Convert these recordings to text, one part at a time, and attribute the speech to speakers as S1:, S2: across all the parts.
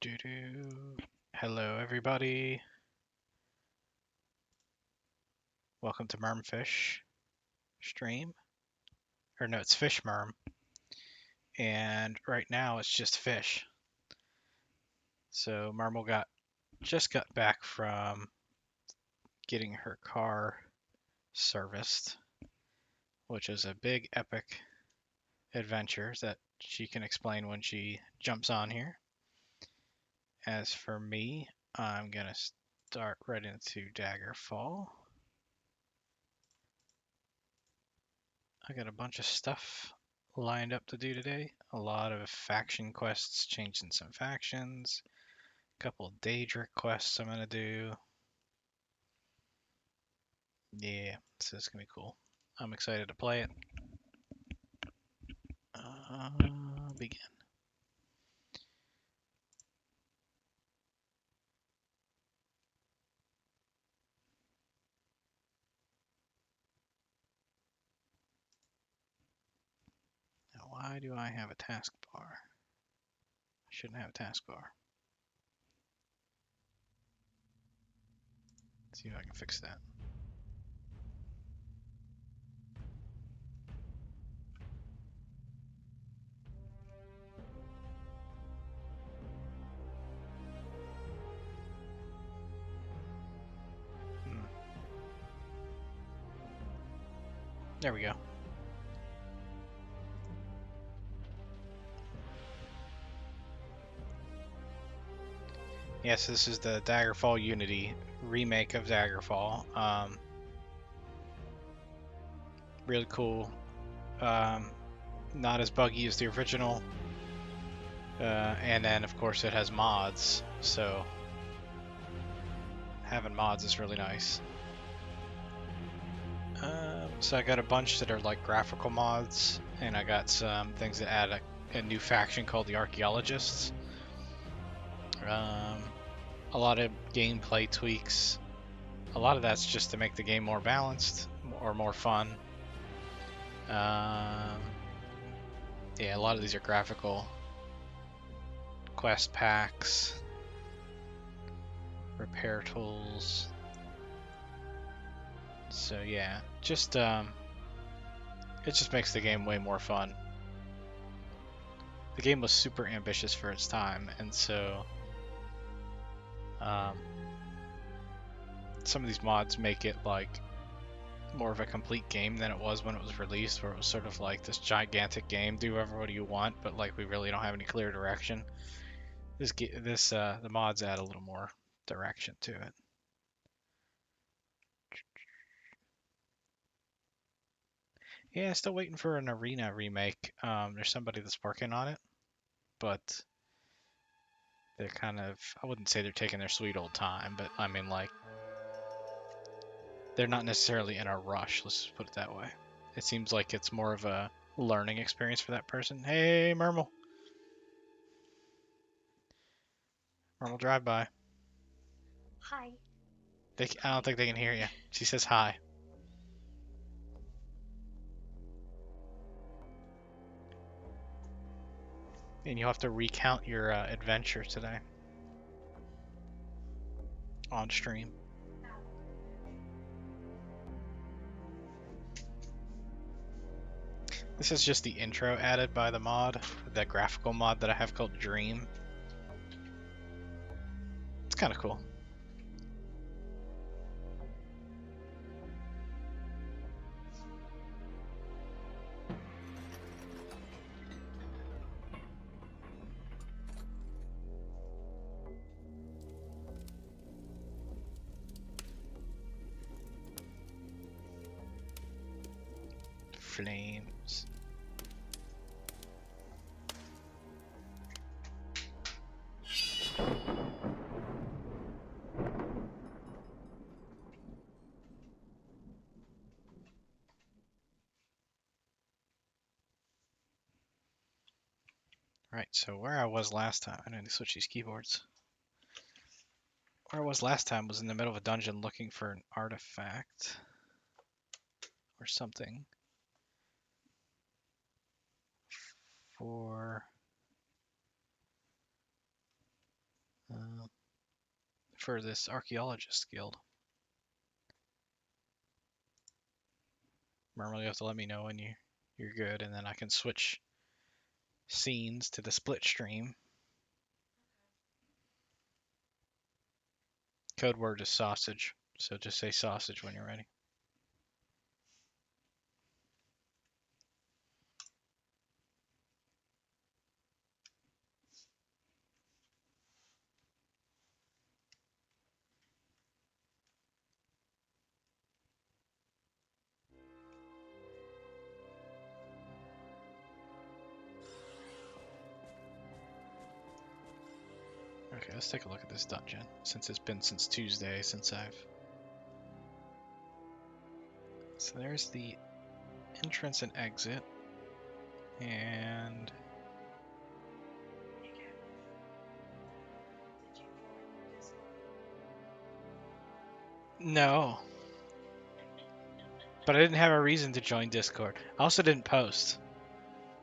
S1: Do-do-do. Hello, everybody. Welcome to MermFish stream. Or no, it's FishMerm. And right now it's just fish. So Mermal just got back from getting her car serviced, which is a big epic adventure that she can explain when she jumps on here. As for me, I'm gonna start right into Daggerfall. I got a bunch of stuff lined up to do today. A lot of faction quests, changing some factions, a couple of Daedric quests I'm gonna do. Yeah, this is gonna be cool. I'm excited to play it. Begin. Now, why do I have a taskbar? I shouldn't have a taskbar. Let's see if I can fix that. There we go. Yes, this is the Daggerfall Unity remake of Daggerfall. Really cool. Not as buggy as the original. And then, of course, it has mods, so having mods is really nice. So I got a bunch that are like graphical mods, and I got some things that add a new faction called the Archaeologists. A lot of gameplay tweaks. A lot of that's just to make the game more balanced or more fun. Yeah, a lot of these are graphical. Quest packs, repair tools. So yeah, just it just makes the game way more fun. The game was super ambitious for its time, and so some of these mods make it like more of a complete game than it was when it was released, where it was sort of like this gigantic game, do whatever what you want, but like we really don't have any clear direction. The mods add a little more direction to it. Yeah, still waiting for an arena remake. There's somebody that's working on it, but they're kind of, I wouldn't say they're taking their sweet old time, but I mean, like, they're not necessarily in a rush, let's just put it that way. It seems like it's more of a learning experience for that person. Hey, Mermal. Mermal, drive by.
S2: Hi.
S1: I don't think they can hear you. She says hi. And you'll have to recount your adventure today on stream. This is just the intro added by the mod, the graphical mod that I have called Dream. It's kind of cool. Flames. Right, so where I was last time, I need to switch these keyboards. Where I was last time was in the middle of a dungeon looking for an artifact or something for for this archaeologist guild. Mermal, you have to let me know when you're good, and then I can switch scenes to the split stream. Code word is sausage, so just say sausage when you're ready. Okay, let's take a look at this dungeon, since it's been since Tuesday since I've... So there's the entrance and exit, and... No. But I didn't have a reason to join Discord. I also didn't post.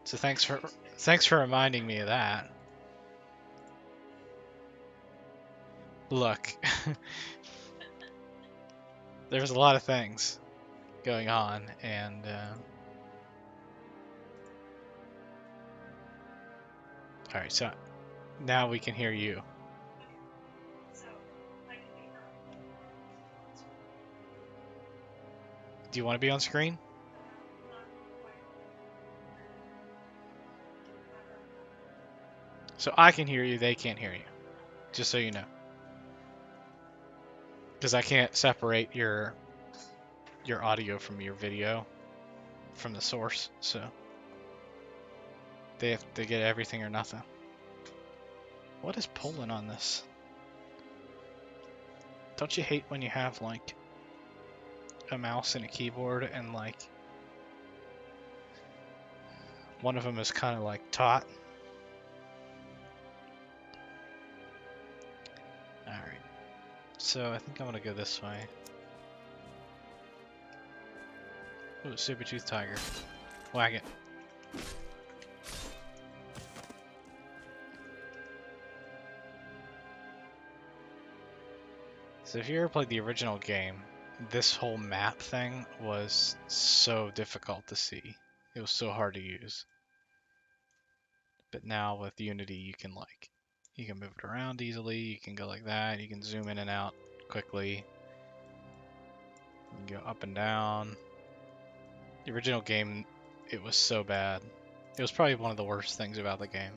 S1: So thanks for reminding me of that. Look. There's a lot of things going on, and alright, so now we can hear you. Do you want to be on screen? So I can hear you, they can't hear you. Just so you know. Because I can't separate your audio from your video from the source, so they have to get everything or nothing. What is pulling on this? Don't you hate when you have like a mouse and a keyboard and like one of them is kind of like taut? Alright, so I think I'm gonna go this way. Ooh, super tooth tiger. Whack it. So if you ever played the original game, this whole map thing was so difficult to see. It was so hard to use. But now with Unity, you can move it around easily. You can go like that. You can zoom in and out quickly. You can go up and down. The original game, it was so bad. It was probably one of the worst things about the game.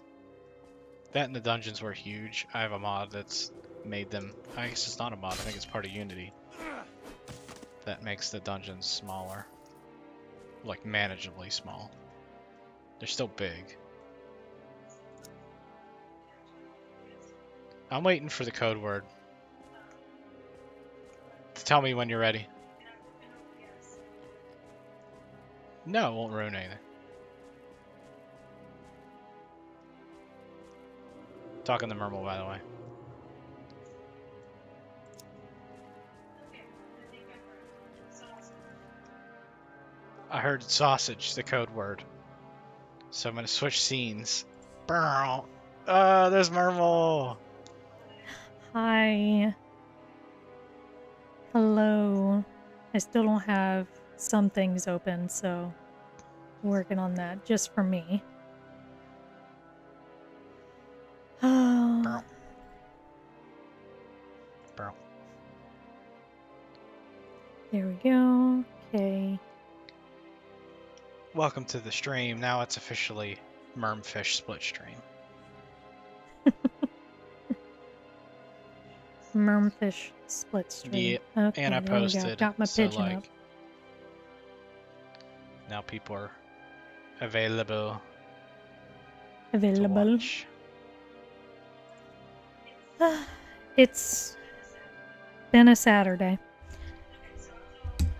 S1: That and the dungeons were huge. I have a mod that's made them... I guess it's not a mod, I think it's part of Unity. That makes the dungeons smaller. Like, manageably small. They're still big. I'm waiting for the code word to tell me when you're ready. No, it won't ruin anything. Talking to Mermal, by the way. I heard sausage, the code word. So I'm gonna switch scenes. There's Mermal!
S3: Hi. Hello. I still don't have some things open, so working on that just for me. Oh.
S1: Burl.
S3: There we go. Okay.
S1: Welcome to the stream. Now it's officially MermFish split stream.
S3: MermFish split stream.
S1: Yeah,
S3: okay,
S1: and I
S3: there we go.
S1: posted.
S3: Got my
S1: so
S3: pigeon
S1: like,
S3: up.
S1: now people are available.
S3: Available. It's been a Saturday.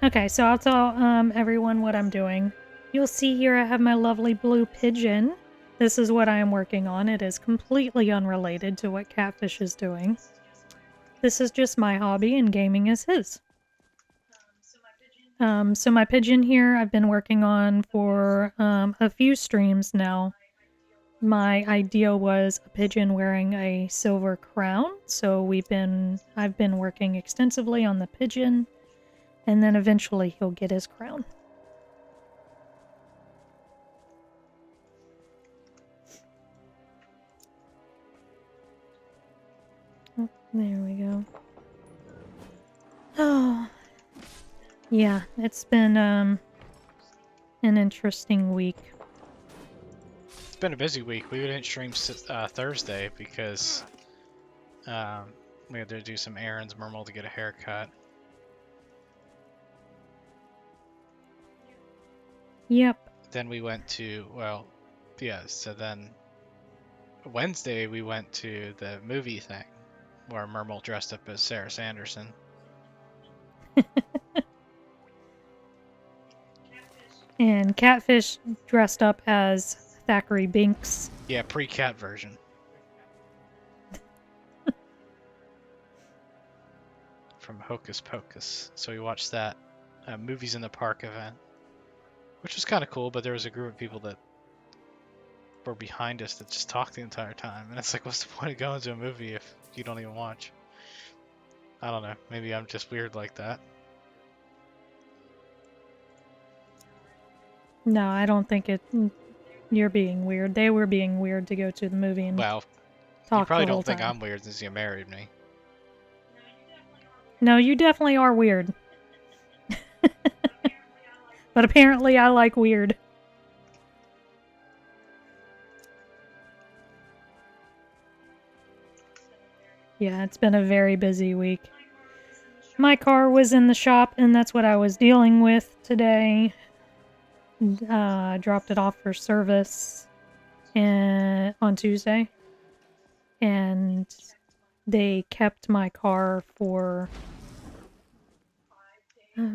S3: Okay, so I'll tell everyone what I'm doing. You'll see here I have my lovely blue pigeon. This is what I am working on. It is completely unrelated to what Catfish is doing. This is just my hobby and gaming is his. So my pigeon here I've been working on for a few streams now. my idea was a pigeon wearing a silver crown, so I've been working extensively on the pigeon, and then eventually he'll get his crown. Oh, there we go. Oh, yeah, it's been an interesting week.
S1: It's been a busy week. We didn't stream Thursday because we had to do some errands, Mermal to get a haircut.
S3: Yep.
S1: Then we went to, well, yeah, so then Wednesday we went to the movie thing where Mermal dressed up as Sarah Sanderson.
S3: And Catfish dressed up as Thackeray Binks.
S1: Yeah, pre-cat version. From Hocus Pocus. So we watched that Movies in the Park event, which was kind of cool, but there was a group of people that were behind us that just talked the entire time. And it's like, what's the point of going to a movie if you don't even watch? I don't know. Maybe I'm just weird like that.
S3: No, I don't think you're being weird. They were being weird to go to the movie and
S1: Well,
S3: talk
S1: you probably
S3: the whole
S1: don't think
S3: time.
S1: I'm weird since you married me.
S3: No, you definitely are weird. But apparently I like weird. Yeah, it's been a very busy week. My car was in the shop, and that's what I was dealing with today. Dropped it off for service on Tuesday. And they kept my car for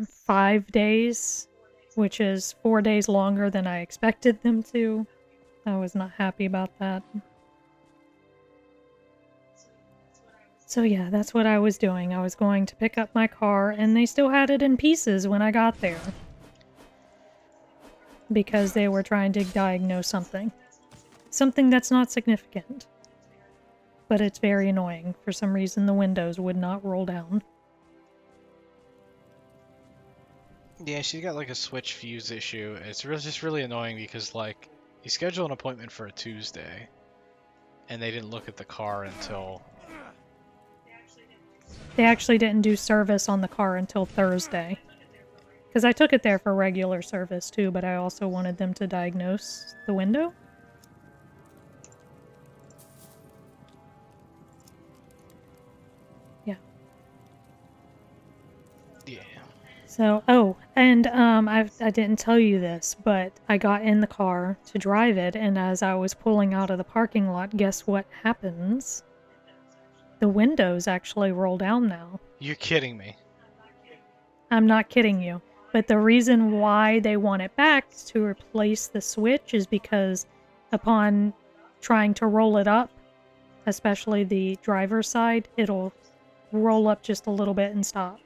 S3: 5 days, which is 4 days longer than I expected them to. I was not happy about that. So yeah, that's what I was doing. I was going to pick up my car, and they still had it in pieces when I got there. Because they were trying to diagnose something. Something that's not significant. But it's very annoying. For some reason, the windows would not roll down.
S1: Yeah, she's got like a switch fuse issue. It's just really annoying because like you schedule an appointment for a Tuesday, and they didn't look at the car until...
S3: They actually didn't do service on the car until Thursday. Because I took it there for regular service too, but I also wanted them to diagnose the window. Yeah.
S1: Yeah.
S3: So, oh, and I didn't tell you this, but I got in the car to drive it, and as I was pulling out of the parking lot, guess what happens? The windows actually roll down now.
S1: You're kidding me.
S3: I'm not kidding you. But the reason why they want it back to replace the switch is because upon trying to roll it up, especially the driver's side, it'll roll up just a little bit and stop.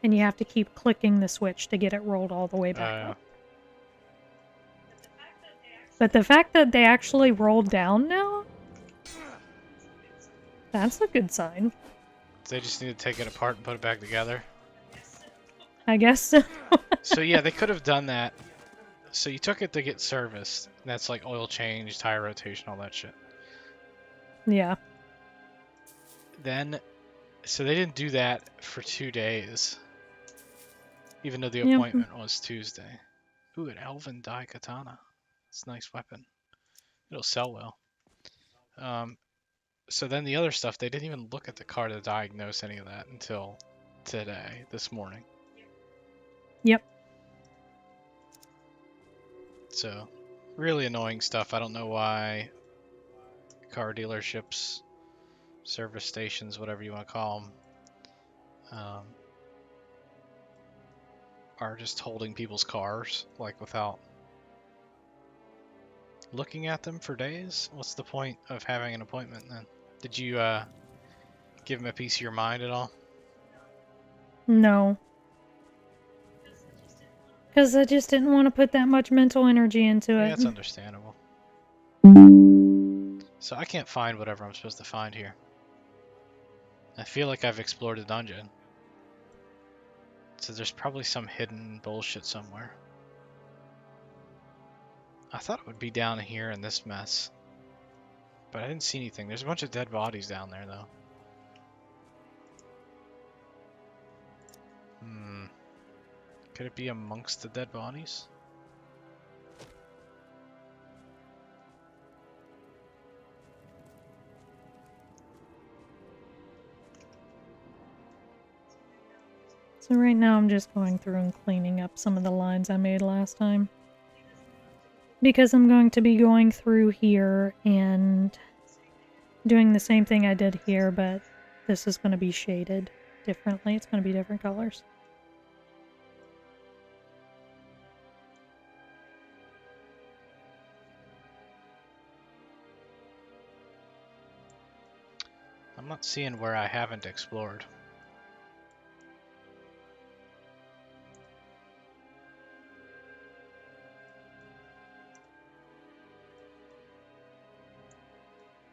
S3: And you have to keep clicking the switch to get it rolled all the way back up. But the fact that they actually rolled down now, that's a good sign.
S1: They just need to take it apart and put it back together.
S3: I guess so.
S1: So yeah, they could have done that. So you took it to get serviced. That's like oil change, tire rotation, all that shit.
S3: Yeah.
S1: Then, so they didn't do that for 2 days. Even though the appointment was Tuesday. Ooh, an elven dye katana. It's a nice weapon. It'll sell well. So then the other stuff, they didn't even look at the car to diagnose any of that until today, this morning.
S3: Yep.
S1: So, really annoying stuff. I don't know why car dealerships, service stations, whatever you want to call them, are just holding people's cars, like, without looking at them for days. What's the point of having an appointment then? Did you give them a piece of your mind at all?
S3: No. Because I just didn't want to put that much mental energy into it.
S1: Yeah, that's understandable. So I can't find whatever I'm supposed to find here. I feel like I've explored the dungeon. So there's probably some hidden bullshit somewhere. I thought it would be down here in this mess. But I didn't see anything. There's a bunch of dead bodies down there, though. Could it be amongst the dead bodies?
S3: So right now I'm just going through and cleaning up some of the lines I made last time. Because I'm going to be going through here and doing the same thing I did here, but this is going to be shaded differently. It's going to be different colors.
S1: I'm not seeing where I haven't explored.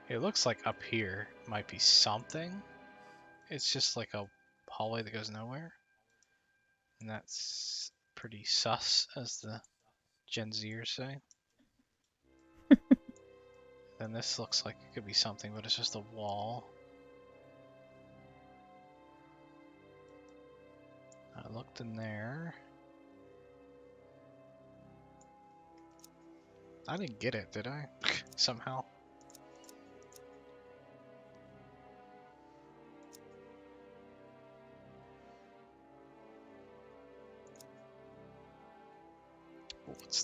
S1: It looks like up here might be something. It's just like a hallway that goes nowhere. And that's pretty sus, as the Gen Zers say. Then this looks like it could be something, but it's just a wall. I looked in there. I didn't get it, did I? Somehow.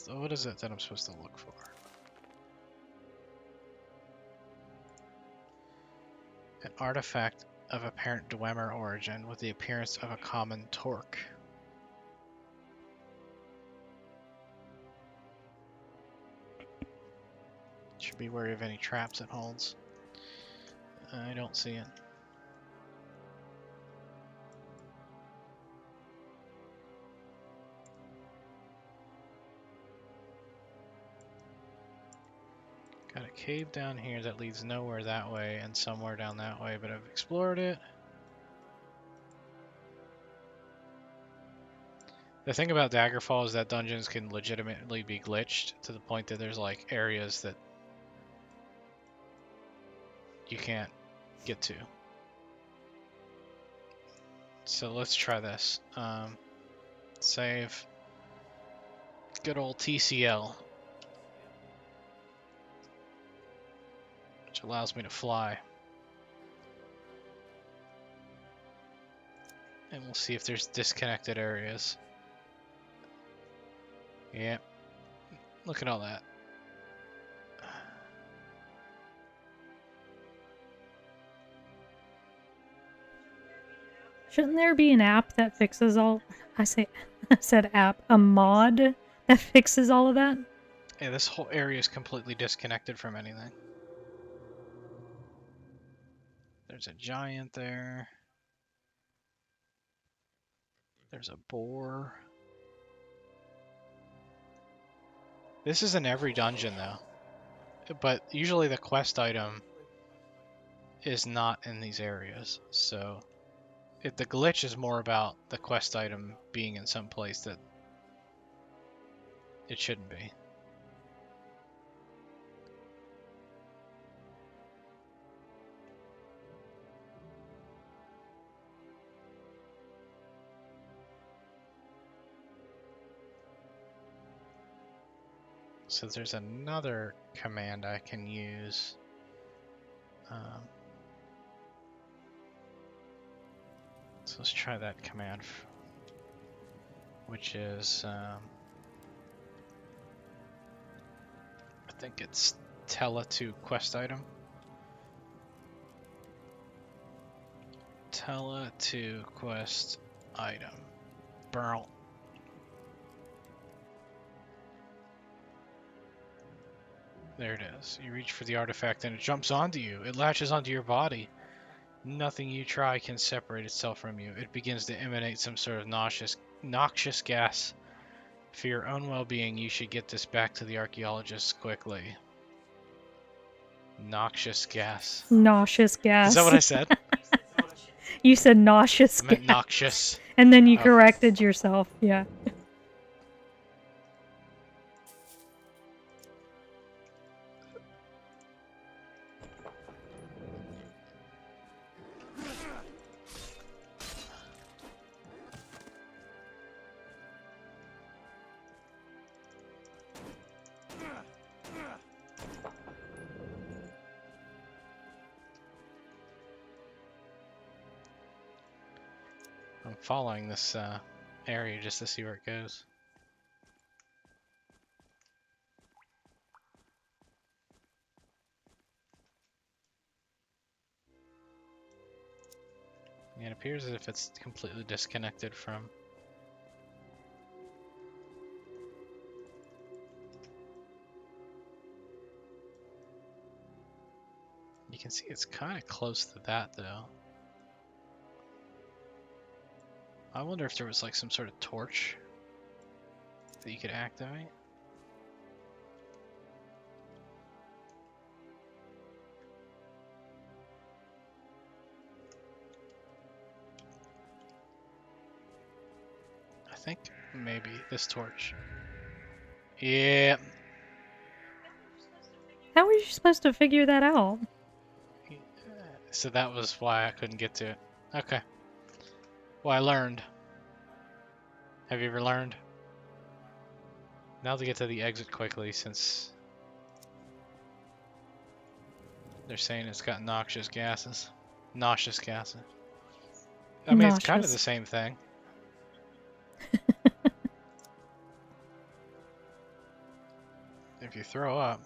S1: What is it that I'm supposed to look for? An artifact of apparent Dwemer origin with the appearance of a common torque. Should be wary of any traps it holds. I don't see it. Got a cave down here that leads nowhere that way and somewhere down that way, but I've explored it. The thing about Daggerfall is that dungeons can legitimately be glitched to the point that there's like areas that you can't get to. So let's try this. Save. Good old TCL. Which allows me to fly. And we'll see if there's disconnected areas. Yep. Look at all that.
S3: Shouldn't there be an app that fixes all... I said app. A mod that fixes all of that?
S1: Yeah, this whole area is completely disconnected from anything. There's a giant there. There's a boar. This is in every dungeon though. But usually the quest item is not in these areas. So the glitch is more about the quest item being in some place that it shouldn't be. So there's another command I can use. So let's try that command, which is, I think it's tele to quest item. Tele to quest item. Burl. There it is. You reach for the artifact and it jumps onto you. It latches onto your body. Nothing you try can separate itself from you. It begins to emanate some sort of noxious gas. For your own well-being, you should get this back to the archaeologists quickly. Noxious gas.
S3: Nauseous gas.
S1: Is that what I said?
S3: You said nauseous
S1: I meant
S3: gas.
S1: noxious.
S3: And then you
S1: Okay.
S3: corrected yourself. Yeah.
S1: I'm following this area just to see where it goes. Yeah, it appears as if it's completely disconnected from... You can see it's kind of close to that, though. I wonder if there was like some sort of torch that you could activate. I think maybe this torch. Yeah.
S3: How were you supposed to figure that out?
S1: So that was why I couldn't get to it. Okay. Well, I learned. Have you ever learned? Now to get to the exit quickly, since they're saying it's got noxious gases. Nauseous gases. I mean, it's kind of the
S3: Nauseous.
S1: same thing. If you throw up.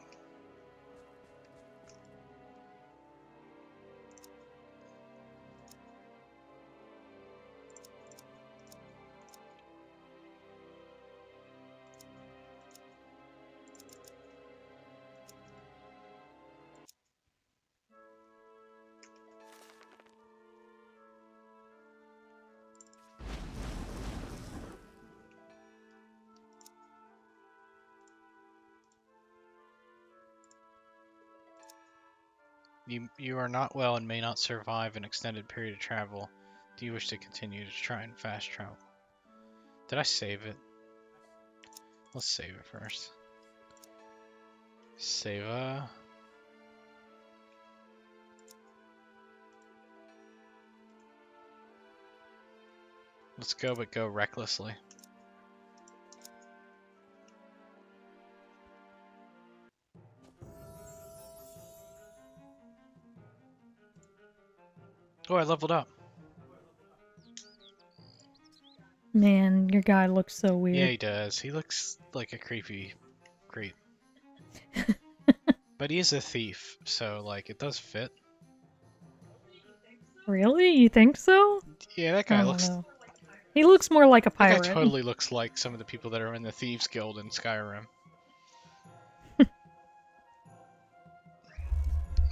S1: You are not well and may not survive an extended period of travel. Do you wish to continue to try and fast travel? Did I save it? Let's save it first. Save. Let's go, but go recklessly. Oh, I leveled up.
S3: Man, your guy looks so
S1: Yeah,
S3: weird.
S1: he does. He looks like a creepy creep. But he is a thief, so like it does fit.
S3: Really? You think so?
S1: Yeah, that
S3: I
S1: guy
S3: don't
S1: looks.
S3: know. He looks more like a
S1: That guy
S3: pirate.
S1: totally looks like some of the people that are in the Thieves Guild in Skyrim. I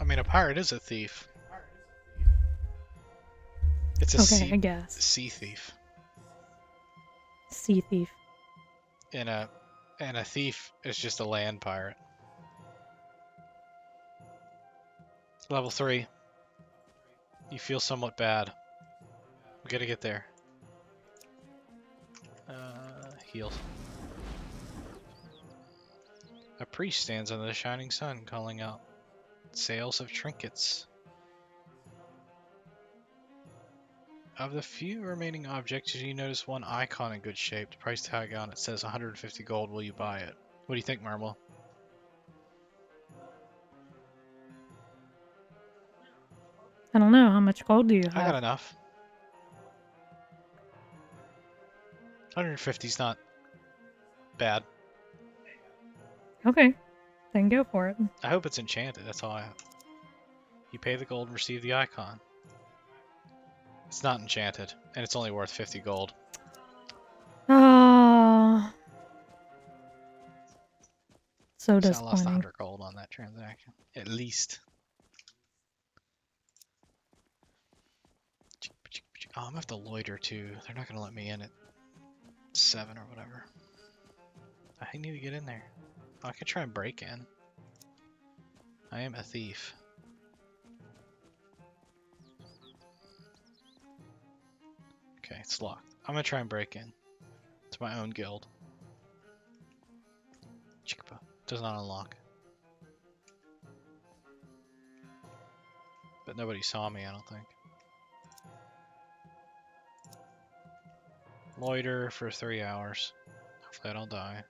S1: mean, a pirate is a thief. It's a
S3: Okay, I guess.
S1: sea thief.
S3: Sea thief.
S1: And a thief is just a land pirate. Level 3. You feel somewhat bad. We gotta get there. Heal. A priest stands under the shining sun, calling out sales of trinkets. Of the few remaining objects, you notice one icon in good shape. The price tag on it says 150 gold. Will you buy it? What do you think, Mermal?
S3: I don't know. How much gold do you
S1: I got
S3: have?
S1: enough. 150's not bad.
S3: Okay, then go for it.
S1: I hope it's enchanted. That's all I have. You pay the gold and receive the icon. It's not enchanted, and it's only worth 50 gold.
S3: Ah, so
S1: So I lost
S3: disappointing.
S1: 100 gold on that transaction. At least. Oh, I'm gonna have to loiter too. They're not gonna let me in at 7 or whatever. I need to get in there. Oh, I could try and break in. I am a thief. Okay, it's locked. I'm gonna try and break in to my own guild. Chicapa. Does not unlock. But nobody saw me, I don't think. Loiter for 3 hours. Hopefully I don't die.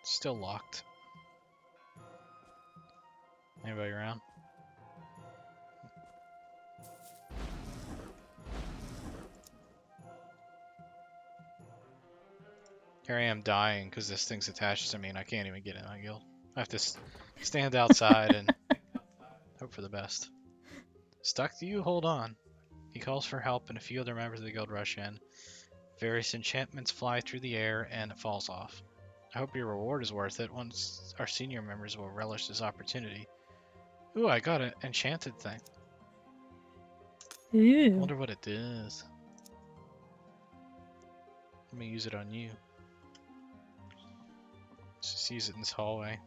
S1: Still locked. Anybody around? Here I am dying because this thing's attached to me and I can't even get in my guild. I have to stand outside and hope for the best. Stuck to you? Hold on. He calls for help and a few other members of the guild rush in. Various enchantments fly through the air and it falls off. I hope your reward is worth it. Once our senior members will relish this opportunity. Ooh, I got an enchanted thing. I
S3: Ooh.
S1: wonder what it does. Let me use it on you. Let's just use it in this hallway.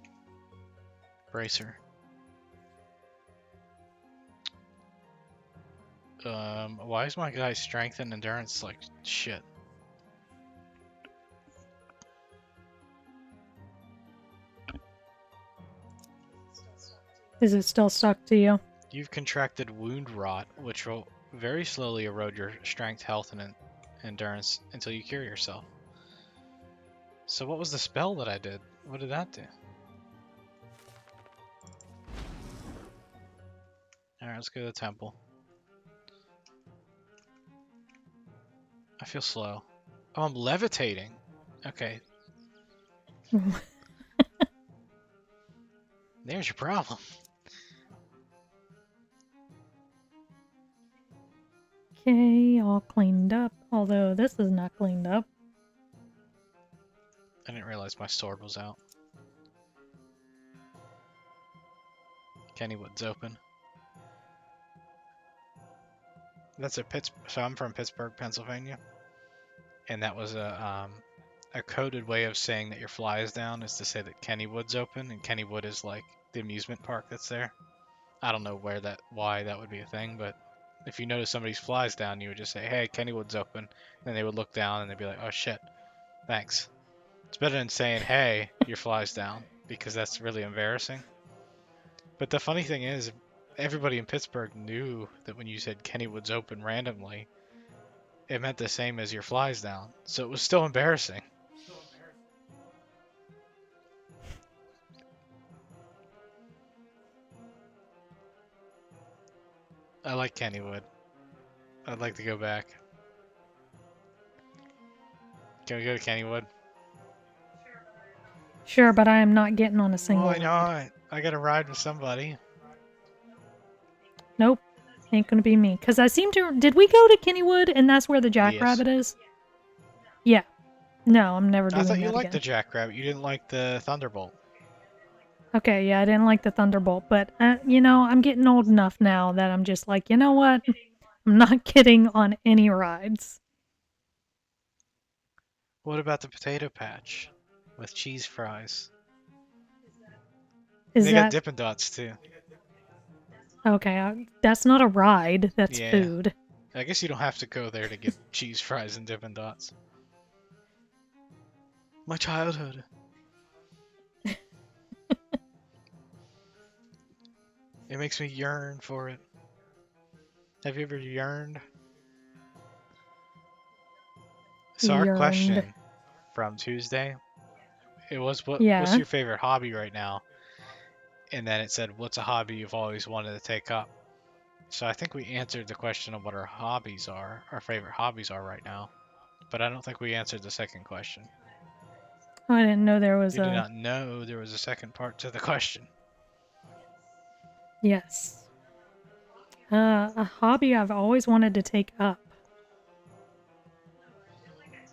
S1: Bracer. Why is my guy's strength and endurance like shit?
S3: Is it still stuck to you?
S1: You've contracted wound rot, which will very slowly erode your strength, health, and endurance until you cure yourself. So what was the spell that I did? What did that do? Alright, let's go to the temple. I feel slow. Oh, I'm levitating. Okay. There's your problem.
S3: Okay, all cleaned up. Although this is not cleaned up.
S1: I didn't realize my sword was out. Kennywood's open. That's a So I'm from Pittsburgh, Pennsylvania, and that was a coded way of saying that your fly is down is to say that Kennywood's open, and Kennywood is like the amusement park that's there. I don't know why that would be a thing, but if you notice somebody's fly's down, you would just say, "Hey, Kennywood's open," and they would look down and they'd be like, "Oh shit, thanks." It's better than saying, "Hey, your fly's down," because that's really embarrassing. But the funny thing is, everybody in Pittsburgh knew that when you said Kennywood's open randomly, it meant the same as your fly's down. So it was still embarrassing. I like Kennywood. I'd like to go back. Can we go to Kennywood?
S3: Sure, but I am not getting on a single
S1: Why
S3: ride.
S1: not? I gotta ride with somebody.
S3: Nope. Ain't gonna be me. Because I seem to... Did we go to Kennywood and that's where the jackrabbit is? Yeah. No, I'm never doing
S1: I
S3: that
S1: thought you liked
S3: again.
S1: the Jackrabbit. You didn't like the Thunderbolt.
S3: Okay, yeah, I didn't like the Thunderbolt, but, you know, I'm getting old enough now that I'm just like, you know what? I'm not getting on any rides.
S1: What about the Potato Patch with cheese fries?
S3: Is
S1: They got
S3: that...
S1: Dippin' Dots too.
S3: Okay, that's not a ride, that's
S1: Yeah.
S3: food.
S1: I guess you don't have to go there to get cheese fries and Dippin' Dots. My childhood. It makes me yearn for it. Have you ever yearned? So our
S3: Yearned.
S1: question from Tuesday, it was what's
S3: Yeah.
S1: your favorite hobby right now? And then it said, what's a hobby you've always wanted to take up? So I think we answered the question of what our hobbies are, our favorite hobbies are right now. But I don't think we answered the second question.
S3: Oh, I didn't know there was
S1: You did
S3: a...
S1: not know there was a second part to the question.
S3: Yes. A hobby I've always wanted to take up.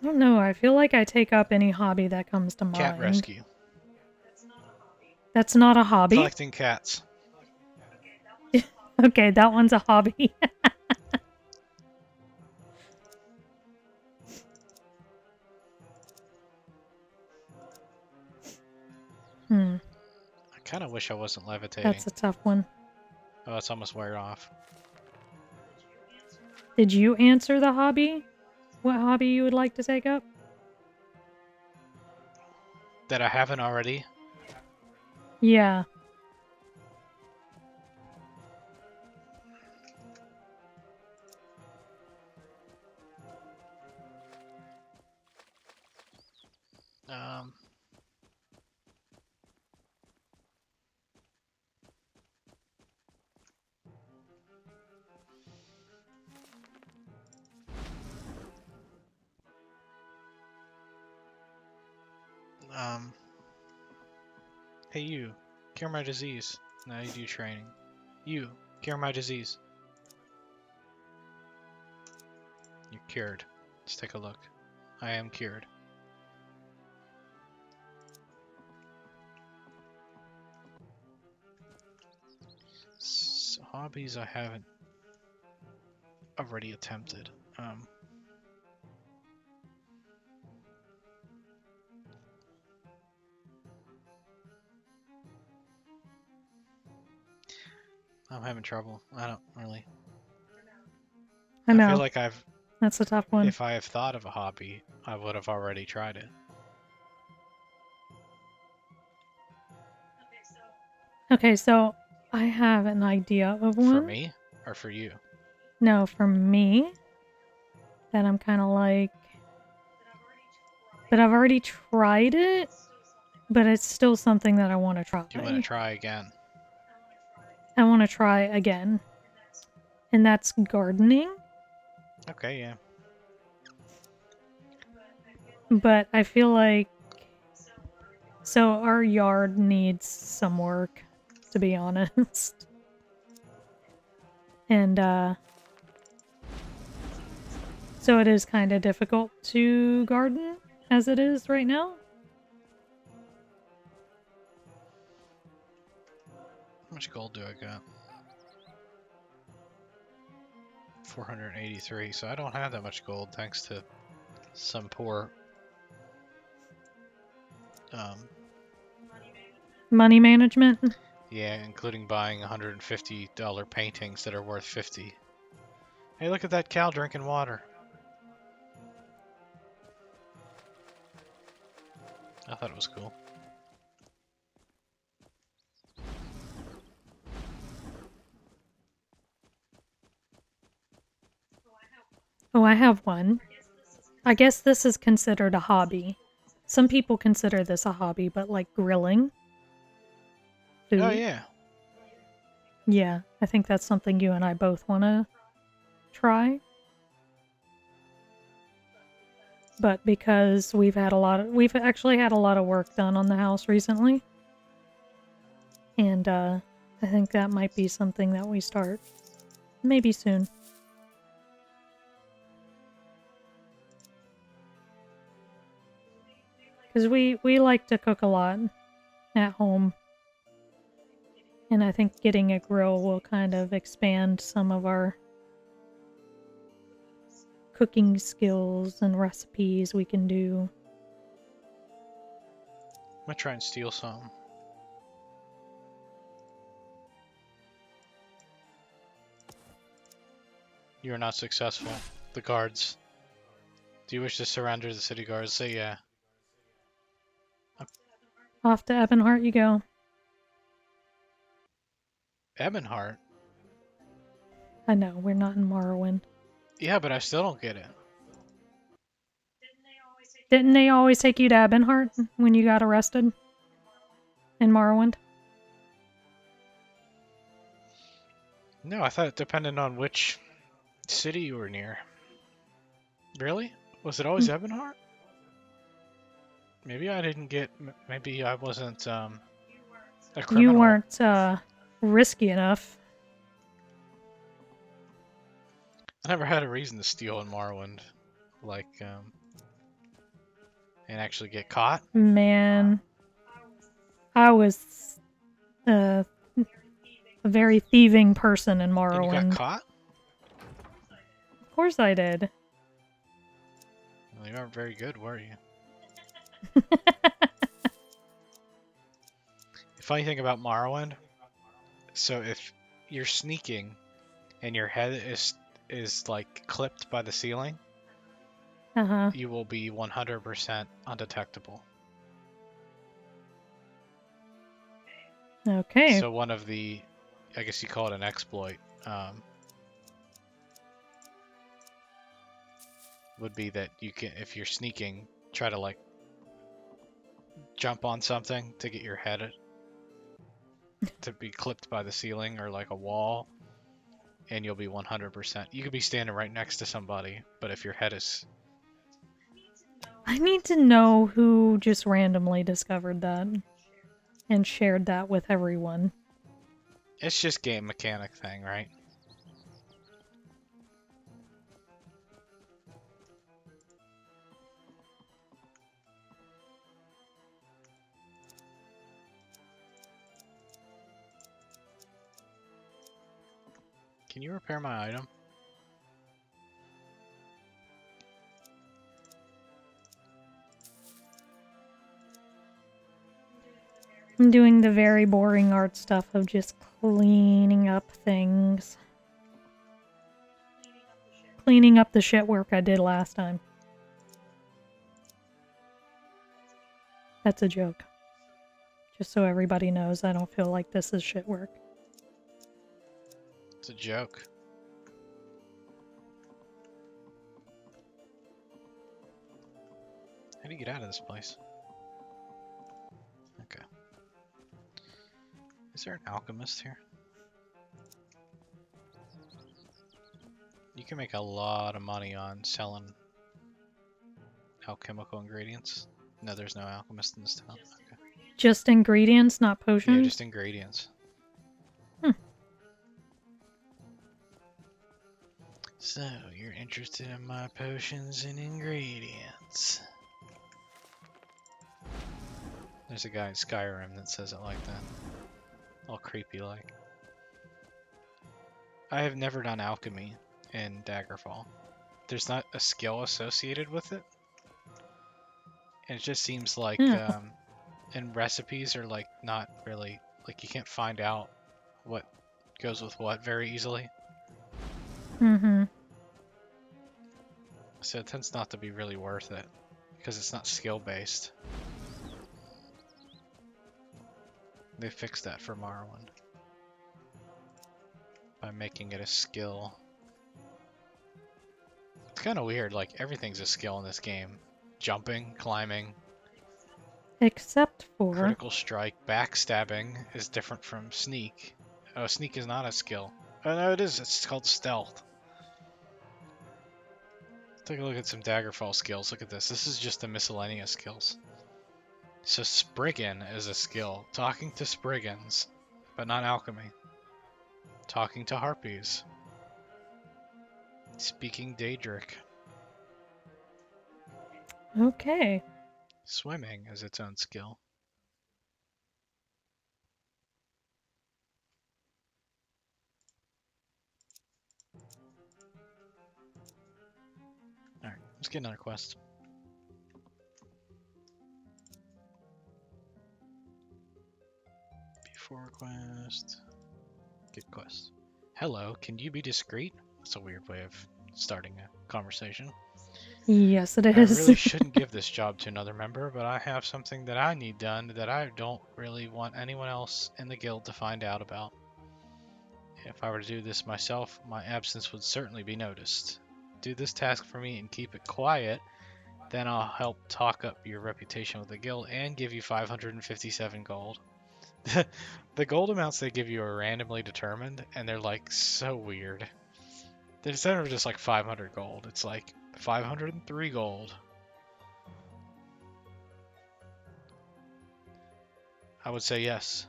S3: I don't know, I feel like I take up any hobby that comes to
S1: Cat
S3: mind.
S1: rescue.
S3: That's not a hobby.
S1: Collecting cats.
S3: Okay, that one's a hobby.
S1: Kind of wish I wasn't levitating.
S3: That's a tough one.
S1: Oh, it's almost wearing off.
S3: Did you answer the hobby? What hobby you would like to take up?
S1: That I haven't already?
S3: Yeah.
S1: Um, um, hey you, cure my disease. Now you do training. You, cure my disease. You're cured. Let's take a look. I am cured. So, hobbies I haven't already attempted. I'm having trouble. I don't really.
S3: I
S1: I
S3: know.
S1: feel like
S3: That's a tough one.
S1: if I have thought of a hobby, I would have already tried it.
S3: Okay, so I have an idea of one.
S1: For me or for you?
S3: No, for me. That I'm kind of like... But I've already tried it, but it's still something that I want to try.
S1: Do you want to try again?
S3: I want to try again. And that's gardening.
S1: Okay, yeah.
S3: But I feel like... So our yard needs some work, to be honest. And, so it is kind of difficult to garden as it is right now.
S1: How much gold do I got? 483, so I don't have that much gold thanks to some poor
S3: Money management.
S1: yeah, including buying $150 paintings that are worth 50. Hey, look at that cow drinking water. I thought it was cool.
S3: Oh, I have one. I guess this is considered a hobby. Some people consider this a hobby, but like grilling food.
S1: Oh yeah.
S3: Yeah, I think that's something you and I both want to try. But because we've actually had a lot of work done on the house recently. And I think that might be something that we start maybe soon. Because we like to cook a lot at home. And I think getting a grill will kind of expand some of our cooking skills and recipes we can do.
S1: I'm gonna try and steal some. You are not successful. The guards. Do you wish to surrender the city guards? Say yeah.
S3: Off to Ebonheart you go.
S1: Ebonheart?
S3: I know, we're not in Morrowind.
S1: Yeah, but I still don't get it.
S3: Didn't they always take you to Ebonheart when you got arrested? In Morrowind?
S1: No, I thought it depended on which city you were near. Really? Was it always Ebonheart? Maybe I didn't get... Maybe I wasn't a criminal.
S3: You weren't risky enough.
S1: I never had a reason to steal in Morrowind. Like, and actually get caught.
S3: Man. I was a very thieving person in
S1: And you
S3: Morrowind.
S1: got caught?
S3: Of course I did.
S1: Well, you weren't very good, were you? funny thing about Morrowind, so if you're sneaking and your head is like clipped by the ceiling,
S3: Uh-huh.
S1: you will be 100% undetectable.
S3: Okay.
S1: So one of the, I guess you call it an exploit, would be that you can, if you're sneaking, try to like jump on something to get your head to be clipped by the ceiling or like a wall, and you'll be 100%. You could be standing right next to somebody, but if your head is...
S3: I need to know who just randomly discovered that and shared that with everyone.
S1: It's just game mechanic thing, right? Can you repair my item?
S3: I'm doing the very boring art stuff of just cleaning up things. Cleaning up the shit work I did last time. That's a joke. Just so everybody knows, I don't feel like this is shit work.
S1: It's a joke. How do you get out of this place? Okay. Is there an alchemist here? You can make a lot of money on selling alchemical ingredients. No, there's no alchemist in this town. Okay.
S3: Just ingredients, not potions?
S1: Yeah, just ingredients. So, you're interested in my potions and ingredients. There's a guy in Skyrim that says it like that. All creepy like. I have never done alchemy in Daggerfall. There's not a skill associated with it. And it just seems like, and recipes are like not really, like you can't find out what goes with what very easily.
S3: Mm-hmm.
S1: So it tends not to be really worth it because it's not skill based. They fixed that for Morrowind by making it a skill. It's kind of weird, like everything's a skill in this game. Jumping, climbing,
S3: Except for...
S1: critical strike, backstabbing is different from sneak. Oh, sneak is not a skill. Oh no, it is. It's called stealth. Take a look at some Daggerfall skills. Look at this. This is just the miscellaneous skills. So Spriggan is a skill. Talking to Spriggans, but not alchemy. Talking to harpies. Speaking Daedric.
S3: Okay.
S1: Swimming is its own skill. Alright, let's get another quest. Before quest. Get quest. Hello, can you be discreet? That's a weird way of starting a conversation.
S3: Yes, it
S1: I
S3: is.
S1: really shouldn't give this job to another member, but I have something that I need done that I don't really want anyone else in the guild to find out about. If I were to do this myself, my absence would certainly be noticed. Do this task for me and keep it quiet, then I'll help talk up your reputation with the guild and give you 557 gold. The gold amounts they give you are randomly determined, and they're like so weird. It's never just like 500 gold, it's like 503 gold. I would say yes.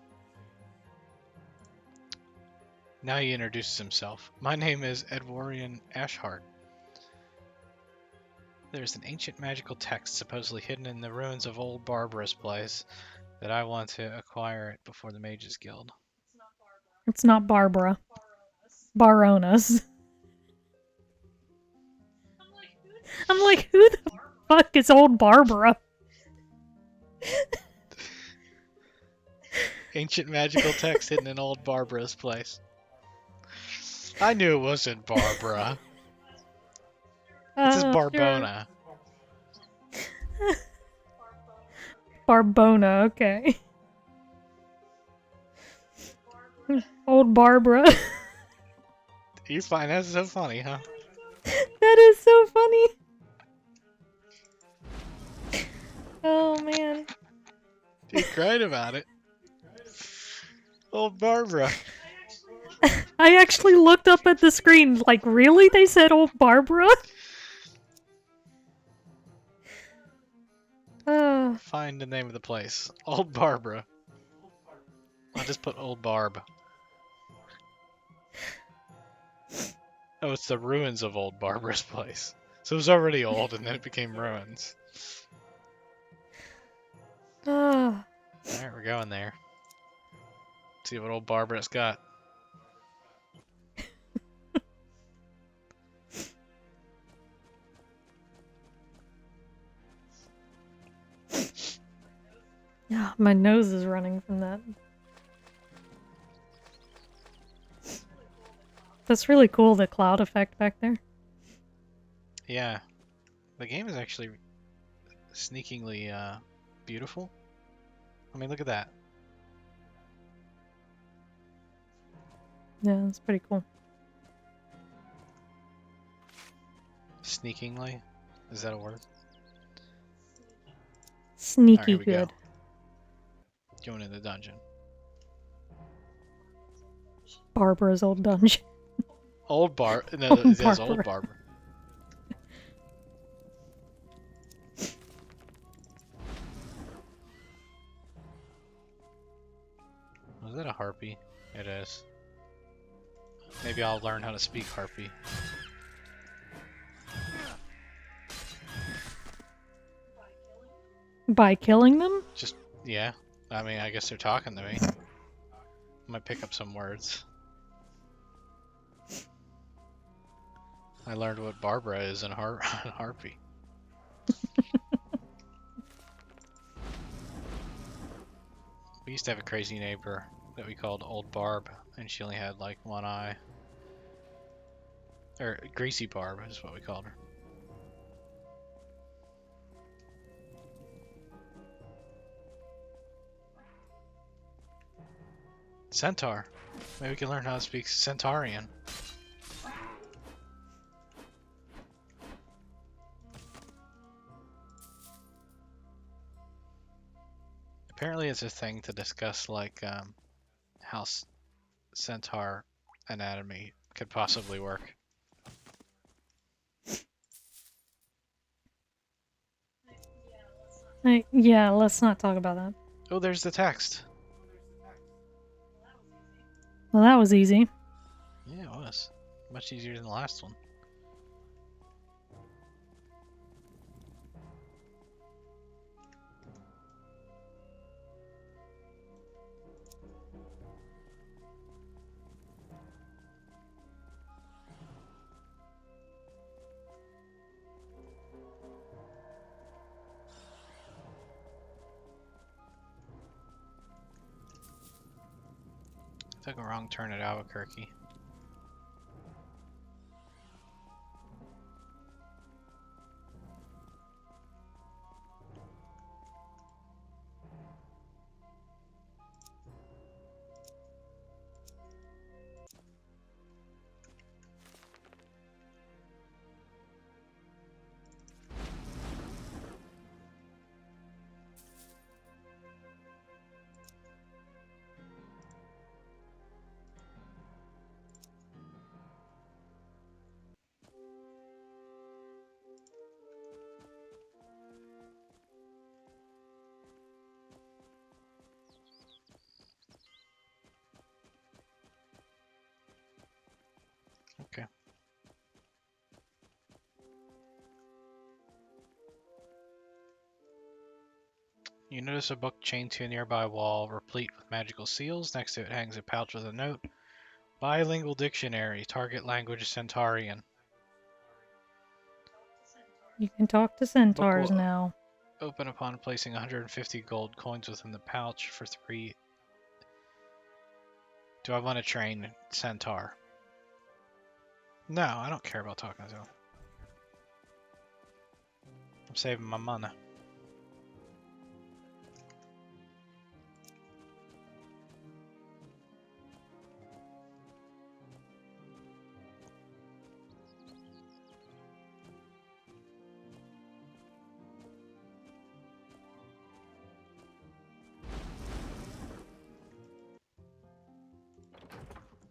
S1: Now he introduces himself. My name is Edwarian Ashhart. There's an ancient magical text supposedly hidden in the ruins of old Barbara's place that I want to acquire it before the Mages Guild.
S3: It's not Barbara. Baroness. I'm like, who the fuck is old Barbara?
S1: Ancient magical text hidden in old Barbara's place. I knew it wasn't Barbara. It says
S3: Sure.
S1: Barbona.
S3: Barbona, okay. Old Barbara.
S1: You find that so funny, huh?
S3: That is so funny. Oh man.
S1: You cried about it. Old Barbara.
S3: I actually looked up at the screen, like, really? They said old Barbara?
S1: Find the name of the place. Old Barbara. I'll just put Old Barb. Oh, it's the ruins of Old Barbara's place. So it was already old and then it became ruins. Alright, we're going there. See what Old Barbara's got.
S3: Yeah, my nose is running from that. That's really cool, the cloud effect back there.
S1: Yeah. The game is actually sneakingly beautiful. I mean, look at that.
S3: Yeah, that's pretty cool.
S1: Sneakingly? Is that a word?
S3: Sneaky
S1: Alright, here we
S3: good.
S1: go. Going in the dungeon.
S3: Barbara's old dungeon.
S1: Old Bar. No,
S3: Old
S1: it says Old
S3: Barbara.
S1: Barbara. Was that a harpy? It is. Maybe I'll learn how to speak harpy.
S3: By killing them?
S1: Just, yeah. I mean, I guess they're talking to me. Might pick up some words. I learned what Barbara is in harpy. We used to have a crazy neighbor that we called Old Barb, and she only had like one eye. Or Greasy Barb is what we called her. Centaur. Maybe we can learn how to speak Centaurian. Apparently it's a thing to discuss like how centaur anatomy could possibly work.
S3: Yeah, let's not talk about that.
S1: Oh, there's the text.
S3: Well, that was easy.
S1: Yeah, it was. Much easier than the last one. Took a wrong turn at Albuquerque. Okay. You notice a book chained to a nearby wall, replete with magical seals. Next to it hangs a pouch with a note. Bilingual dictionary, target language Centaurian.
S3: You can talk to
S1: Book
S3: centaurs
S1: will
S3: now.
S1: open upon placing 150 gold coins within the pouch. For 3 Do I want to train Centaur? No, I don't care about talking to him. I'm saving my money.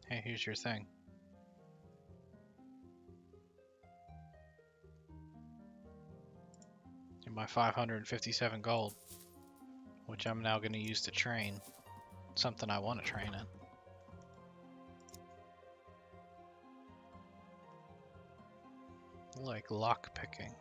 S1: Hey, here's your thing. And my 557 gold, which I'm now going to use to train something I want to train in. Like lock picking.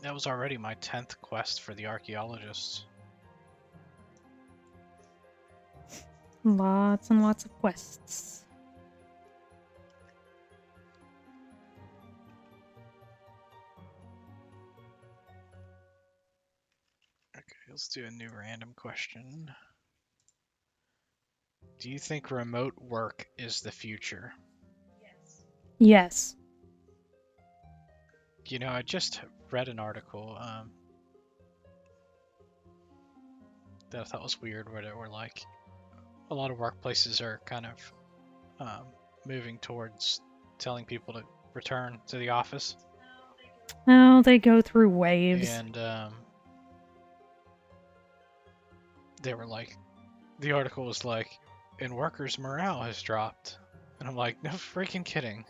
S1: That was already my 10th quest for the archaeologists.
S3: Lots and lots of quests.
S1: Okay, let's do a new random question. Do you think remote work is the future?
S3: Yes.
S1: You know, I just read an article that I thought was weird, where they were like, a lot of workplaces are kind of moving towards telling people to return to the office.
S3: Oh, they go through waves.
S1: And they were like, the article was like, and workers' morale has dropped. And I'm like, no freaking kidding.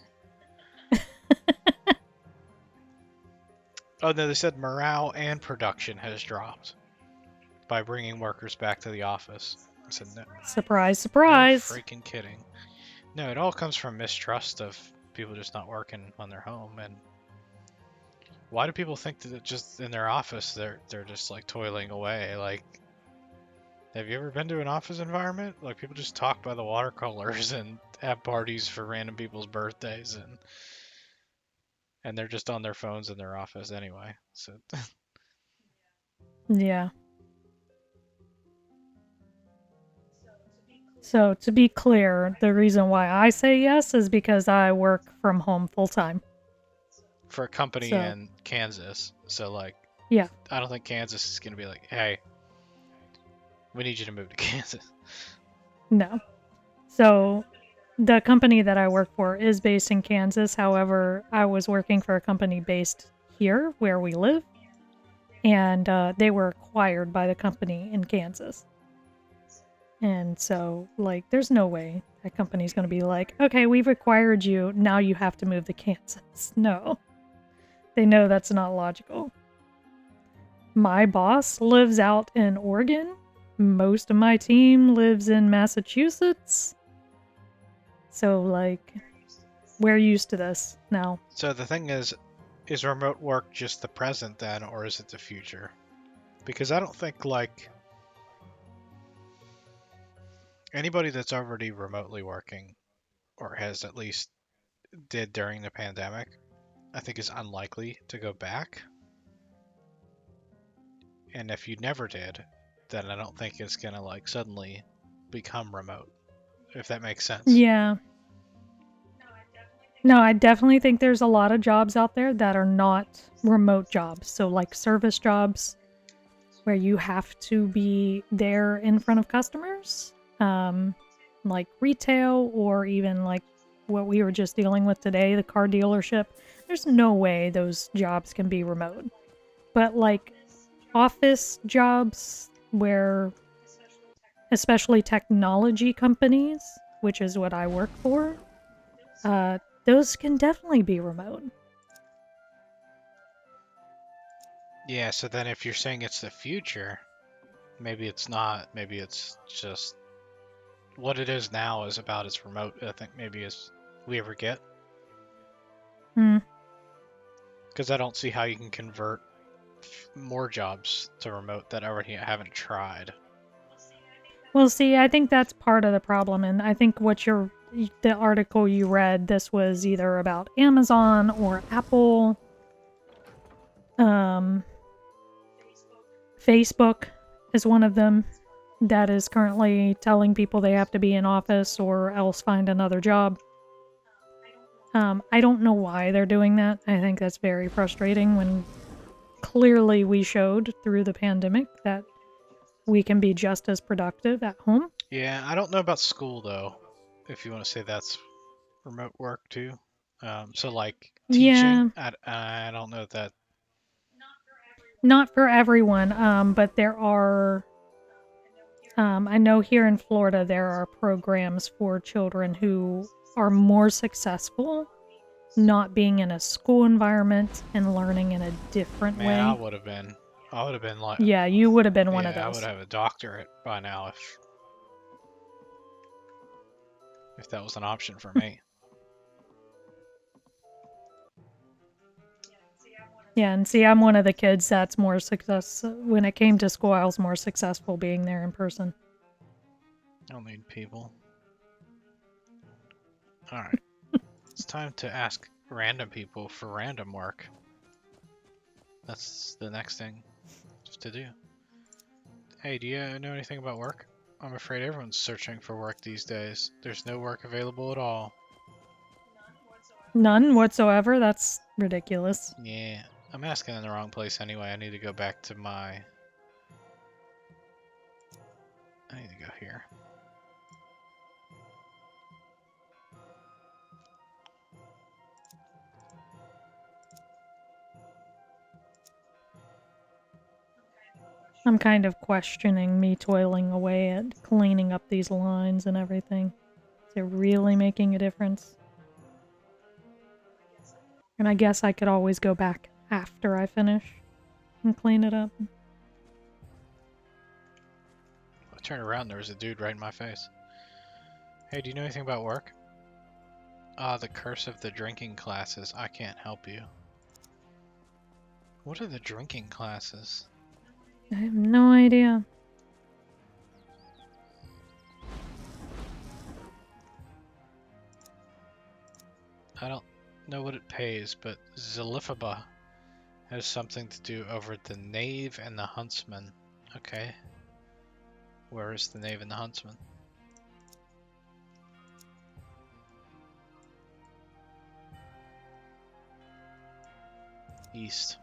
S1: Oh no, they said morale and production has dropped by bringing workers back to the office. I said, no,
S3: Surprise,
S1: no
S3: surprise.
S1: freaking kidding. No, it all comes from mistrust of people just not working when they're home. And why do people think that just in their office they're just like toiling away? Like, have you ever been to an office environment? Like, people just talk by the watercolors and have parties for random people's birthdays, and they're just on their phones in their office anyway. So
S3: Yeah. So, to be clear, the reason why I say yes is because I work from home full time.
S1: for a company
S3: So,
S1: in Kansas, so like,
S3: yeah.
S1: I don't think Kansas is gonna be like, hey, we need you to move to Kansas.
S3: No. So, the company that I work for is based in Kansas. However, I was working for a company based here where we live, and they were acquired by the company in Kansas. And so, like, there's no way that company's going to be like, okay, we've acquired you, now you have to move to Kansas. No. They know that's not logical. My boss lives out in Oregon. Most of my team lives in Massachusetts. So, like, we're used to this now.
S1: So the thing is remote work just the present then, or is it the future? Because I don't think like anybody that's already remotely working, or has at least did during the pandemic, I think is unlikely to go back. And if you never did, then I don't think it's gonna like suddenly become remote, if that makes sense.
S3: Yeah. No, I definitely think there's a lot of jobs out there that are not remote jobs. So, like service jobs where you have to be there in front of customers, like retail, or even like what we were just dealing with today, the car dealership. There's no way those jobs can be remote. But like office jobs where, especially technology companies, which is what I work for, those can definitely be remote.
S1: Yeah, so then if you're saying it's the future, maybe it's not. Maybe it's just what it is now is about as remote, I think, maybe as we ever get.
S3: Hmm.
S1: Because I don't see how you can convert more jobs to remote that already haven't tried.
S3: Well, see, I think that's part of the problem, and I think the article you read, this was either about Amazon or Apple. Facebook is one of them that is currently telling people they have to be in office or else find another job. I don't know why they're doing that. I think that's very frustrating when clearly we showed through the pandemic that we can be just as productive at home.
S1: Yeah, I don't know about school though, if you want to say that's remote work too. So like
S3: Yeah,
S1: teaching, I don't know that.
S3: not for everyone, but there are. I know here in Florida there are programs for children who are more successful not being in a school environment and learning in a different
S1: Man, I
S3: way.
S1: would have been. I would have been like,
S3: Yeah, you would have been one of
S1: yeah, I would
S3: those.
S1: have a doctorate by now if that was an option for me.
S3: Yeah, and see, I'm one of the kids that's more success. When it came to school, I was more successful being there in person.
S1: I don't need people. All right, it's time to ask random people for random work. That's the next thing to do. Hey, do you know anything about work? I'm afraid everyone's searching for work these days. There's no work available at all.
S3: None whatsoever? That's ridiculous.
S1: Yeah, I'm asking in the wrong place anyway. I need to go back to my... I need to go here.
S3: I'm kind of questioning me toiling away at cleaning up these lines and everything. Is it really making a difference? And I guess I could always go back after I finish and clean it up.
S1: I turned around, there was a dude right in my face. Hey, do you know anything about work? Ah, the curse of the drinking classes. I can't help you. What are the drinking classes?
S3: I have no idea.
S1: I don't know what it pays, but Zalifaba has something to do over the knave and the huntsman. Okay. Where is the knave and the huntsman? East.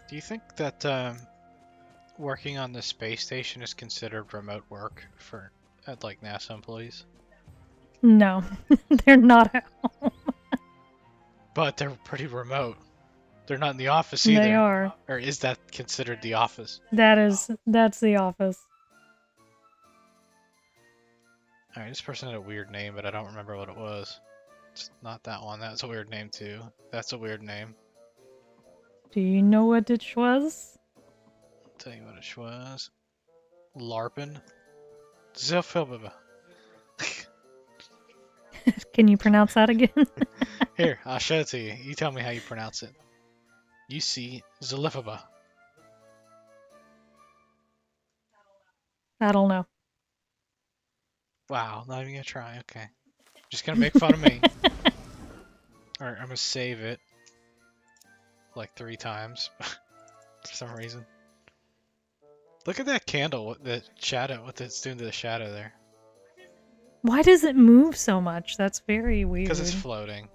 S1: Do you think that working on the space station is considered remote work for like NASA employees?
S3: No, they're not at home.
S1: But they're pretty remote. They're not in the office either.
S3: They are.
S1: Or is that considered the office?
S3: That's the office.
S1: Alright, this person had a weird name, but I don't remember what it was. It's not that one. That's a weird name too. That's a weird name.
S3: Do you know what it was?
S1: I'll tell you what it was. LARPin. Zilfilbaba.
S3: Can you pronounce that again?
S1: Here, I'll show it to you. You tell me how you pronounce it. You see Zalifaba.
S3: I don't know.
S1: Wow, not even gonna try. Okay. Just gonna make fun of me. Alright, I'm gonna save it. Like 3 times. For some reason. Look at that candle with the shadow, what it's doing to the shadow there.
S3: Why does it move so much? That's very weird.
S1: Because it's floating.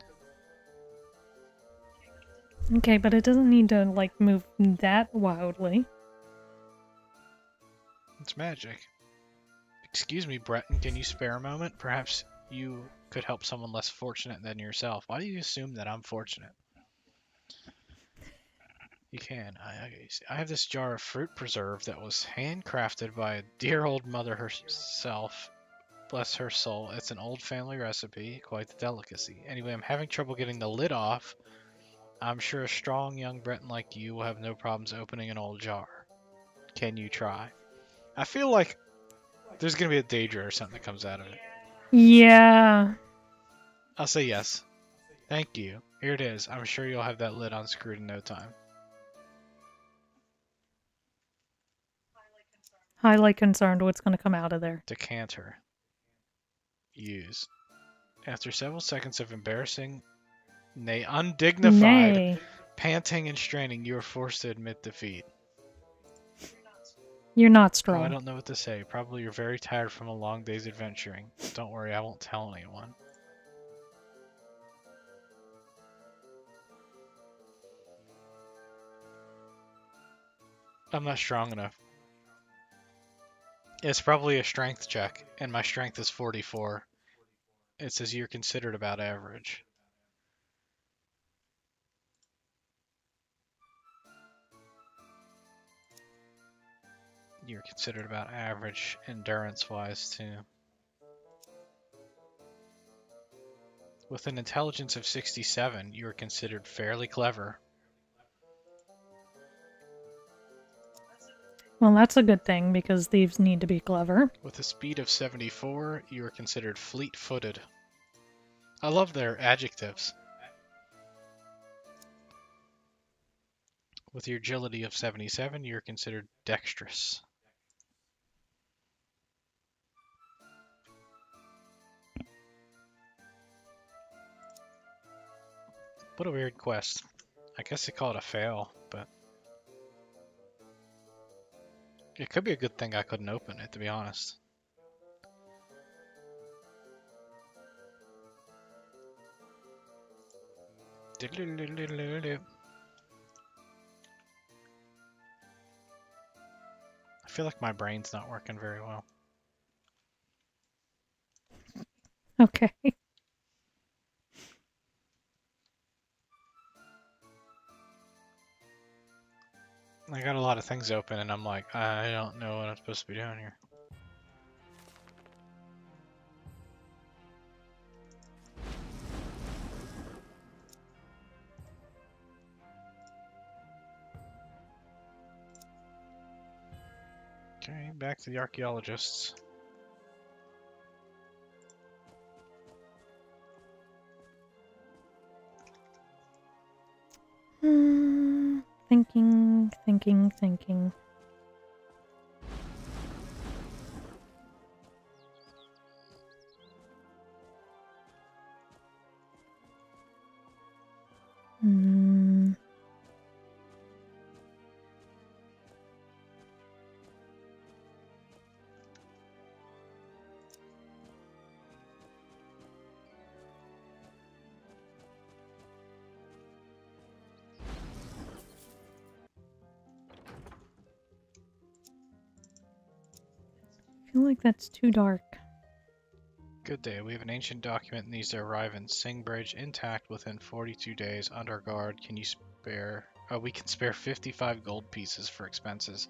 S3: Okay, but it doesn't need to, like, move that wildly.
S1: It's magic. Excuse me, Breton, can you spare a moment? Perhaps you could help someone less fortunate than yourself. Why do you assume that I'm fortunate? You can. I have this jar of fruit preserve that was handcrafted by a dear old mother herself. Bless her soul. It's an old family recipe, quite the delicacy. Anyway, I'm having trouble getting the lid off. I'm sure a strong young Breton like you will have no problems opening an old jar. Can you try? I feel like there's going to be a Daedra or something that comes out of it.
S3: Yeah.
S1: I'll say yes. Thank you. Here it is. I'm sure you'll have that lid unscrewed in no time.
S3: Highly concerned what's going to come out of there.
S1: Decanter. Use. After several seconds of embarrassing, nay, undignified,
S3: Nay.
S1: panting and straining, you are forced to admit defeat.
S3: You're not
S1: Oh,
S3: strong.
S1: I don't know what to say. Probably you're very tired from a long day's adventuring. Don't worry, I won't tell anyone. I'm not strong enough. It's probably a strength check, and my strength is 44. It says you're considered about average. You're considered about average endurance-wise, too. With an intelligence of 67, you are considered fairly clever.
S3: Well, that's a good thing, because thieves need to be clever.
S1: With a speed of 74, you are considered fleet-footed. I love their adjectives. With your agility of 77, you're considered dexterous. What a weird quest. I guess they call it a fail, but it could be a good thing I couldn't open it, to be honest. I feel like my brain's not working very well.
S3: Okay.
S1: I got a lot of things open and I'm like, I don't know what I'm supposed to be doing here. Okay, back to the archaeologists.
S3: Thinking. Hmm. I feel like that's too dark.
S1: Good day. We have an ancient document that needs to arrive in Singbridge intact within 42 days. Under guard. Can you spare... Oh, we can spare 55 gold pieces for expenses.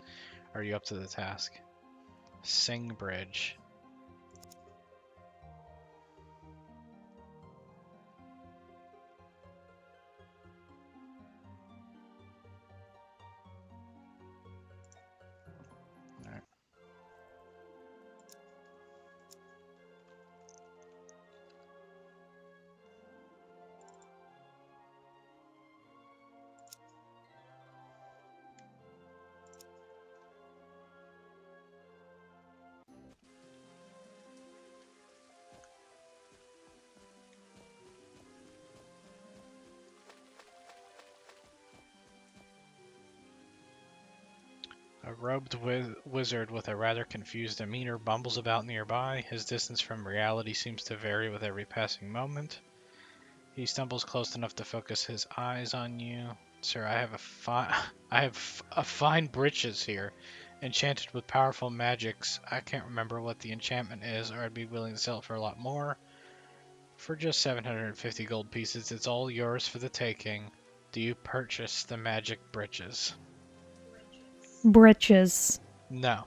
S1: Are you up to the task? Singbridge. Alright. robed wizard with a rather confused demeanor bumbles about nearby. His distance from reality seems to vary with every passing moment. He stumbles close enough to focus his eyes on you. Sir, I have a fine breeches here, enchanted with powerful magics. I can't remember what the enchantment is, or I'd be willing to sell it for a lot more. For just 750 gold pieces, it's all yours for the taking. Do you purchase the magic breeches?
S3: Britches.
S1: No.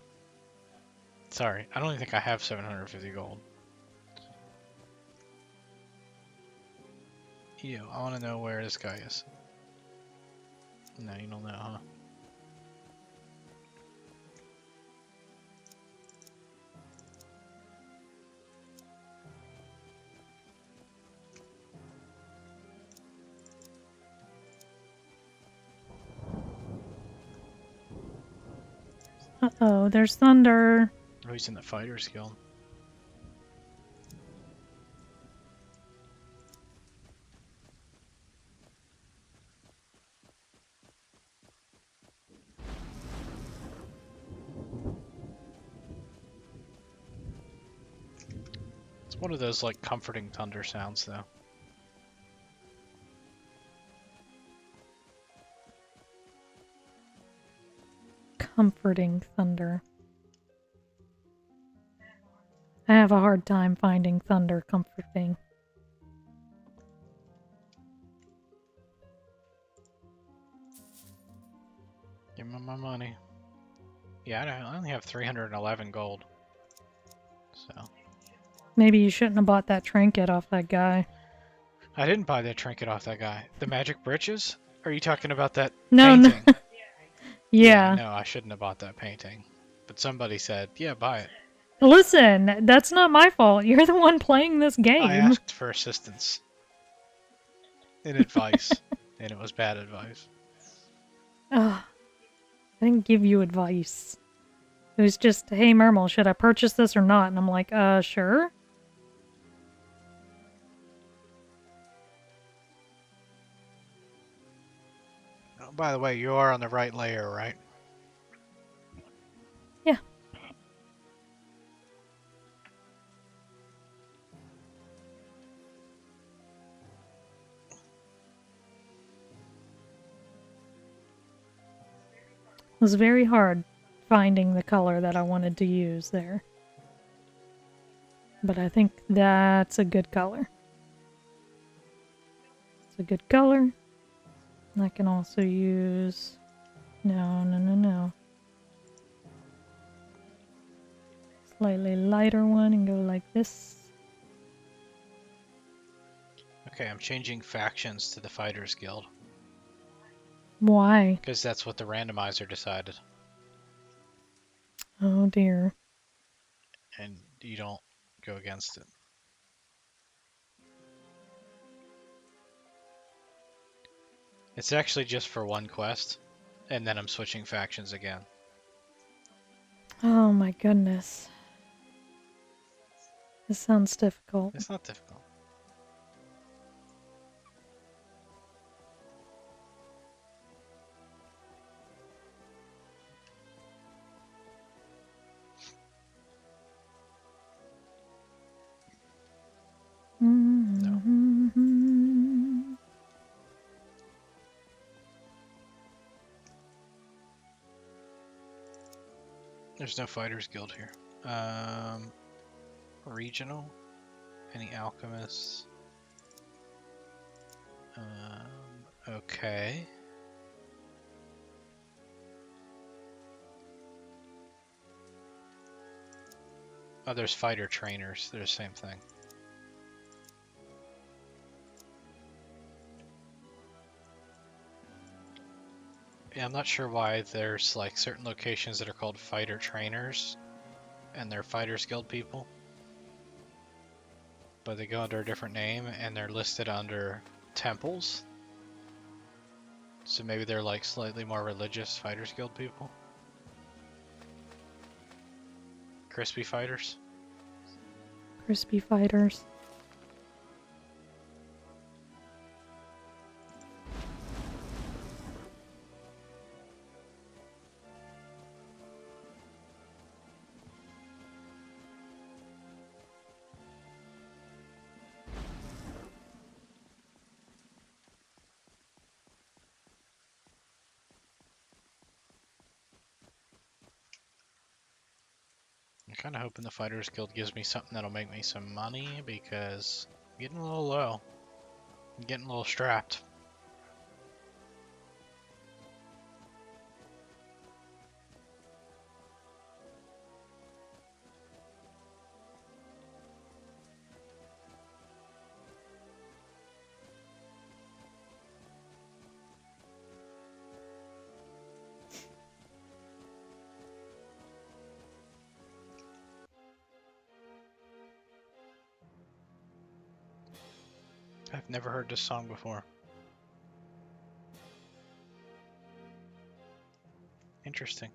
S1: Sorry, I don't even think I have 750 gold. Ew, I want to know where this guy is. No, you don't know, huh?
S3: Uh-oh, there's thunder.
S1: Oh, he's in the Fighters Guild. It's one of those, like, comforting thunder sounds, though.
S3: Comforting thunder. I have a hard time finding thunder comforting.
S1: Give me my money. Yeah, I only have 311 gold. So.
S3: Maybe you shouldn't have bought that trinket off that guy.
S1: I didn't buy that trinket off that guy. The magic breeches? Are you talking about that
S3: No,
S1: painting?
S3: no. Yeah.
S1: No, I shouldn't have bought that painting. But somebody said, yeah, buy it.
S3: Listen, that's not my fault. You're the one playing this game.
S1: I asked for assistance and advice, and it was bad advice.
S3: Ugh. I didn't give you advice. It was just, hey, Mermal, should I purchase this or not? And I'm like, sure.
S1: Oh, by the way, you are on the right layer, right?
S3: Yeah. It was very hard finding the color that I wanted to use there. But I think that's a good color. It's a good color. I can also use... No. Slightly lighter one and go like this.
S1: Okay, I'm changing factions to the Fighters Guild.
S3: Why?
S1: Because that's what the randomizer decided.
S3: Oh dear.
S1: And you don't go against it. It's actually just for one quest, and then I'm switching factions again.
S3: Oh my goodness. This sounds difficult.
S1: It's not difficult. No. There's no Fighters Guild here. Regional? Any alchemists? Okay. Oh, there's fighter trainers. They're the same thing. Yeah, I'm not sure why there's like certain locations that are called fighter trainers and they're Fighters Guild people. But they go under a different name and they're listed under temples. So maybe they're like slightly more religious Fighters Guild people. Crispy fighters.
S3: Crispy fighters.
S1: Kind of hoping the Fighters Guild gives me something that'll make me some money because I'm getting a little low. I'm getting a little strapped. I've never heard this song before. Interesting.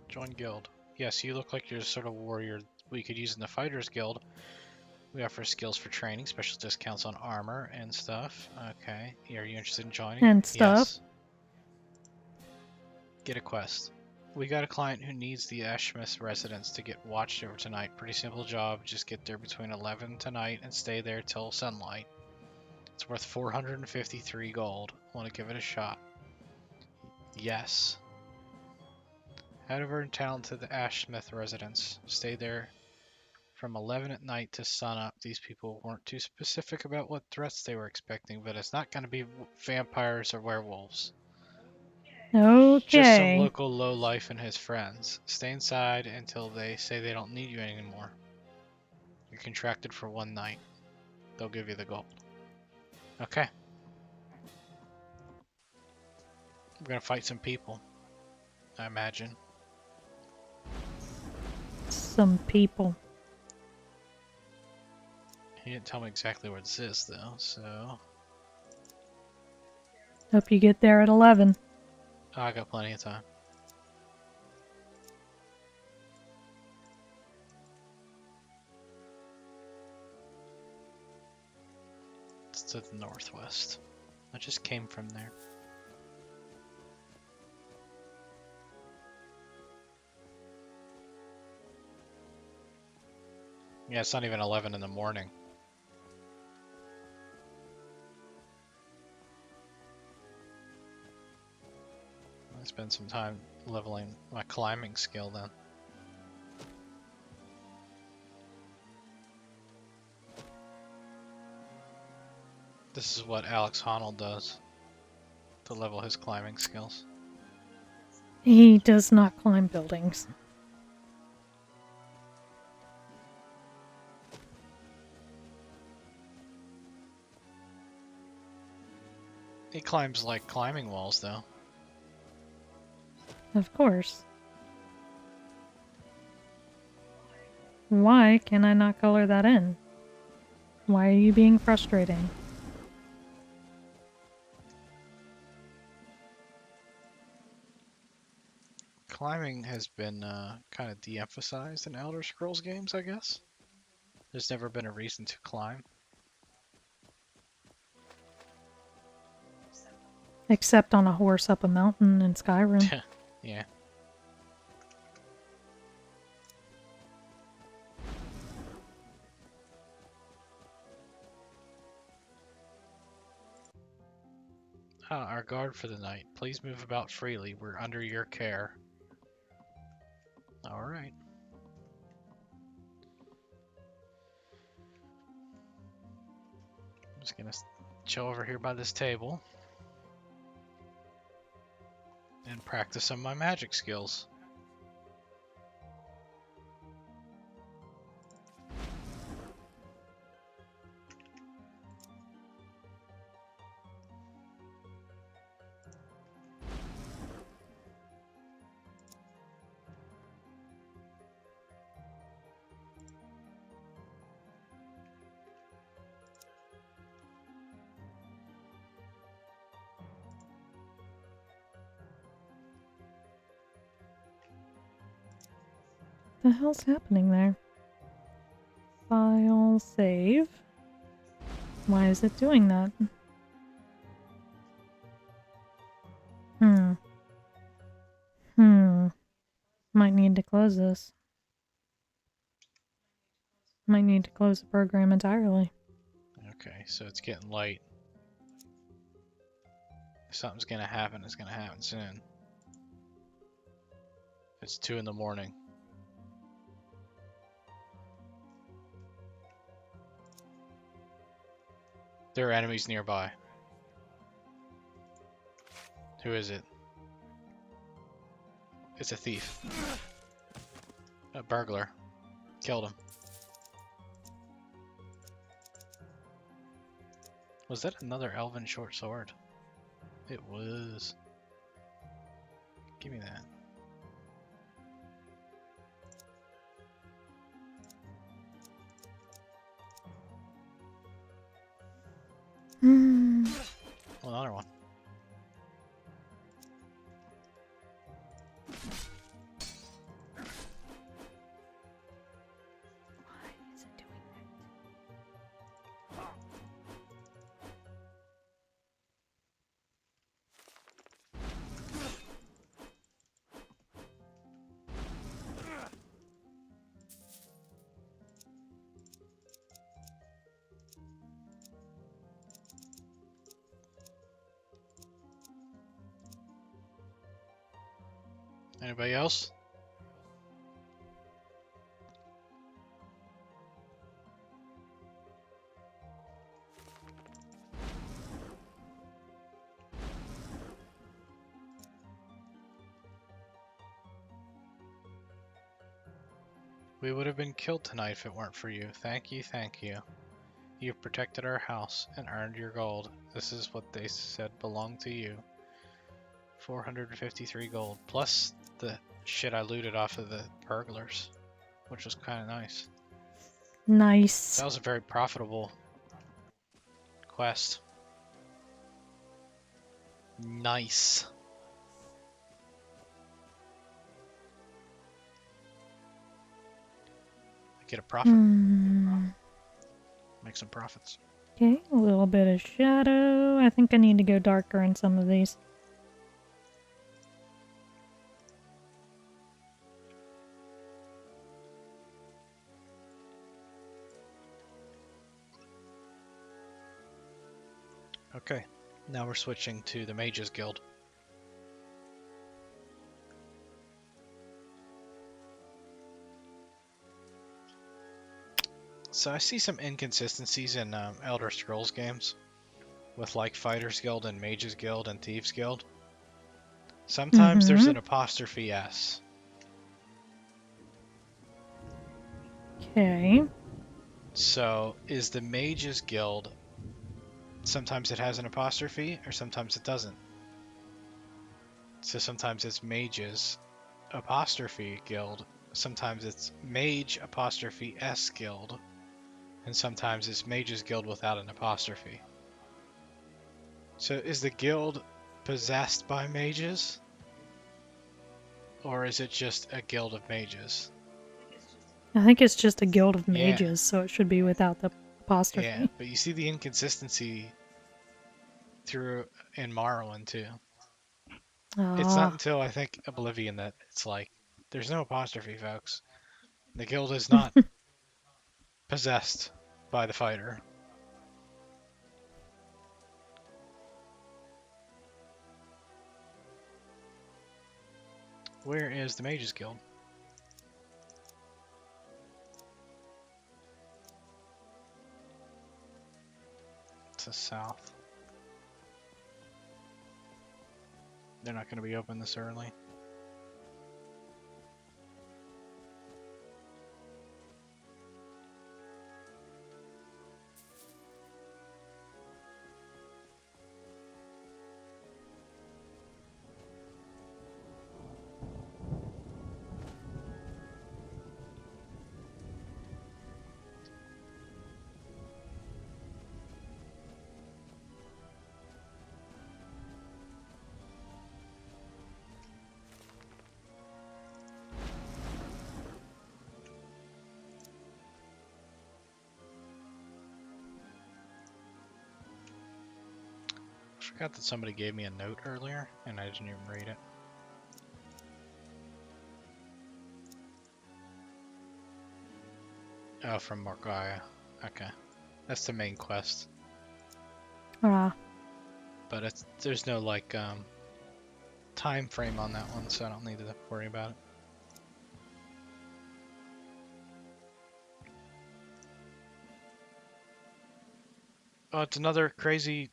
S1: Join guild. Yes, you look like you're the sort of warrior we could use in the Fighters Guild. We offer skills for training, special discounts on armor and stuff. Okay. Are you interested in joining?
S3: And stuff.
S1: Yes. Get a quest. We got a client who needs the Ashmith residence to get watched over tonight. Pretty simple job. Just get there between 11 tonight and stay there till sunlight. It's worth 453 gold. Want to give it a shot? Yes. Head over in town to the Ashmith residence. Stay there from 11 at night to sunup. These people weren't too specific about what threats they were expecting, but it's not going to be vampires or werewolves. Just some
S3: Okay.
S1: local lowlife and his friends. Stay inside until they say they don't need you anymore. You're contracted for one night. They'll give you the gold. Okay. We're gonna fight some people, I imagine.
S3: Some people.
S1: He didn't tell me exactly where this is, though, so...
S3: Hope you get there at 11.
S1: Oh, I got plenty of time. It's to the northwest. I just came from there. Yeah, it's not even 11 in the morning. I spend some time leveling my climbing skill then. This is what Alex Honnold does to level his climbing skills.
S3: He does not climb buildings.
S1: He climbs like climbing walls, though.
S3: Of course. Why can I not color that in? Why are you being frustrating?
S1: Climbing has been kind of de-emphasized in Elder Scrolls games, I guess. There's never been a reason to climb.
S3: Except on a horse up a mountain in Skyrim.
S1: Yeah. Our guard for the night. Please move about freely. We're under your care. Alright. I'm just gonna chill over here by this table. And practice some of my magic skills.
S3: The hell's happening there? File, save. Why is it doing that? need to close this. Might need to close the program entirely.
S1: Okay, so it's getting light. If something's gonna happen, it's gonna happen soon. It's 2 in the morning. There are enemies nearby. Who is it? It's a thief. A burglar. Killed him. Was that another elven short sword? It was. Give me that. Well, another one.
S3: Why is it doing
S1: Anybody else? We would have been killed tonight if it weren't for you. Thank you, thank you. You've protected our house and earned your gold. This is what they said belonged to you. 453 gold, plus the shit I looted off of the burglars, which was kind of nice.
S3: Nice.
S1: That was a very profitable quest. Nice. Get a profit. Make some profits.
S3: Okay, a little bit of shadow. I think I need to go darker in some of these.
S1: Okay, now we're switching to the Mages Guild. So I see some inconsistencies in Elder Scrolls games with like Fighters Guild and Mages Guild and Thieves Guild. Sometimes there's an apostrophe S.
S3: Okay.
S1: So is the Mages Guild, sometimes it has an apostrophe or sometimes it doesn't. So sometimes it's Mages apostrophe Guild, sometimes it's Mage apostrophe S Guild, and sometimes it's Mages Guild without an apostrophe. So is the guild possessed by mages? Or is it just a guild of mages?
S3: I think it's just a guild of
S1: Yeah.
S3: mages, so it should be without the apostrophe.
S1: Yeah, but you see the inconsistency through in Morrowind too. It's not until I think Oblivion that it's like, there's no apostrophe, folks. The guild is not possessed by the fighter. Where is the Mages Guild? To south. They're not going to be open this early. I forgot that somebody gave me a note earlier, and I didn't even read it. Oh, from Morgaya. Okay. That's the main quest.
S3: Ah.
S1: But there's no like time frame on that one, so I don't need to worry about it. Oh, it's another crazy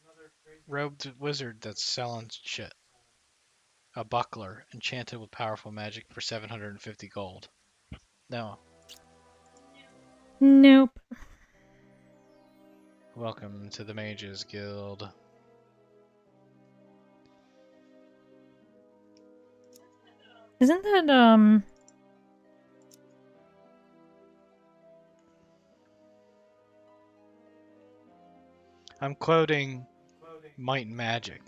S1: robed wizard that's selling shit. A buckler, enchanted with powerful magic for 750 gold. No.
S3: Nope.
S1: Welcome to the Mages Guild.
S3: Isn't that,
S1: I'm quoting Might and Magic.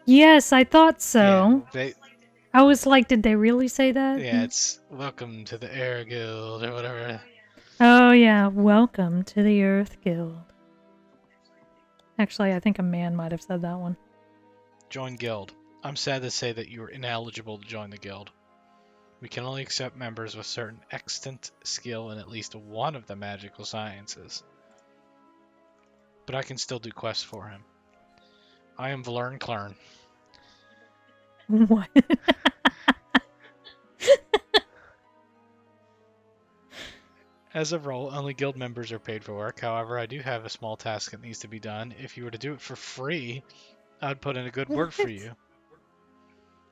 S3: Yes, I thought so.
S1: Yeah,
S3: I was like, did they really say that?
S1: it's welcome to the Air Guild or whatever.
S3: Oh, yeah. Welcome to the Earth Guild. Actually, I think a man might have said that one.
S1: Join guild. I'm sad to say that you are ineligible to join the guild. We can only accept members with certain extant skill in at least one of the magical sciences. But I can still do quests for him. I am Valern Clarn.
S3: What?
S1: As a role, only guild members are paid for work. However, I do have a small task that needs to be done. If you were to do it for free, I'd put in a good word for you.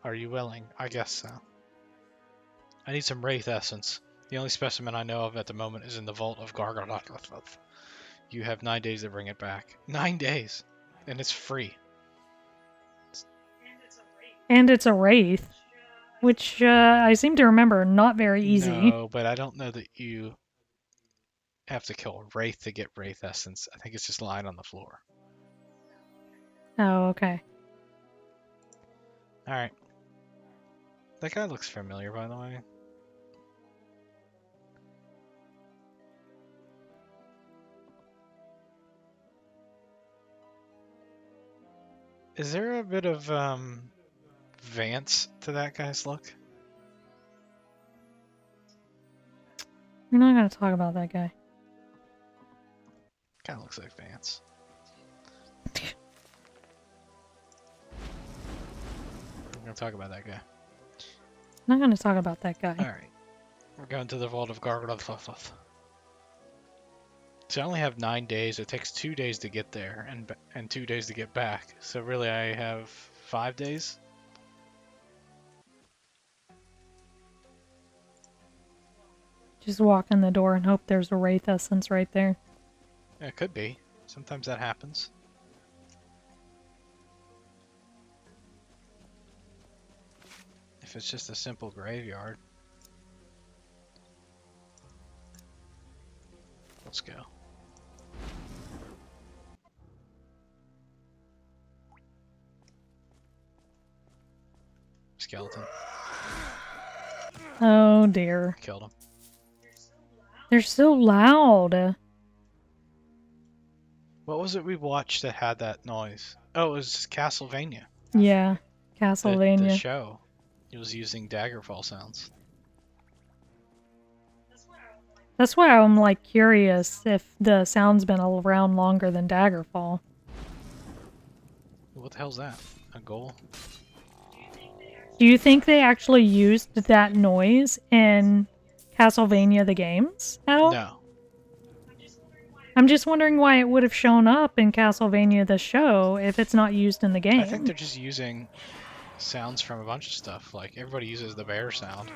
S1: Are you willing? I guess so. I need some Wraith Essence. The only specimen I know of at the moment is in the vault of Gargarath. You have 9 days to bring it back. 9 days! And it's free.
S3: And it's a wraith, which I seem to remember not very easy.
S1: No, but I don't know that you have to kill a Wraith to get Wraith Essence. I think it's just lying on the floor.
S3: Oh, okay.
S1: Alright. That guy looks familiar, by the way. Is there a bit of, Vance to that guy's look?
S3: We're not going to talk about that guy.
S1: Kinda looks like Vance. We're gonna talk about that guy.
S3: Not going to talk about that guy.
S1: Alright. We're going to the vault of Gargarath. So I only have 9 days. It takes 2 days to get there and 2 days to get back. So really I have 5 days?
S3: Just walk in the door and hope there's a wraith essence right there.
S1: Yeah, it could be. Sometimes that happens. If it's just a simple graveyard. Let's go. Skeleton.
S3: Oh dear.
S1: Killed him.
S3: They're so loud.
S1: What was it we watched that had that noise? Oh, it was Castlevania.
S3: Yeah.
S1: The
S3: Castlevania.
S1: show. It was using Daggerfall sounds.
S3: That's why I'm like curious if the sound's been around longer than Daggerfall.
S1: What the hell's that? A goal?
S3: Do you think they actually used that noise in Castlevania the games at all?
S1: No.
S3: I'm just wondering why it would have shown up in Castlevania the show if it's not used in the game.
S1: I think they're just using sounds from a bunch of stuff. Like, everybody uses the bear sound.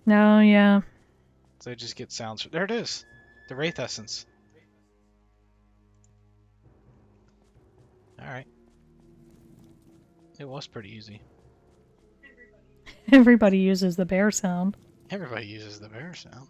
S3: No, yeah.
S1: So they just get sounds. There it is. The Wraith Essence. Alright. It was pretty easy.
S3: Everybody uses the bear sound.
S1: Everybody uses the bear sound.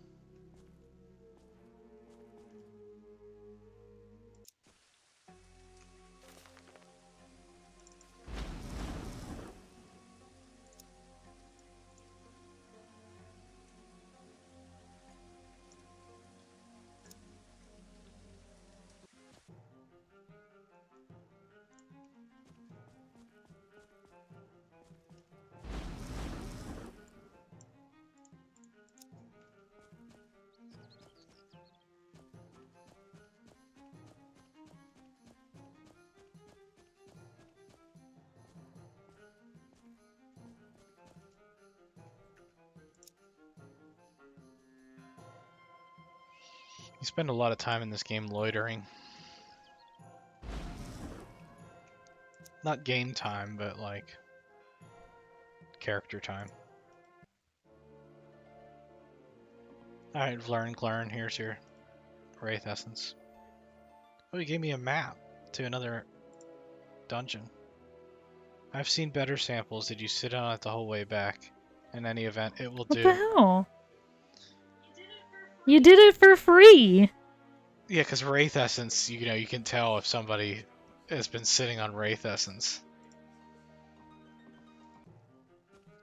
S1: You spend a lot of time in this game loitering. Not game time, but like character time. Alright, Vlern, here's your Wraith Essence. Oh, you gave me a map to another dungeon. I've seen better samples. Did you sit on it the whole way back? In any event, it will
S3: What
S1: do.
S3: the hell? You did it for free!
S1: Yeah, because Wraith Essence, you know, you can tell if somebody has been sitting on Wraith Essence.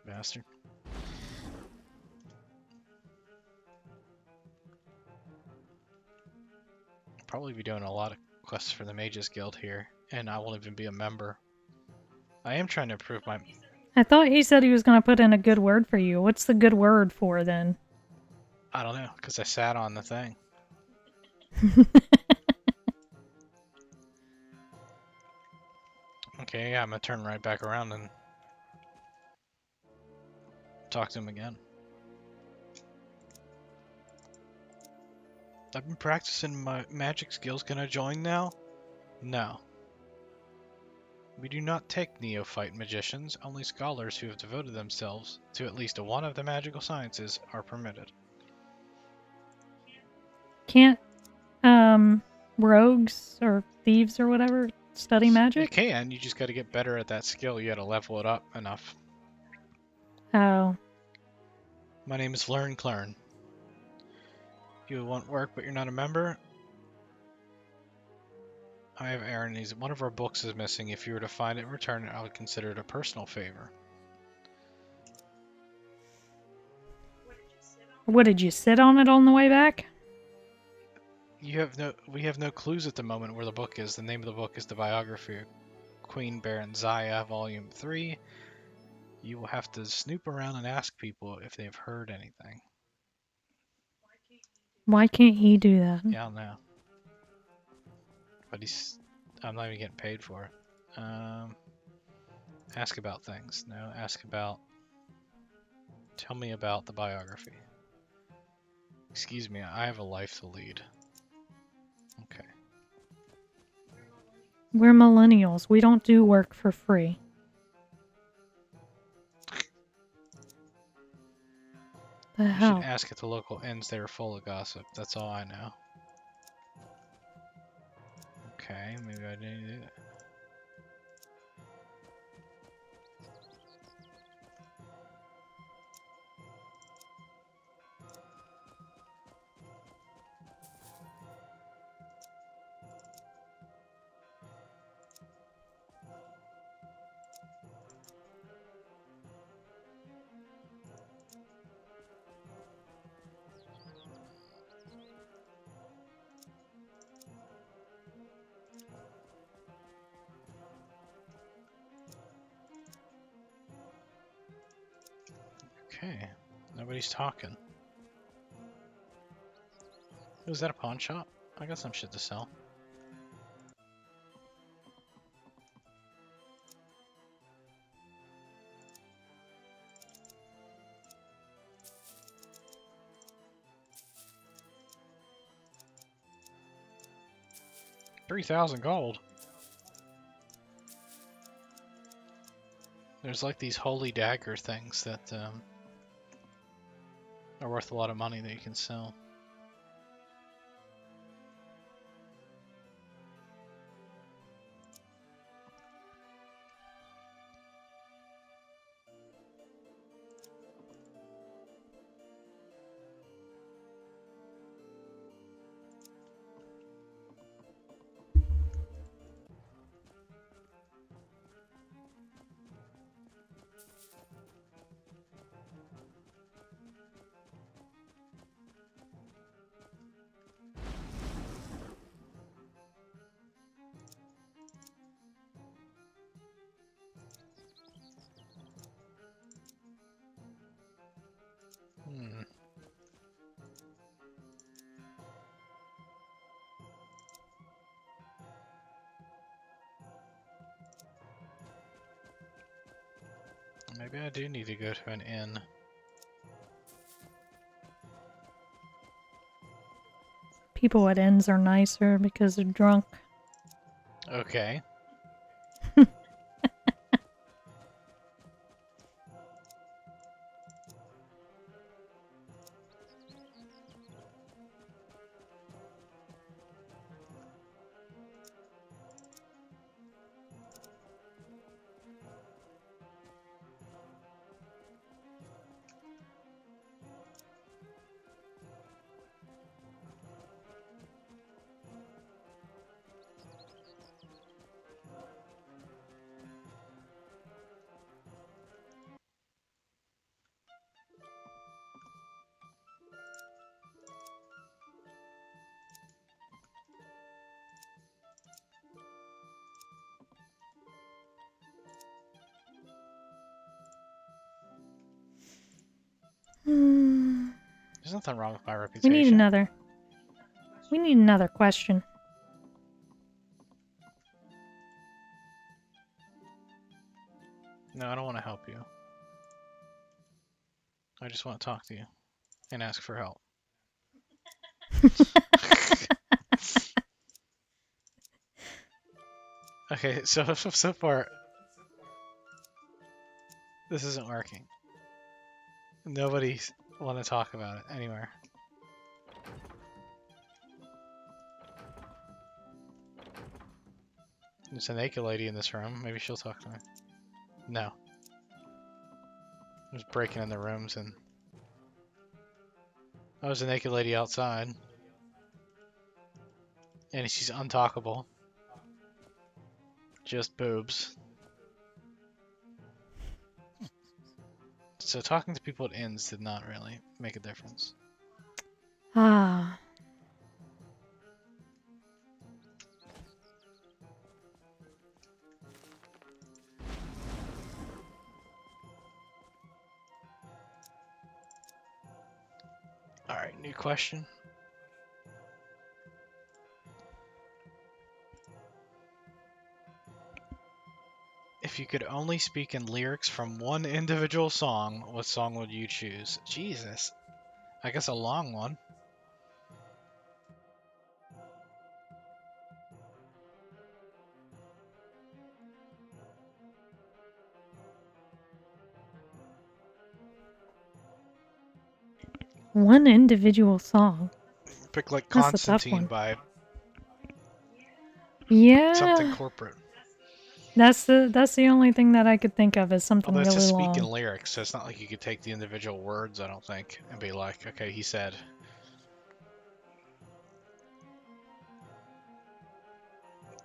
S1: Bastard. Probably be doing a lot of quests for the Mages Guild here, and I won't even be a member. I am trying to improve my...
S3: I thought he said he was going to put in a good word for you. What's the good word for then?
S1: I don't know, because I sat on the thing. Okay, yeah, I'm gonna turn right back around and talk to him again. I've been practicing my magic skills. Can I join now? No. We do not take neophyte magicians. Only scholars who have devoted themselves to at least one of the magical sciences are permitted.
S3: Can't, rogues or thieves or whatever study
S1: You
S3: magic?
S1: can, you just gotta get better at that skill. You gotta level it up enough.
S3: Oh.
S1: My name is Learn Clarn. You want work, but you're not a member? I have Aaron. One of our books is missing. If you were to find it and return it, I would consider it a personal favor.
S3: What, did you sit on it on the way back?
S1: We have no clues at the moment where the book is. The name of the book is The Biography of Queen Baron Zaya, Volume 3. You will have to snoop around and ask people if they've heard anything.
S3: Why can't he do that?
S1: Yeah, I don't know. But I'm not even getting paid for it. Ask about things. No, ask about... Tell me about the biography. Excuse me, I have a life to lead. Okay.
S3: We're millennials. We don't do work for free. The
S1: You
S3: hell?
S1: should ask at the local inns. They are full of gossip. That's all I know. Okay, maybe I didn't do that. Okay, nobody's talking. Was that a pawn shop? I got some shit to sell. $3,000 gold. There's like these holy dagger things that are worth a lot of money that you can sell. Hmm. Maybe I do need to go to an inn.
S3: people at inns are nicer because they're drunk.
S1: Okay.
S3: Hmm.
S1: There's nothing wrong with my
S3: We
S1: reputation.
S3: need another. We need another question.
S1: No, I don't want to help you. I just want to talk to you and ask for help. Okay, so far this isn't working. Nobody's want to talk about it anywhere. There's a naked lady in this room. Maybe she'll talk to me. No. There's breaking in the rooms and... Oh, there's a naked lady outside. And she's untalkable. Just boobs. So talking to people at inns did not really make a difference.
S3: Ah.
S1: Alright, new question. If you could only speak in lyrics from one individual song, what song would you choose? Jesus. I guess a long one.
S3: One individual song.
S1: Pick like
S3: That's a tough
S1: Constantine
S3: one.
S1: by
S3: Yeah.
S1: something corporate.
S3: That's the only thing that I could think of as something
S1: Although it's
S3: really
S1: just speaking
S3: long.
S1: lyrics, so it's not like you could take the individual words, I don't think, and be like, okay, he said.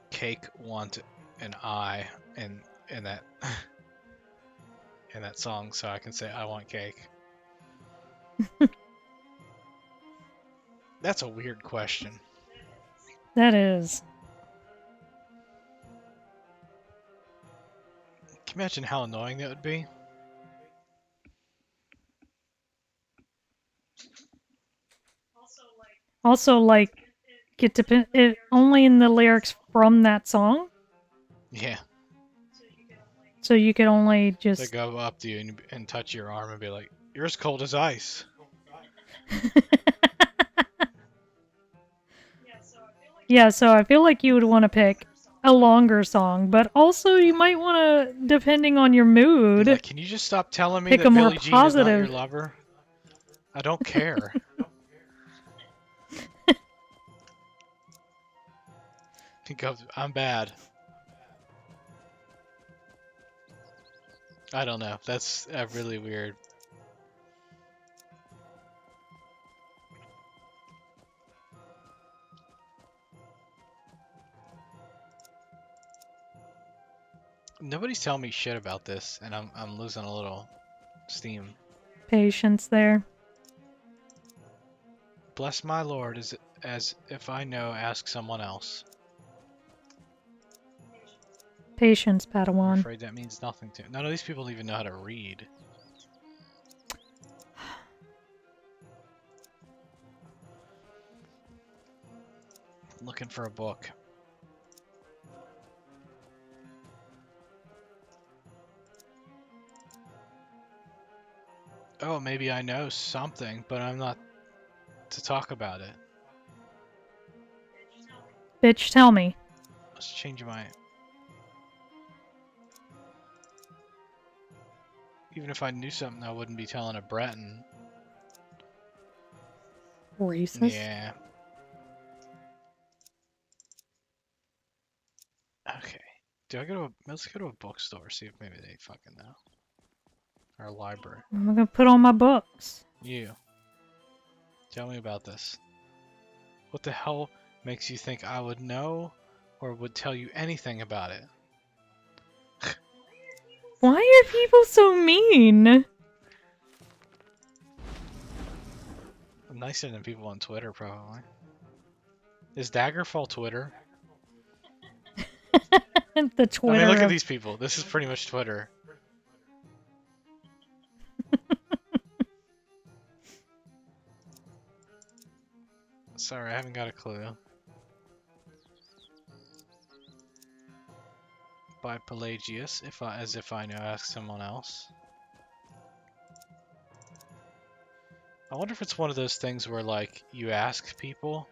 S1: Cake, want, an eye in that in that song, so I can say I want cake. That's a weird question.
S3: That is.
S1: Can you imagine how annoying that would be?
S3: Also, like, get to it only in the lyrics from that song,
S1: Yeah.
S3: so you could only
S1: They
S3: just.
S1: go up to you and touch your arm and be like, "You're as cold as ice."
S3: Yeah, so I feel like you would want to pick a longer song, but also you might want to, depending on your
S1: Be
S3: mood,
S1: like, "Can you just stop telling me
S3: pick
S1: that
S3: a more
S1: Billie Jean is not your
S3: positive.
S1: lover? I don't care." He goes, "I'm bad." I don't know. That's really weird. Nobody's telling me shit about this, and I'm losing a little steam.
S3: Patience there.
S1: Bless my lord, as if I know, ask someone else.
S3: Patience,
S1: I'm
S3: Padawan.
S1: afraid that means nothing to me. None of these people even know how to read. Looking for a book. Oh, maybe I know something, but I'm not to talk about it.
S3: Bitch, tell me.
S1: Let's change my... Even if I knew something, I wouldn't be telling a Breton.
S3: Racist.
S1: Yeah. Okay. Let's go to a bookstore, see if maybe they fucking know. Or a library.
S3: I'm gonna put on my books.
S1: You. Tell me about this. What the hell makes you think I would know or would tell you anything about it?
S3: Why are people so mean?
S1: I'm nicer than people on Twitter, probably. Is Daggerfall Twitter?
S3: The Twitter.
S1: I mean, look at these people. This is pretty much Twitter. Sorry, I haven't got a clue. By Pelagius, as if I know, ask someone else. I wonder if it's one of those things where, like, you ask people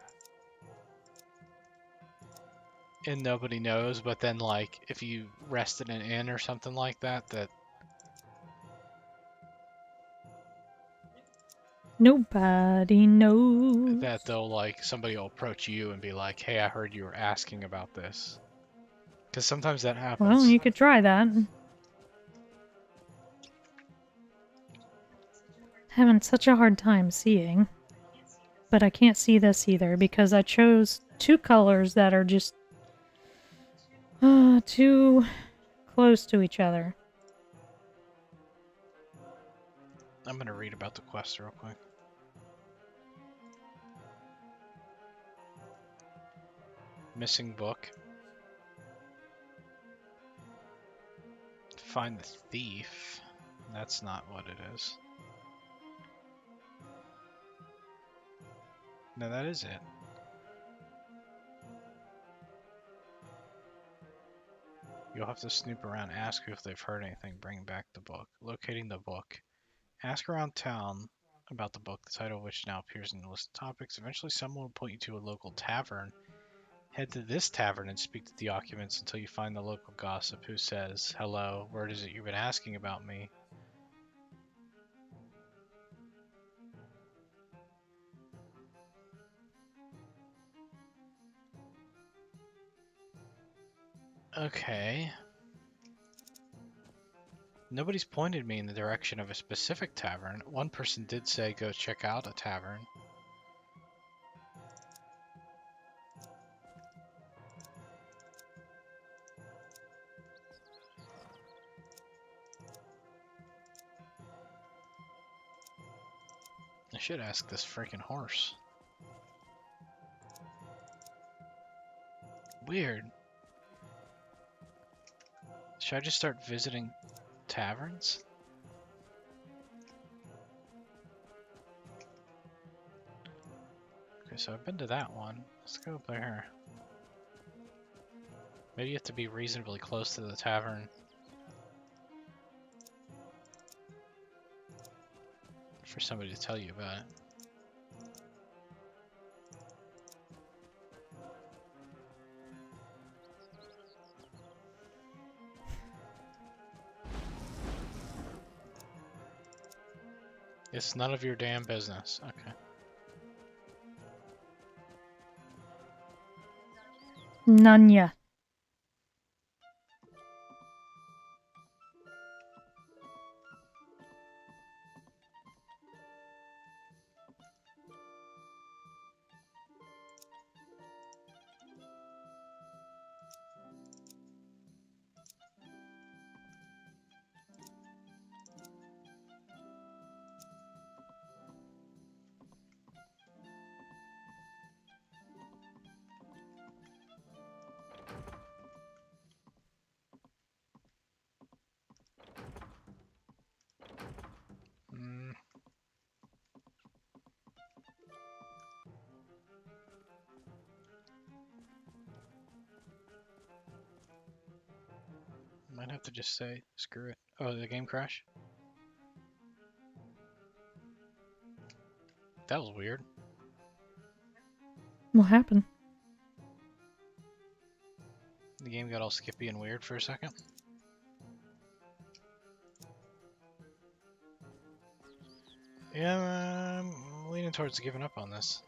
S1: and nobody knows, but then, like, if you rest in an inn or something like that,
S3: Nobody knows.
S1: that they'll, like, somebody will approach you and be like, hey, I heard you were asking about this. Because sometimes that happens.
S3: Well, you could try that. Having such a hard time seeing. But I can't see this either because I chose two colors that are just too close to each other.
S1: I'm gonna read about the quest real quick. Missing book. Find the thief. That's not what it is. No, that is it. You'll have to snoop around, ask if they've heard anything, bring back the book. Locating the book. Ask around town about the book, the title of which now appears in the list of topics. Eventually someone will point you to a local tavern. Head to this tavern and speak to the occupants until you find the local gossip who says, hello, word is it you've been asking about me? Okay. Nobody's pointed me in the direction of a specific tavern. One person did say go check out a tavern. I should ask this freaking horse. Weird. Should I just start visiting taverns? Okay, so I've been to that one. Let's go up there. Maybe you have to be reasonably close to the tavern for somebody to tell you about it. It's none of your damn business. Okay.
S3: Nanya.
S1: Mm. Might have to just say, screw it. Oh, the game crash? That was weird.
S3: What happened?
S1: The game got all skippy and weird for a second. Yeah, I'm leaning towards giving up on this.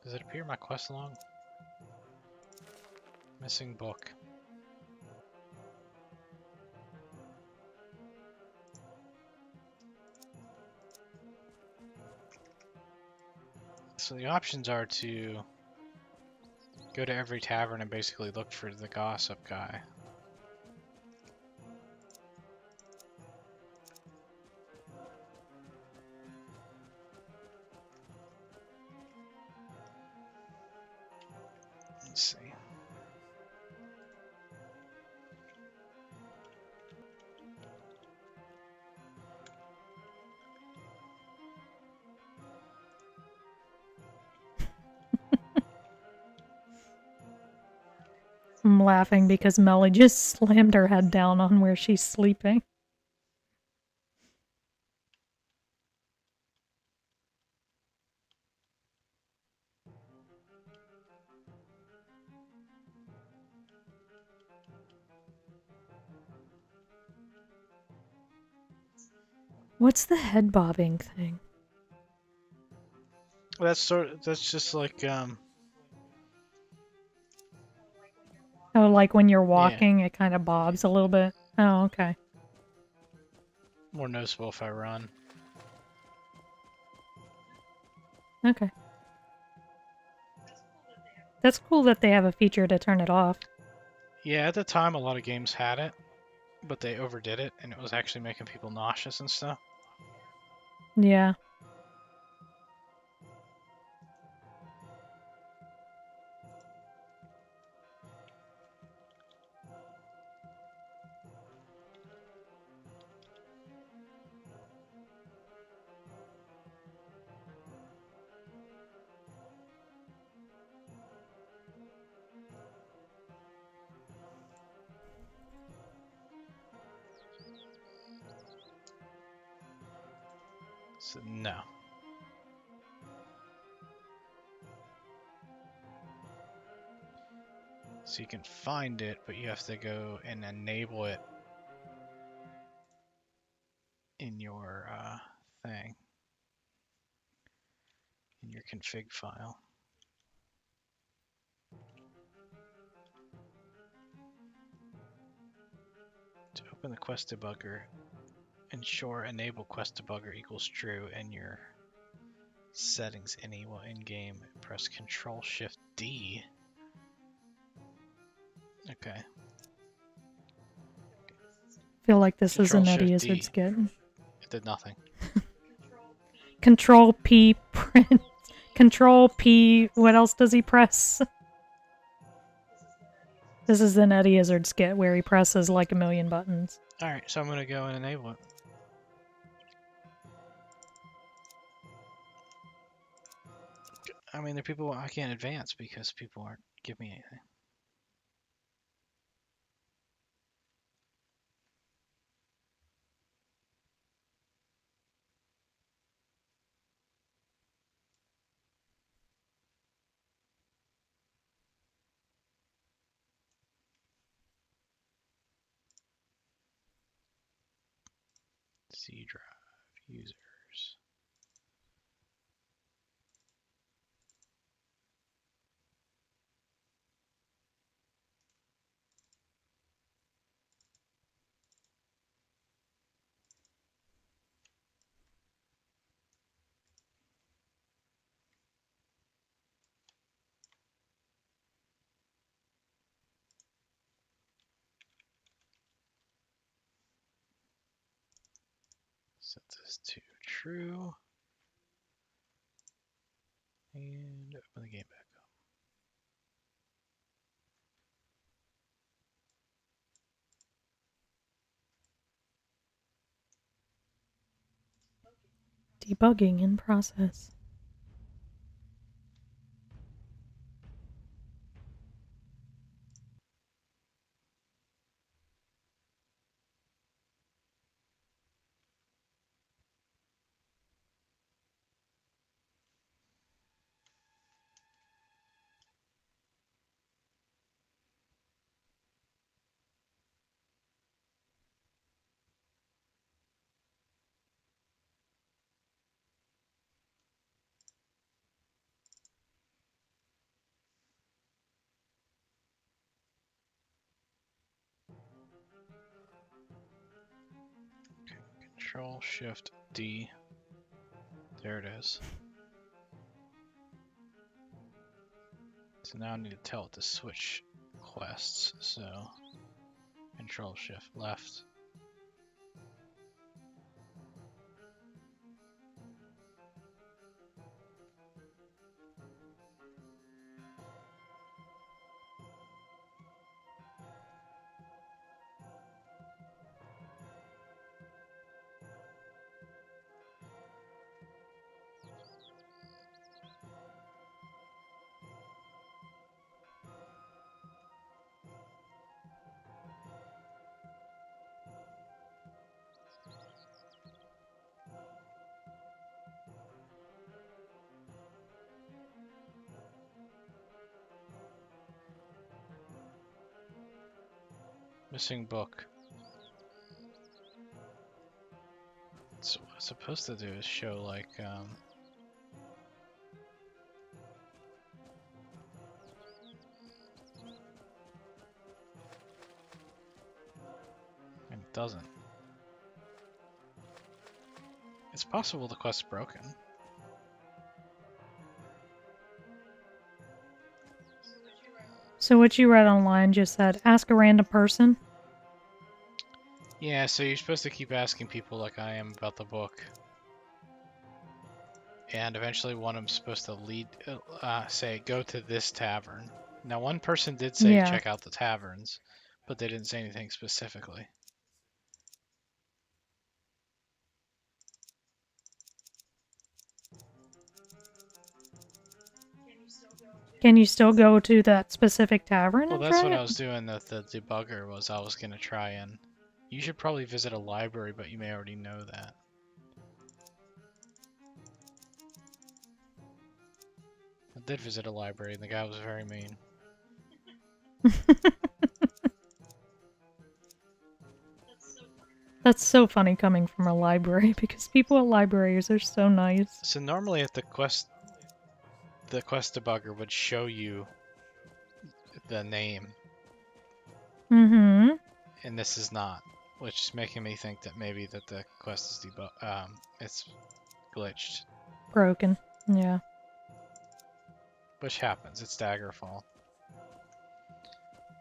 S1: Does it appear in my quest log? Missing book. So the options are to go to every tavern and basically look for the gossip guy. Let's see.
S3: I'm laughing because Melly just slammed her head down on where she's sleeping. What's the head bobbing thing?
S1: That's just like
S3: Oh, like when you're
S1: yeah,
S3: walking, it kind of bobs a little bit. Oh, okay.
S1: more noticeable if I run.
S3: Okay. That's cool that they have a feature to turn it off.
S1: Yeah, at the time a lot of games had it, but they overdid it and it was actually making people nauseous and stuff.
S3: Yeah.
S1: So no. So you can find it, but you have to go and enable it in your thing, in your config file. To open the quest debugger, ensure enable quest debugger equals true in your settings enable in-game. Press Control Shift D. Okay.
S3: Feel like this is
S1: Control
S3: an Eddie
S1: Shift
S3: Izzard
S1: D.
S3: skit.
S1: It did nothing.
S3: Control P print. Control P. What else does he press? This is an Eddie Izzard skit where he presses like a million buttons.
S1: Alright, so I'm going to go and enable it. I mean, there are people I can't advance because people aren't giving me anything. C drive users. Set this to true. And open the game back up.
S3: Debugging in process.
S1: Control Shift D. There it is. So now I need to tell it to switch quests. So Control Shift left. Missing book. So what it's supposed to do is show like and it doesn't. It's possible the quest's broken.
S3: So what you read online just said, ask a random person.
S1: Yeah, so you're supposed to keep asking people like I am about the book. And eventually one of them's supposed to lead, say, go to this tavern. Now one person did say
S3: Yeah.
S1: check out the taverns, but they didn't say anything specifically.
S3: Can you still go to that specific tavern
S1: Well,
S3: and
S1: that's
S3: try
S1: what
S3: it?
S1: I was doing with the debugger was I was going to try and... You should probably visit a library, but you may already know that. I did visit a library, and the guy was very mean.
S3: That's so funny coming from a library because people at libraries are so nice.
S1: So normally at the quest debugger would show you the name,
S3: Mm-hmm.
S1: and this is not, which is making me think that maybe that the quest is it's glitched.
S3: Broken. Yeah.
S1: Which happens, it's Daggerfall.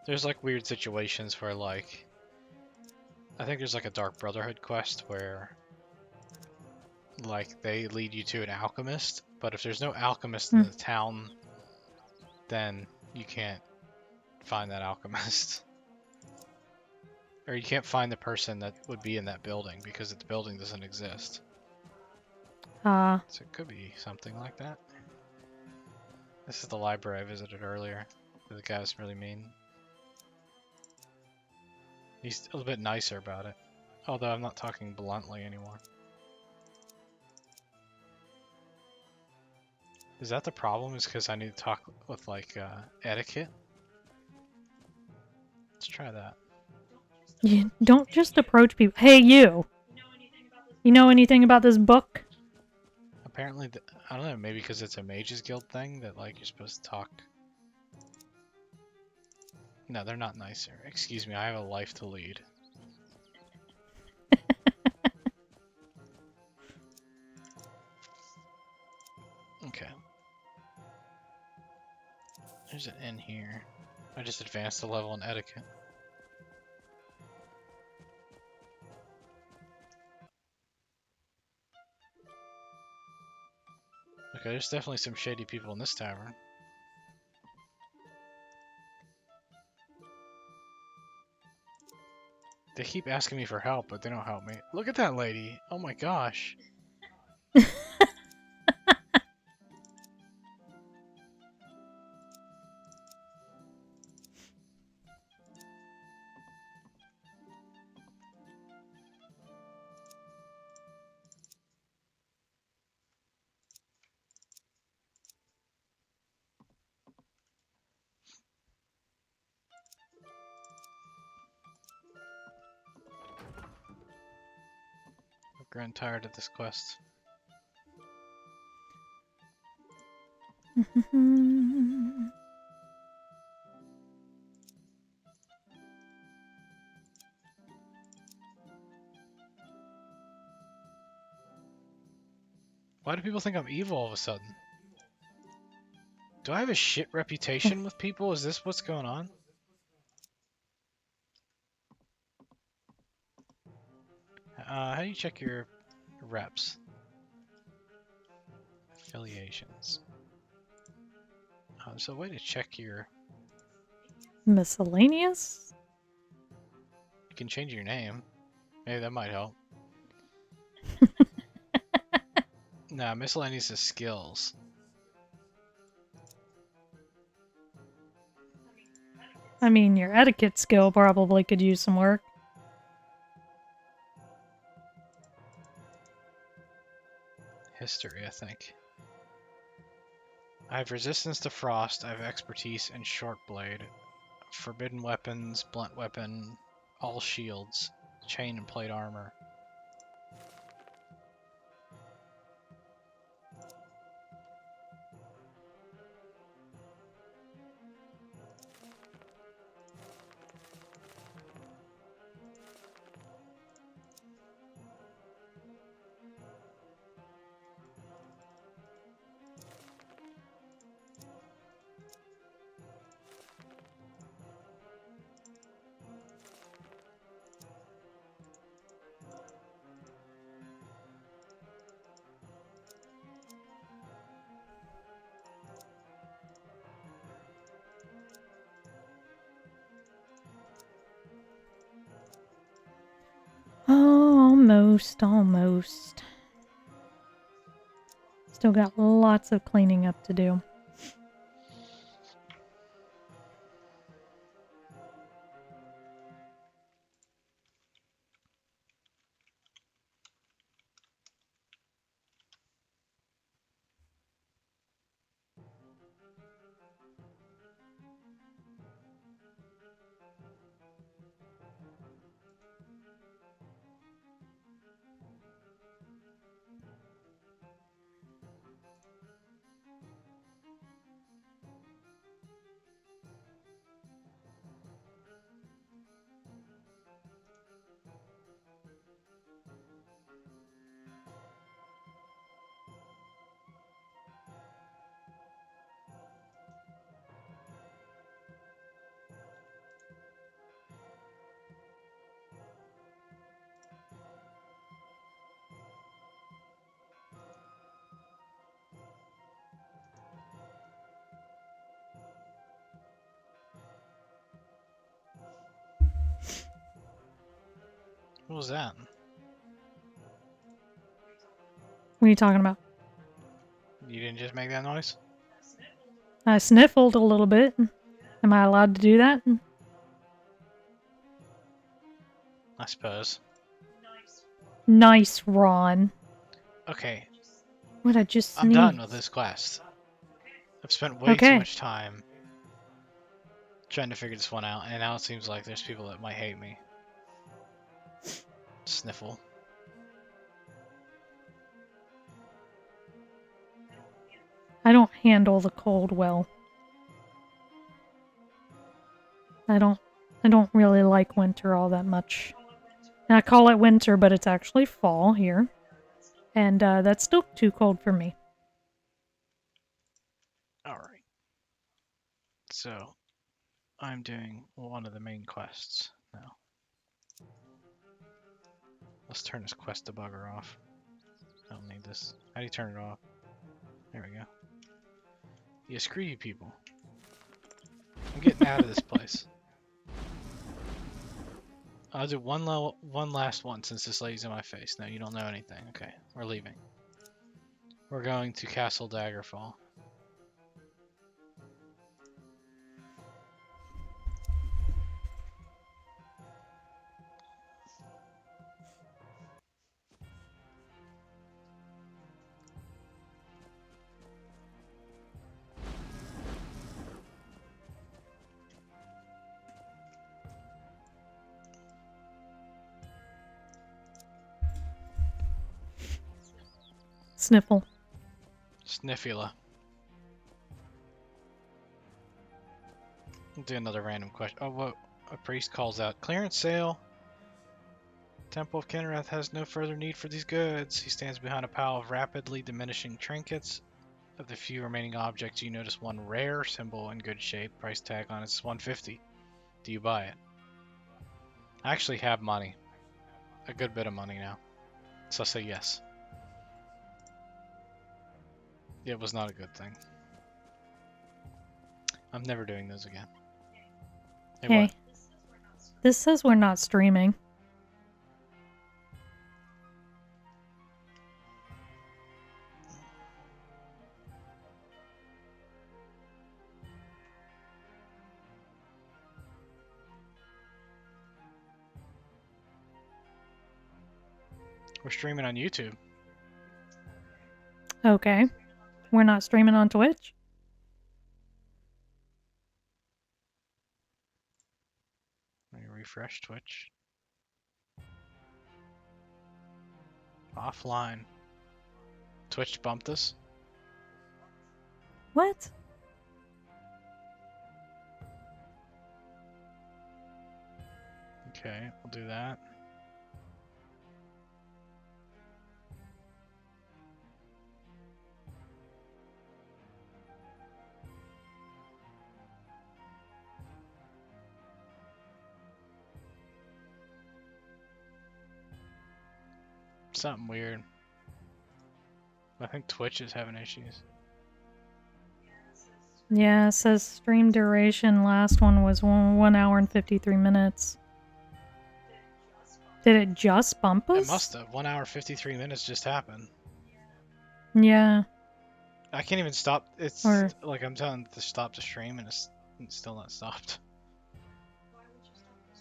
S1: There's like weird situations where like, I think there's like a Dark Brotherhood quest where like they lead you to an alchemist, but if there's no alchemist in the town, then you can't find that alchemist. Or you can't find the person that would be in that building because the building doesn't exist. So it could be something like that. This is the library I visited earlier. The guy was really mean. He's a little bit nicer about it. Although I'm not talking bluntly anymore. Is that the problem? Is because I need to talk with like etiquette? Let's try that.
S3: You don't just approach people. Hey, you! You know anything about this book?
S1: Apparently, I don't know, maybe because it's a Mages Guild thing that like you're supposed to talk. No, they're not nicer. Excuse me, I have a life to lead. Okay. There's an inn here. I just advanced a level in etiquette. Okay, there's definitely some shady people in this tavern. They keep asking me for help, but they don't help me. Look at that lady! Oh my gosh! I'm growing tired of this quest. Why do people think I'm evil all of a sudden? Do I have a shit reputation with people? Is this what's going on? How do you check your reps? Affiliations. Oh, there's a way to check your...
S3: Miscellaneous?
S1: You can change your name. Maybe that might help. Nah, miscellaneous is skills.
S3: I mean, your etiquette skill probably could use some work.
S1: History, I think. I have resistance to frost. I have expertise in short blade. Forbidden weapons, blunt weapon, all shields, chain and plate armor.
S3: Almost. Still got lots of cleaning up to do.
S1: What was that?
S3: What are you talking about?
S1: You didn't just make that noise?
S3: I sniffled a little bit. Am I allowed to do that?
S1: I suppose.
S3: Nice, Ron.
S1: Okay,
S3: What I just
S1: I'm done
S3: sneezed.
S1: with this quest. I've spent way too
S3: Okay.
S1: much time trying to figure this one out, and now it seems like there's people that might hate me. Sniffle.
S3: I don't handle the cold well. I don't really like winter all that much. And I call it winter, but it's actually fall here. And that's still too cold for me.
S1: Alright. So, I'm doing one of the main quests now. Let's turn this quest debugger off. I don't need this. How do you turn it off? There we go. Yeah, screw you people. I'm getting out of this place. I'll do one last one since this lady's in my face. No, you don't know anything. Okay, we're leaving. We're going to Castle Daggerfall.
S3: Sniffle.
S1: Sniffula. We'll do another random question. Oh, whoa. A priest calls out, clearance sale. Temple of Kinnereth has no further need for these goods. He stands behind a pile of rapidly diminishing trinkets. Of the few remaining objects, you notice one rare symbol in good shape. Price tag on it's 150. Do you buy it? I actually have money. A good bit of money now. So I say yes. It was not a good thing. I'm never doing those again. Hey,
S3: Hey,
S1: what?
S3: this says we're not streaming.
S1: We're streaming on YouTube.
S3: Okay. We're not streaming on Twitch?
S1: Let me refresh Twitch. Offline. Twitch bumped us.
S3: What?
S1: Okay, we'll do that. Something weird. I think Twitch is having issues.
S3: Yeah, it says stream duration. Last one was 1 hour and 53 minutes. Did it just bump us?
S1: It must have. 1 hour 53 minutes just happened.
S3: Yeah.
S1: I can't even stop. It's
S3: Or-
S1: like I'm telling it to stop the stream and it's still not stopped.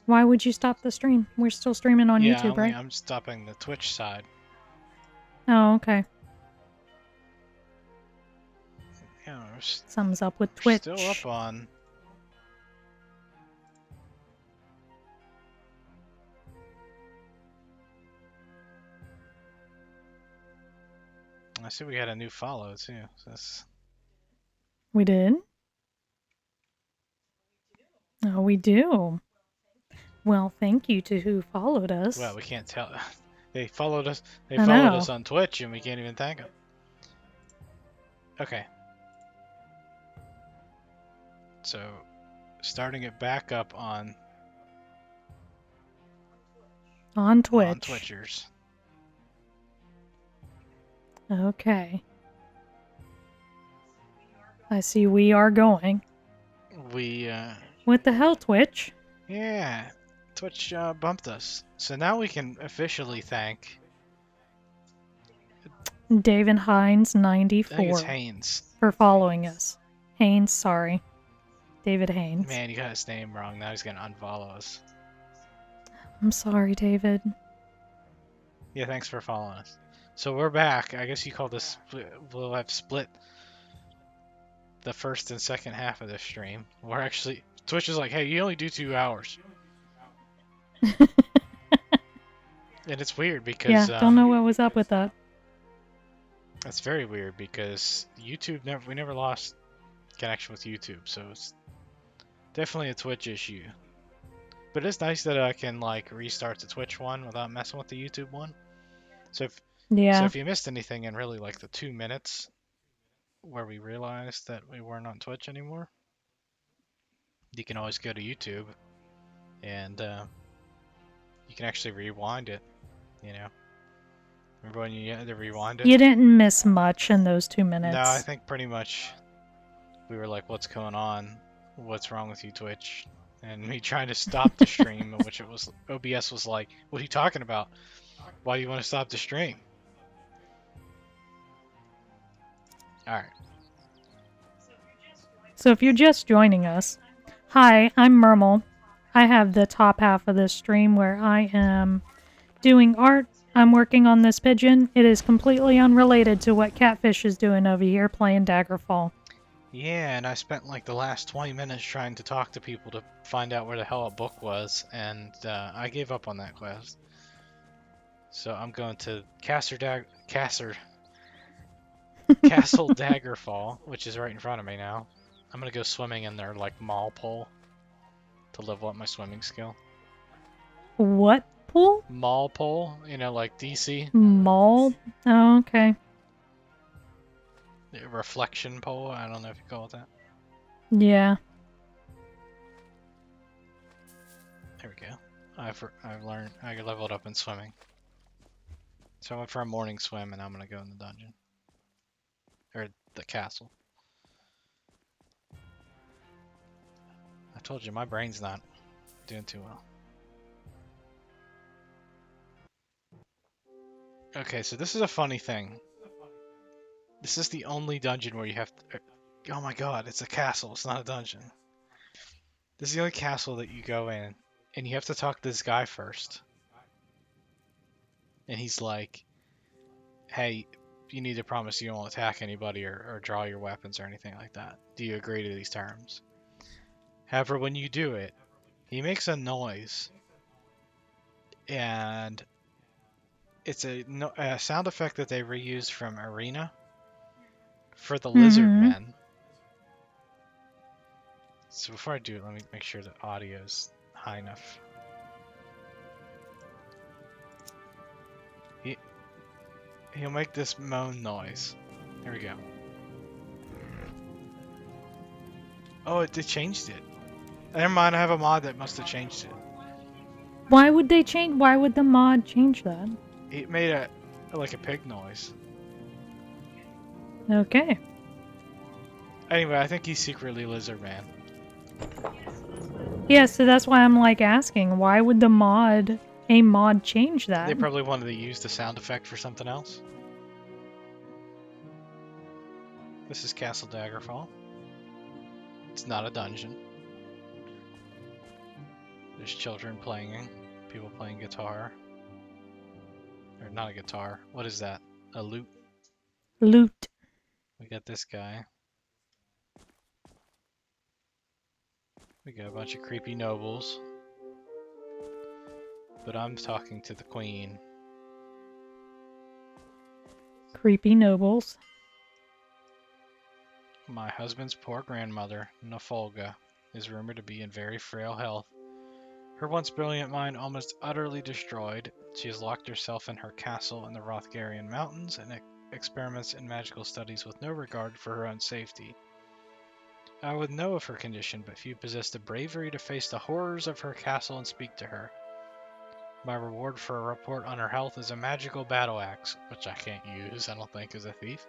S3: Why would you stop the stream? We're still streaming on
S1: Yeah,
S3: YouTube, right?
S1: I'm stopping the Twitch side.
S3: Oh, okay.
S1: Yeah,
S3: Something's up with
S1: we're
S3: Twitch.
S1: still up on. I see we had a new follow too. So that's...
S3: We did? Oh, we do. Well, thank you to who followed us.
S1: Well, we can't tell. They followed us. They
S3: I
S1: followed
S3: know.
S1: us on Twitch, and we can't even thank them. Okay. So, starting it back up on
S3: On Twitch.
S1: on Twitchers.
S3: Okay. I see we are going.
S1: We
S3: What the hell, Twitch?
S1: yeah, Twitch bumped us. So now we can officially thank.
S3: David Hines
S1: I think it's
S3: 94
S1: Haynes.
S3: for following us. Haynes, sorry. David Haynes.
S1: Man, you got his name wrong. Now he's gonna unfollow us.
S3: I'm sorry, David.
S1: Yeah, thanks for following us. So we're back. I guess you call this. We'll have split the first and second half of this stream. We're actually Twitch is like, hey, you only do 2 hours, and it's weird because
S3: Yeah, don't know what was up with that.
S1: That's very weird because YouTube we never lost connection with YouTube, so it's definitely a Twitch issue. But it's nice that I can like restart the Twitch one without messing with the YouTube one. So if you missed anything in really like the 2 minutes where we realized that we weren't on Twitch anymore, you can always go to YouTube and you can actually rewind it, you know. Remember when you had to rewind it?
S3: You didn't miss much in those 2 minutes.
S1: No, I think pretty much we were like, what's going on? What's wrong with you, Twitch? And me trying to stop the stream, in which it was OBS was like, what are you talking about? Why do you want to stop the stream? Alright.
S3: So if you're just joining us, hi, I'm Mermal. I have the top half of this stream where I am doing art. I'm working on this pigeon. It is completely unrelated to what Catfish is doing over here playing Daggerfall.
S1: Yeah, and I spent like the last 20 minutes trying to talk to people to find out where the hell a book was, and I gave up on that quest. So I'm going to Castle Daggerfall, which is right in front of me now. I'm gonna go swimming in their like mall pool to level up my swimming skill.
S3: What pool?
S1: Mall pole, you know, like DC.
S3: Mall? Oh, okay.
S1: Reflection pole, I don't know if you call it that.
S3: Yeah.
S1: There we go. I've learned, I leveled up in swimming. So I went for a morning swim and I'm gonna go in the dungeon. Or the castle. I told you, my brain's not doing too well. Okay, so this is a funny thing. This is the only dungeon where you have to... Oh my god, it's a castle, it's not a dungeon. This is the only castle that you go in, and you have to talk to this guy first. And he's like, hey, you need to promise you won't attack anybody or draw your weapons or anything like that. Do you agree to these terms? However, when you do it, he makes a noise. And it's a sound effect that they reused from Arena for the lizard
S3: Mm-hmm.
S1: men. So before I do it, let me make sure that audio is high enough. He'll make this moan noise. There we go. Oh, they changed it. Never mind, I have a mod that must have changed it.
S3: Why would they change? Why would the mod change that?
S1: It made like a pig noise.
S3: Okay.
S1: Anyway, I think he's secretly Lizard Man.
S3: Yeah, so that's why I'm like asking, why would a mod change that?
S1: They probably wanted to use the sound effect for something else. This is Castle Daggerfall. It's not a dungeon. There's children playing, people playing guitar. Or not a guitar. What is that? A lute?
S3: Loot.
S1: We got this guy. We got a bunch of creepy nobles. But I'm talking to the queen.
S3: Creepy nobles.
S1: My husband's poor grandmother, Nafolga, is rumored to be in very frail health. Her once brilliant mind almost utterly destroyed, she has locked herself in her castle in the Rothgarian Mountains and experiments in magical studies with no regard for her own safety. I would know of her condition, but few possess the bravery to face the horrors of her castle and speak to her. My reward for a report on her health is a magical battle axe, which I can't use, I don't think, as a thief.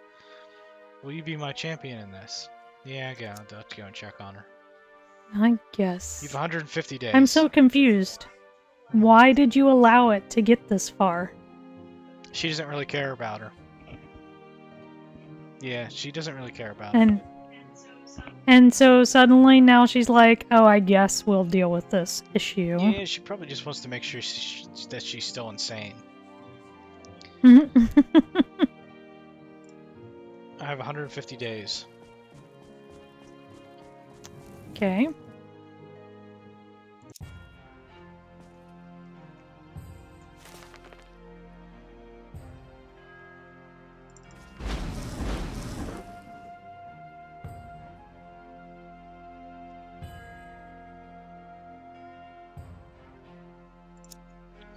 S1: Will you be my champion in this? Yeah, let's go and check on her.
S3: I guess.
S1: You have 150 days.
S3: I'm so confused. Why did you allow it to get this far?
S1: She doesn't really care about her. Yeah, she doesn't really care about her.
S3: And so suddenly now she's like, oh, I guess we'll deal with this issue.
S1: Yeah, she probably just wants to make sure that she's still insane. I have 150 days.
S3: Okay.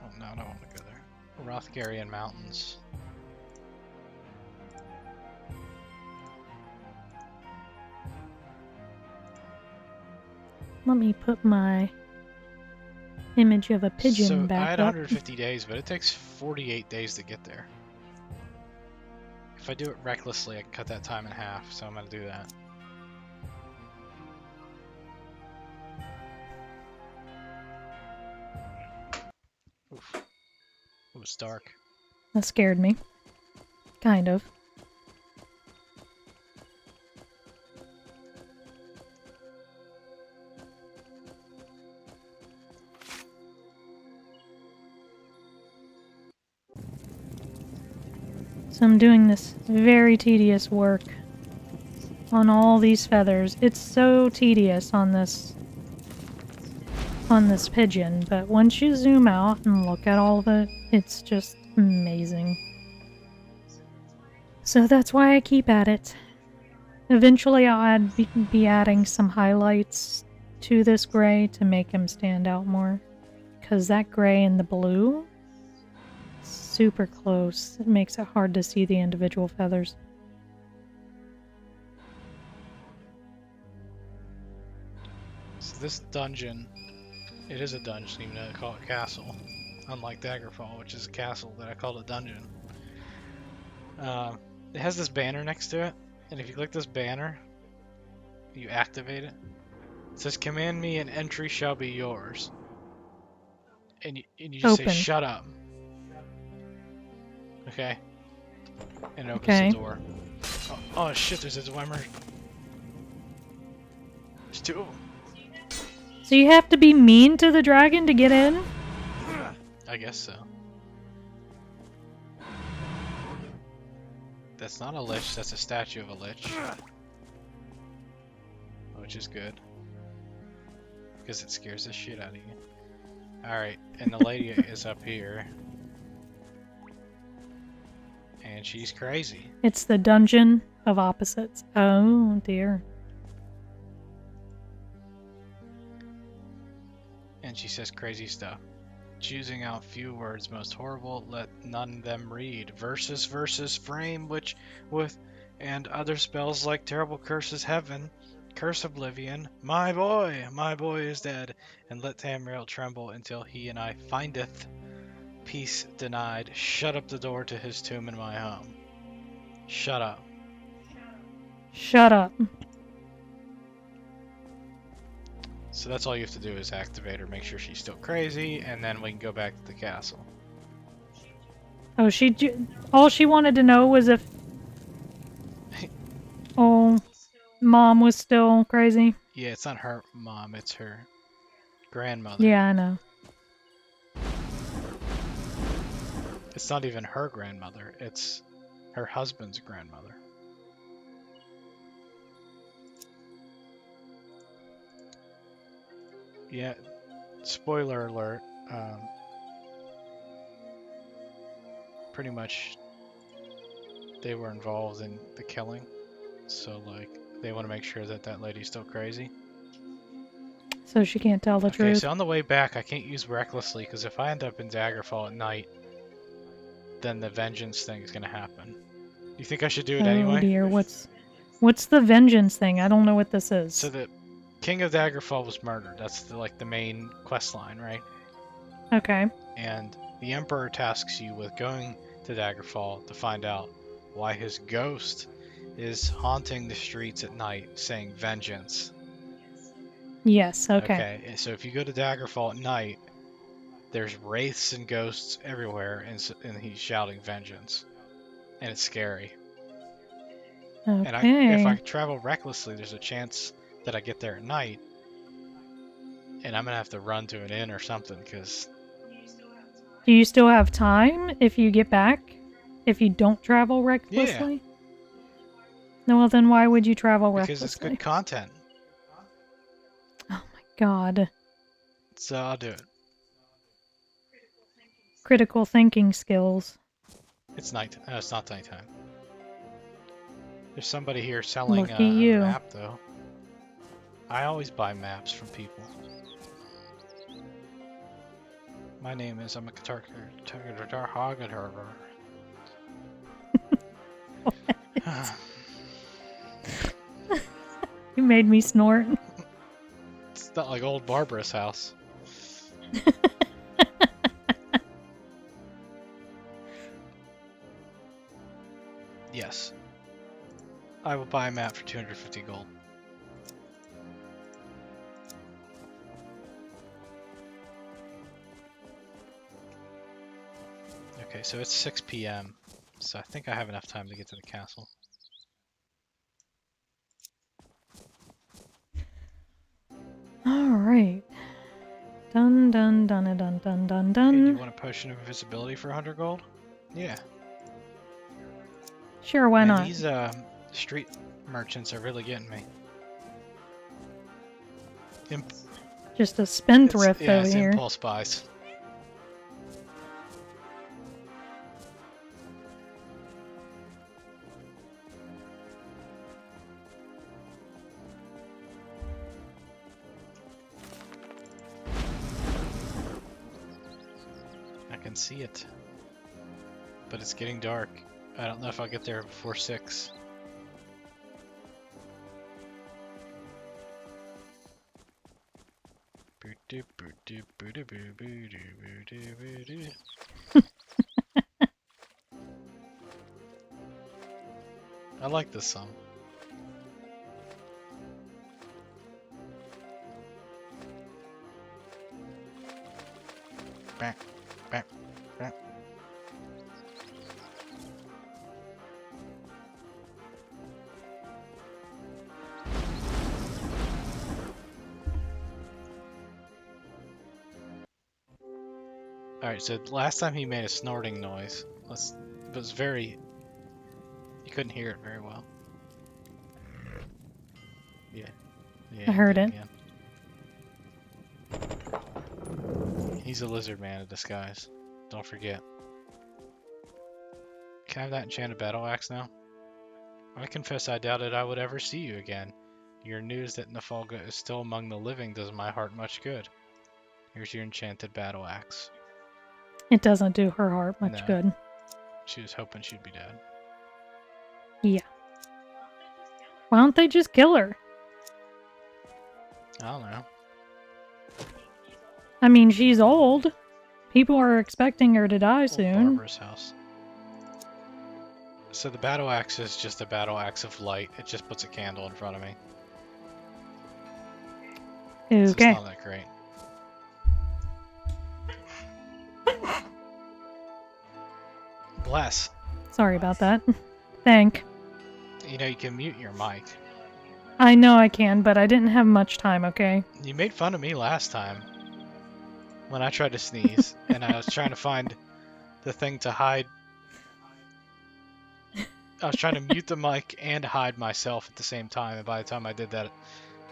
S1: Oh no, I don't want to go there. Rothgarian Mountains.
S3: Let me put my image of a pigeon back
S1: I had
S3: up.
S1: 150 days, but it takes 48 days to get there. If I do it recklessly, I can cut that time in half, so I'm going to do that. Oof. It was dark.
S3: That scared me. Kind of. So I'm doing this very tedious work on all these feathers. It's so tedious on this pigeon, but once you zoom out and look at all of it, it's just amazing. So that's why I keep at it. Eventually I'll be adding some highlights to this gray to make him stand out more, because that gray and the blue, super close. It makes it hard to see the individual feathers.
S1: So this dungeon, it is a dungeon, even though I call it castle. Unlike Daggerfall, which is a castle that I called a dungeon. It has this banner next to it, and if you click this banner, you activate it. It says, "Command me and entry shall be yours." And you just say,
S3: Open.
S1: "Shut up." Okay? And it opens
S3: Okay.
S1: the door. Oh shit, there's a Dwemer. There's two of them.
S3: So you have to be mean to the dragon to get in?
S1: I guess so. That's not a lich, that's a statue of a lich. Which is good. Because it scares the shit out of you. Alright, and the lady is up here. And she's crazy.
S3: It's the dungeon of opposites. Oh dear.
S1: And she says crazy stuff. Choosing out few words most horrible, let none them read. Versus frame, which with and other spells like terrible curses heaven, curse oblivion. My boy is dead, and let Tamriel tremble until he and I findeth peace denied. Shut up the door to his tomb in my home. Shut up.
S3: Shut up.
S1: So that's all you have to do is activate her, make sure she's still crazy, and then we can go back to the castle.
S3: Oh, all she wanted to know was if mom was still crazy.
S1: Yeah, it's not her mom, it's her grandmother.
S3: Yeah, I know.
S1: It's not even her grandmother, it's her husband's grandmother. Yeah, spoiler alert. Pretty much they were involved in the killing, so like they want to make sure that that lady's still crazy.
S3: So she can't tell the
S1: Okay,
S3: truth.
S1: so on the way back I can't use recklessly because if I end up in Daggerfall at night, then the vengeance thing is gonna happen. You think I should do it anyway?
S3: Oh dear, what's the vengeance thing? I don't know what this is.
S1: So the King of Daggerfall was murdered. That's the main quest line, right?
S3: Okay.
S1: And the Emperor tasks you with going to Daggerfall to find out why his ghost is haunting the streets at night saying vengeance.
S3: Yes, okay.
S1: Okay, and so if you go to Daggerfall at night, there's wraiths and ghosts everywhere, and he's shouting vengeance. And it's scary.
S3: Okay.
S1: And if I travel recklessly, there's a chance that I get there at night, and I'm gonna have to run to an inn or something, because...
S3: Do you still have time if you get back? If you don't travel recklessly? Yeah. No, well then why would you travel recklessly?
S1: Because it's good content.
S3: Oh my god.
S1: So I'll do it.
S3: Critical thinking skills.
S1: It's night. It's not nighttime. There's somebody here selling a map, though. I always buy maps from people. My name is I'm a guitar hogger.
S3: You made me snort.
S1: It's not like old Barbara's house. Yes. I will buy a map for 250 gold. Okay, so it's 6 p.m. So I think I have enough time to get to the castle.
S3: Alright. Dun dun dun dun dun dun dun.
S1: Hey, do you want a potion of invisibility for 100 gold? Yeah.
S3: Sure, why not?
S1: These street merchants are really getting me.
S3: Just a spendthrift over
S1: it's
S3: here.
S1: impulse buys. can see it. But it's getting dark. I don't know if I'll get there before 6. I like this song. Back, back, back. Alright, so last time he made a snorting noise. It was very... You couldn't hear it very well. Yeah. Yeah,
S3: I heard it.
S1: again. He's a lizard man in disguise. Don't forget. Can I have that enchanted battle axe now? I confess I doubted I would ever see you again. Your news that Nafalga is still among the living does my heart much good. Here's your enchanted battle axe.
S3: It doesn't do her heart much
S1: No.
S3: good.
S1: She was hoping she'd be dead.
S3: Yeah. Why don't they just kill her?
S1: I don't know.
S3: I mean, she's old. People are expecting her to die
S1: Old
S3: soon.
S1: Barbara's house. So the battle axe is just a battle axe of light. It just puts a candle in front of me. So it's
S3: Okay.
S1: not that great. Bless.
S3: Sorry about that. Thank.
S1: You know, you can mute your mic.
S3: I know I can, but I didn't have much time, okay?
S1: You made fun of me last time when I tried to sneeze and I was trying to find the thing to hide. I was trying to mute the mic and hide myself at the same time, and by the time I did that,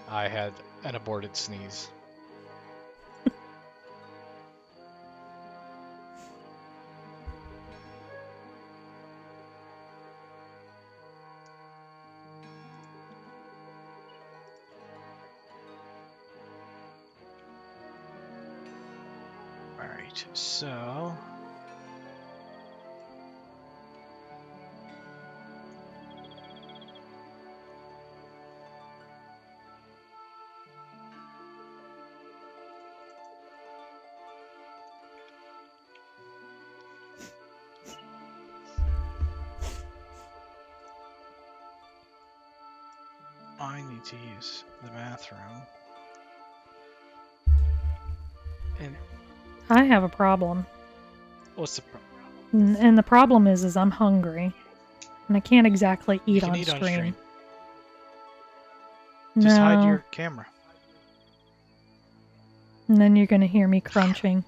S1: I had an aborted sneeze. Alright, so... I need to use the bathroom. And
S3: I have a problem.
S1: what's the problem?
S3: And the problem is I'm hungry. And I can't exactly
S1: You
S3: eat
S1: can
S3: on
S1: eat on
S3: stream.
S1: stream.
S3: No.
S1: Just hide your camera.
S3: And then you're gonna hear me crunching.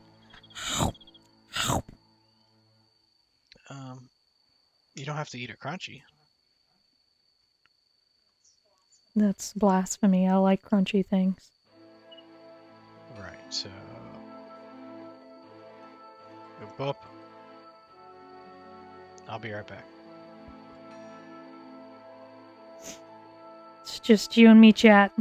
S1: You don't have to eat it crunchy.
S3: That's blasphemy. I like crunchy things.
S1: Right, so... Go up. I'll be right back.
S3: It's just you and me chat.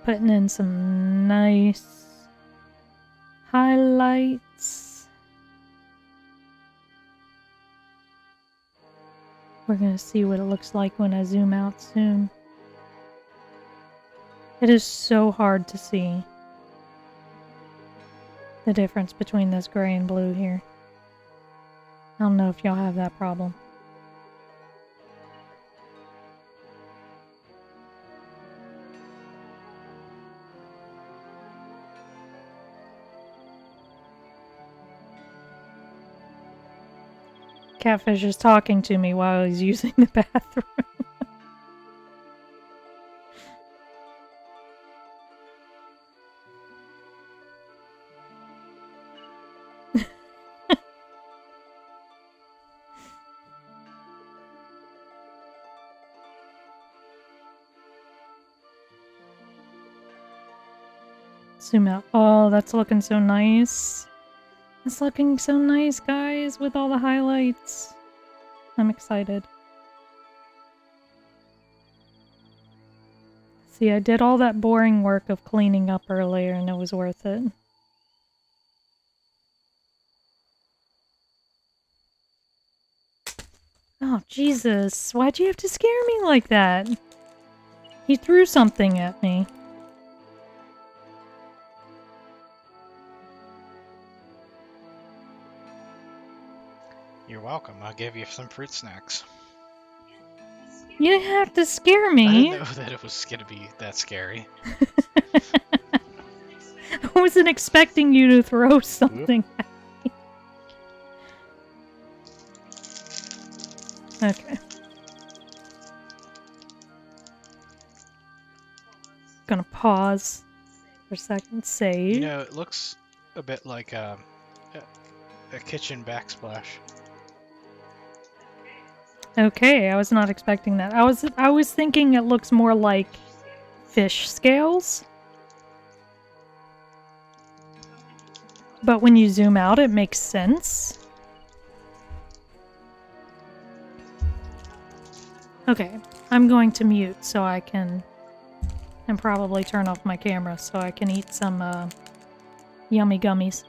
S3: Putting in some nice highlights. We're gonna see what it looks like when I zoom out soon. It is so hard to see the difference between this gray and blue here. I don't know if y'all have that problem. Catfish is talking to me while he's using the bathroom. Zoom out. Oh, that's looking so nice. It's looking so nice, guys, with all the highlights. I'm excited. See, I did all that boring work of cleaning up earlier and it was worth it. Oh, Jesus. Why'd you have to scare me like that? He threw something at me.
S1: You're welcome. I'll give you some fruit snacks.
S3: You didn't have to scare
S1: I
S3: me.
S1: didn't know that it was gonna be that scary.
S3: I wasn't expecting you to throw something at me. Okay. Gonna pause for a second. Save.
S1: You know, it looks a bit like a kitchen backsplash.
S3: Okay, I was not expecting that. I was thinking it looks more like fish scales. But when you zoom out, it makes sense. Okay, I'm going to mute so I can... and probably turn off my camera so I can eat some yummy gummies.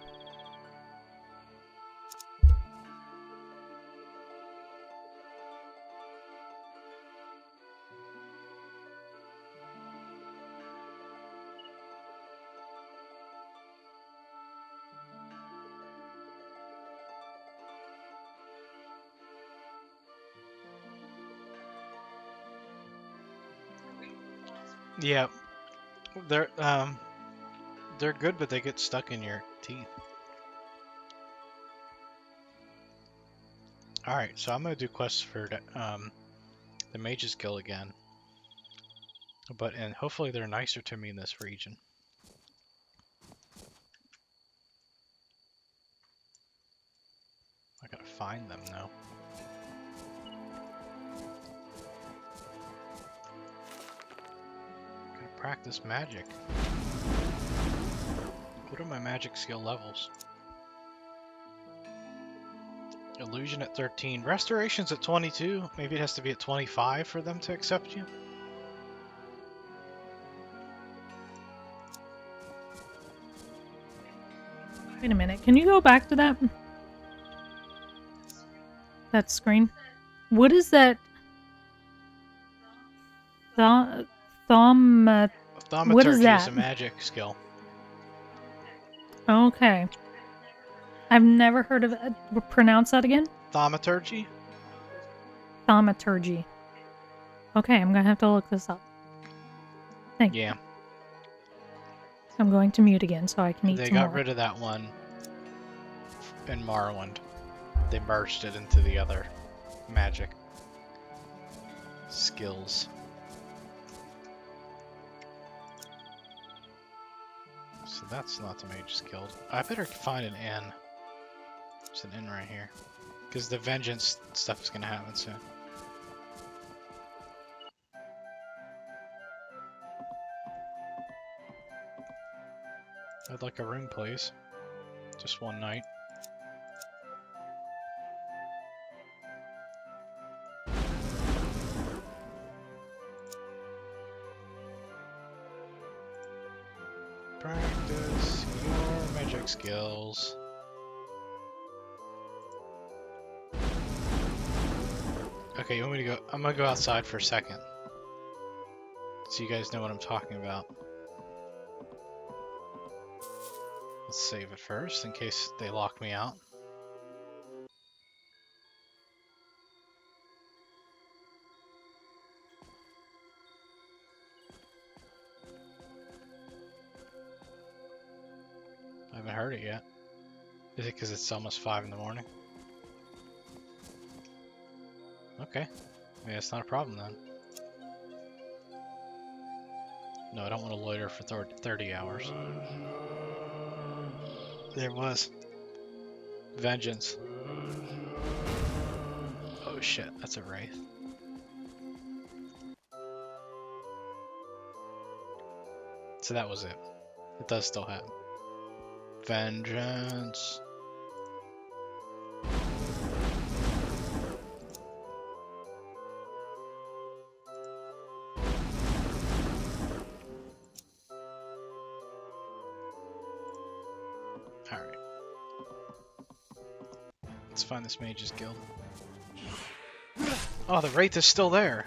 S1: Yeah, they're good, but they get stuck in your teeth. All right, so I'm gonna do quests for the Mage's Guild again, and hopefully they're nicer to me in this region. I gotta find them though. Gotta practice magic. What are my magic skill levels? Illusion at 13. Restoration's at 22. Maybe it has to be at 25 for them to accept you.
S3: Wait a minute, can you go back to that? That screen? What is that? What is
S1: Thaumaturgy
S3: that?
S1: is a magic skill.
S3: Okay. I've never heard of it. Pronounce that again?
S1: Thaumaturgy?
S3: Thaumaturgy. Okay, I'm gonna have to look this up. Thank you.
S1: Yeah.
S3: I'm going to mute again so I can eat
S1: They
S3: some
S1: got
S3: more.
S1: rid of that one in Morrowind. They merged it into the other magic skills. So that's not the Mage's Guild. I better find an inn. There's an inn right here. Because the vengeance stuff is going to happen soon. I'd like a room, please. Just one night. Practice your magic skills. Okay, you want me to go? I'm gonna go outside for a second. So you guys know what I'm talking about. Let's save it first in case they lock me out. I haven't heard it yet. Is it because it's almost 5 in the morning? Okay. Yeah, it's not a problem then. No, I don't want to loiter for 30 hours. There was. Vengeance. Oh shit, that's a wraith. So that was it. It does still happen. Vengeance. Let's find this mage's guild. Oh, the wraith is still there.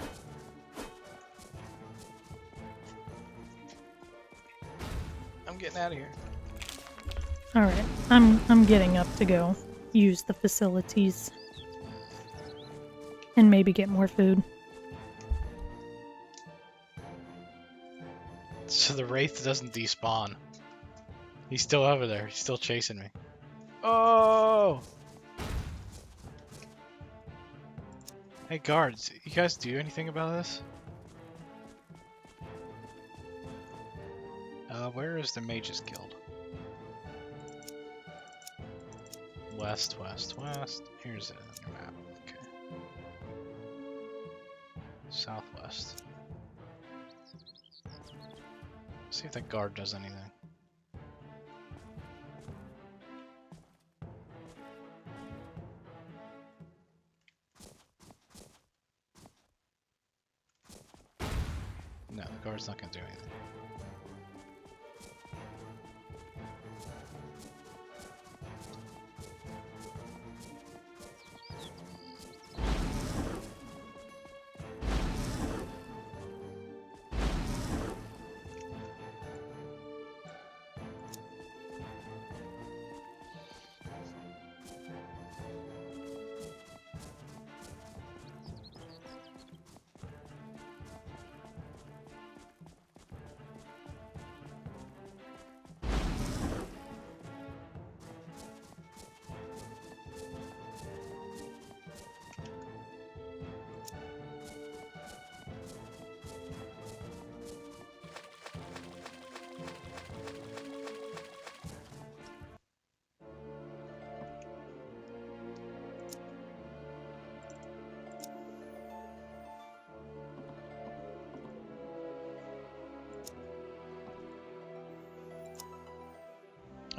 S1: I'm getting out of here.
S3: Alright, I'm getting up to go use the facilities. And maybe get more food.
S1: So the wraith doesn't despawn. He's still over there. He's still chasing me. Oh! Hey guards, you guys do anything about this? Where is the mage's guild? West, west, west. Here's it on your map. Okay. Southwest. See if that guard does anything. No, the guard's not gonna do anything.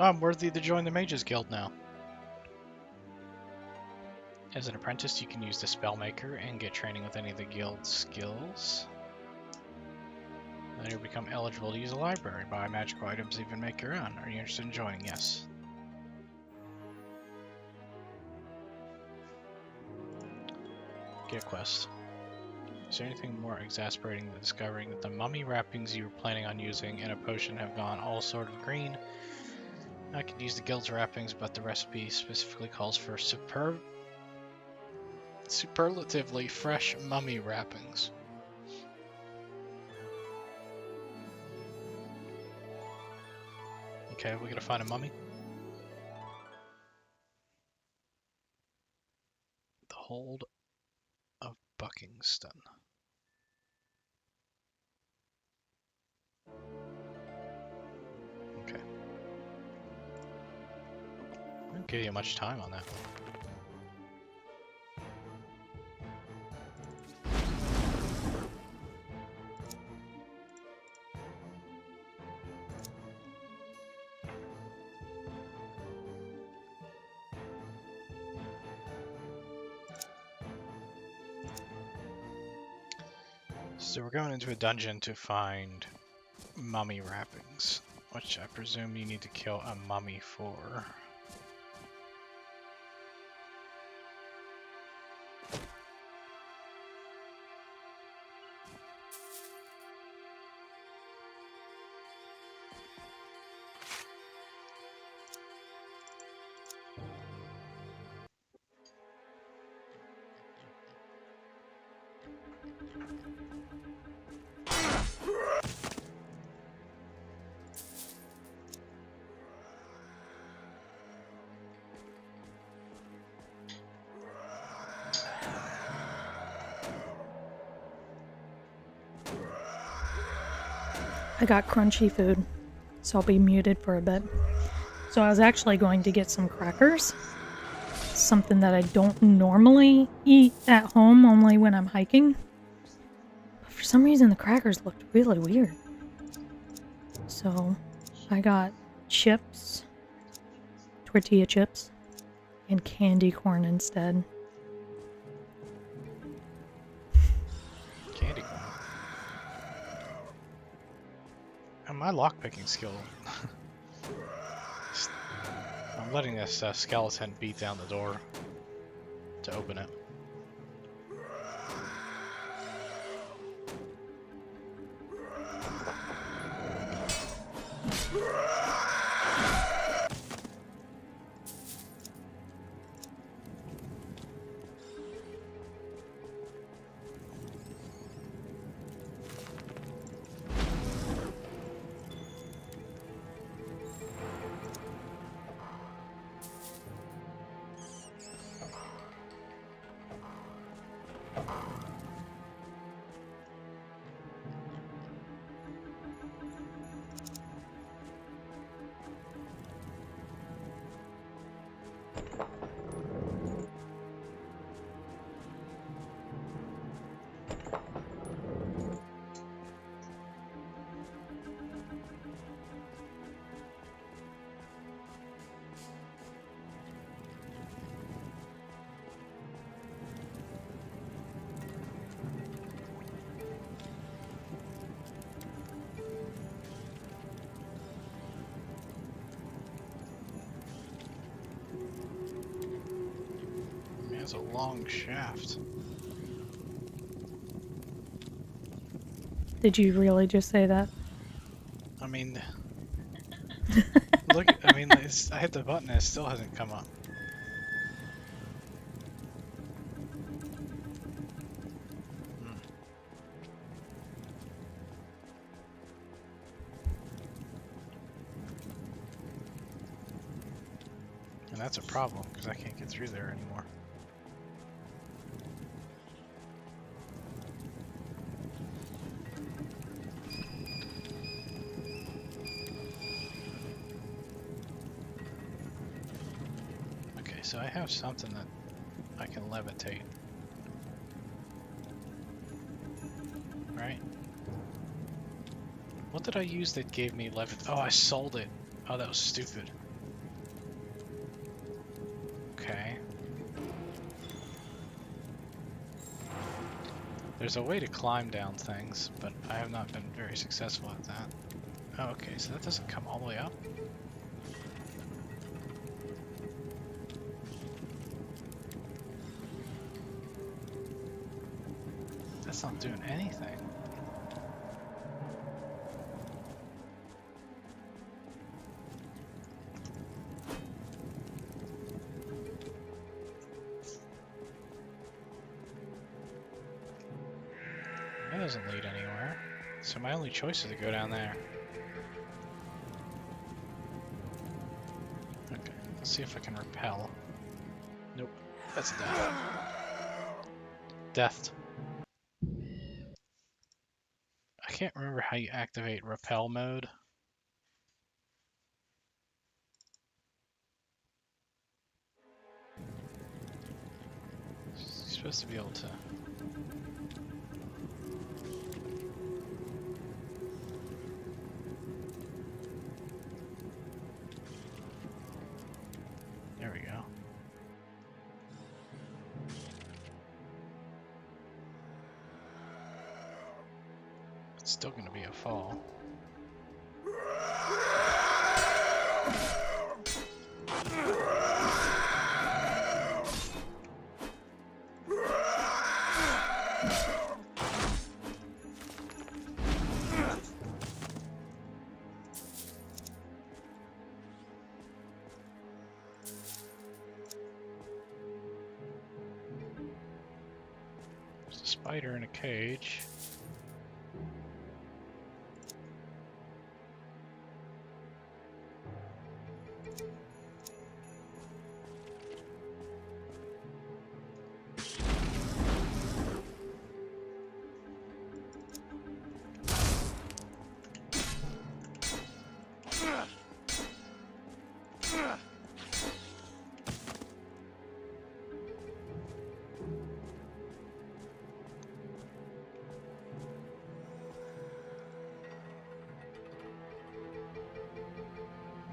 S1: Oh, I'm worthy to join the Mages Guild now. As an apprentice, you can use the Spellmaker and get training with any of the guild's skills. Then you'll become eligible to use a library, buy magical items, even make your own. Are you interested in joining? Yes. Get a quest. Is there anything more exasperating than discovering that the mummy wrappings you were planning on using in a potion have gone all sort of green? I could use the guild's wrappings, but the recipe specifically calls for superlatively fresh mummy wrappings. Okay, we gotta find a mummy. The Hold of Buckingston. Okay. I didn't give you much time on that one. So we're going into a dungeon to find mummy wrappings, which I presume you need to kill a mummy for.
S3: I got crunchy food, so I'll be muted for a bit. So I was actually going to get some crackers. Something that I don't normally eat at home, only when I'm hiking. But for some reason the crackers looked really weird. So I got chips, tortilla chips, and candy corn instead.
S1: Candy corn. And my lockpicking skill. I'm letting this skeleton beat down the door. to open it. It has a long shaft.
S3: Did you really just say that?
S1: I mean, look. I mean, I hit the button and it still hasn't come up. And that's a problem, because I can't get through there anymore. Okay, so I have something that I can levitate. Right? What did I use that gave me levit? Oh, I sold it. Oh, that was stupid. Okay. There's a way to climb down things, but I have not been very successful at that. Oh, okay, so that doesn't come all the way up? That's not doing anything. That doesn't lead anywhere. So my only choice is to go down there. Okay, let's see if I can repel. Nope, that's death. Death. I can't remember how you activate repel mode. You're supposed to be able to... There we go. It's still going to be a fall. There's a spider in a cage.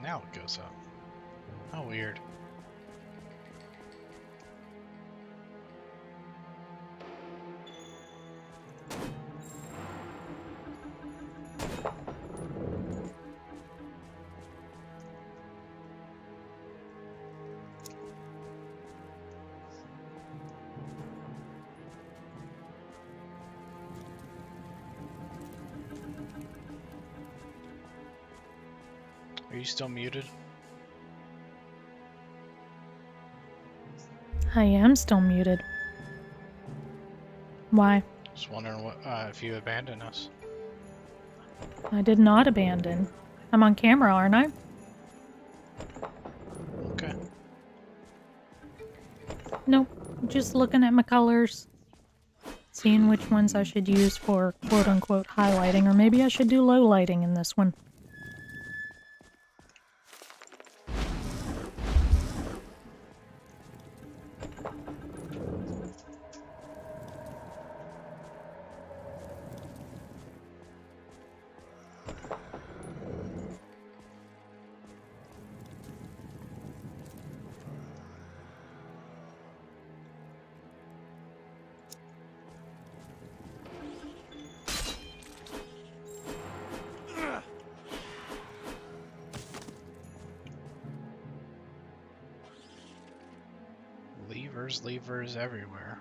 S1: Now it goes up. How weird. Are you still muted?
S3: I am still muted. Why?
S1: Just wondering what if you abandoned us.
S3: I did not abandon. I'm on camera, aren't I?
S1: Okay.
S3: Nope. Just looking at my colors. Seeing which ones I should use for quote-unquote highlighting, or maybe I should do low lighting in this one.
S1: Levers everywhere.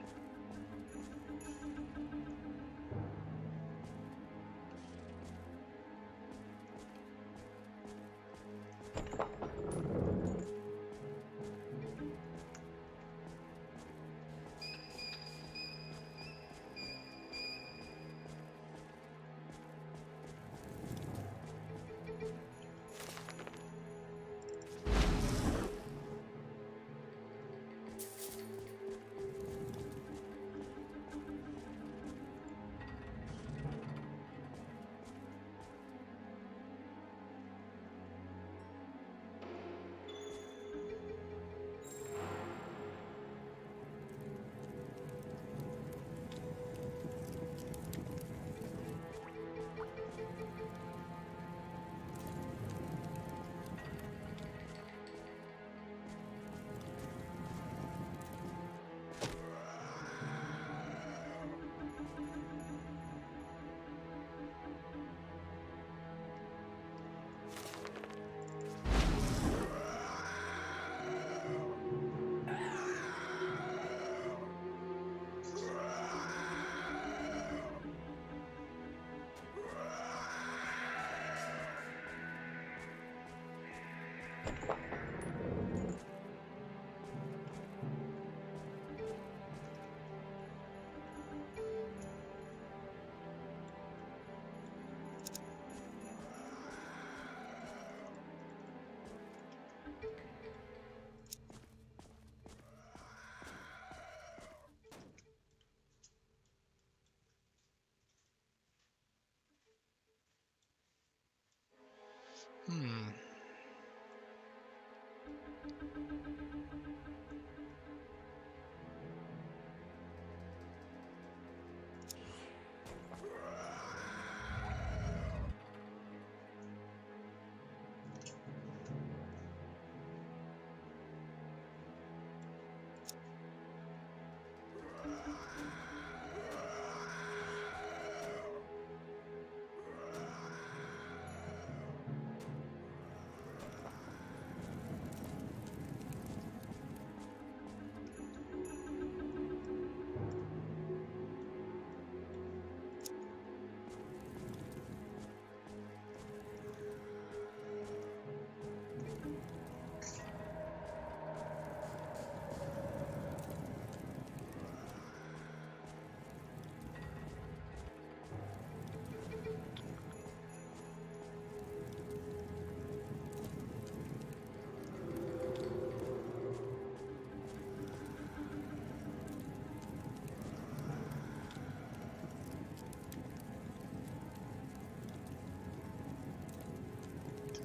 S1: Hmm.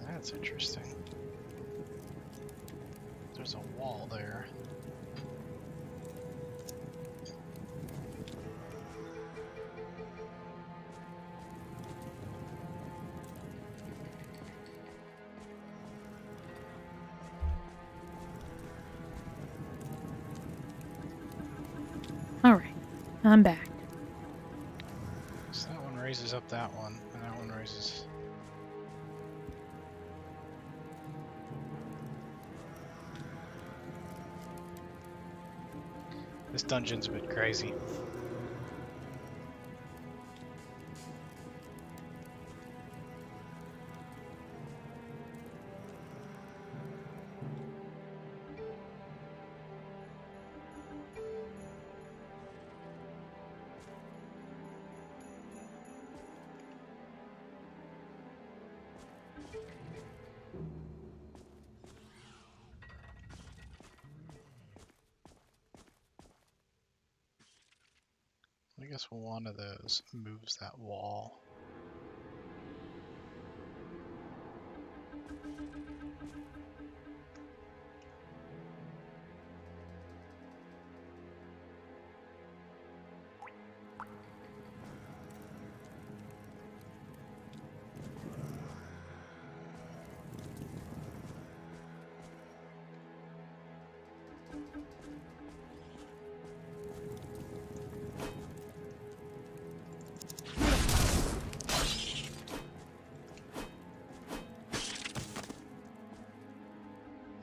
S1: That's interesting. There's a wall there.
S3: Alright, I'm back.
S1: So that one raises up that one, and that one raises. This dungeon's a bit crazy. I guess one of those moves that wall.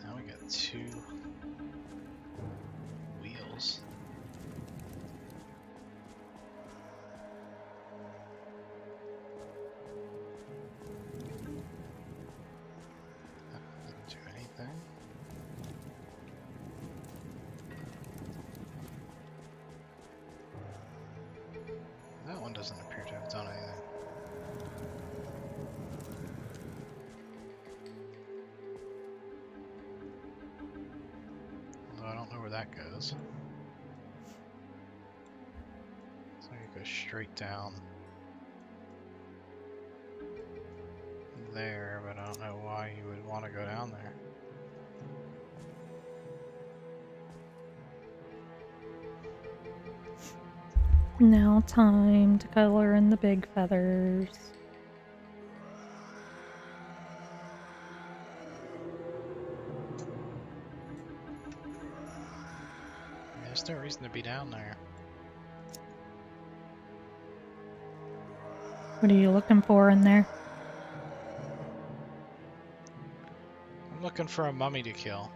S1: Now we got 2 wheels. That doesn't do anything. That one doesn't appear to have done anything. Although I don't know where that goes. So you go straight down there, but I don't know why you would want to go down there.
S3: Now time to color in the big feathers.
S1: There's no reason to be down there.
S3: What are you looking for in there?
S1: I'm looking for a mummy to kill.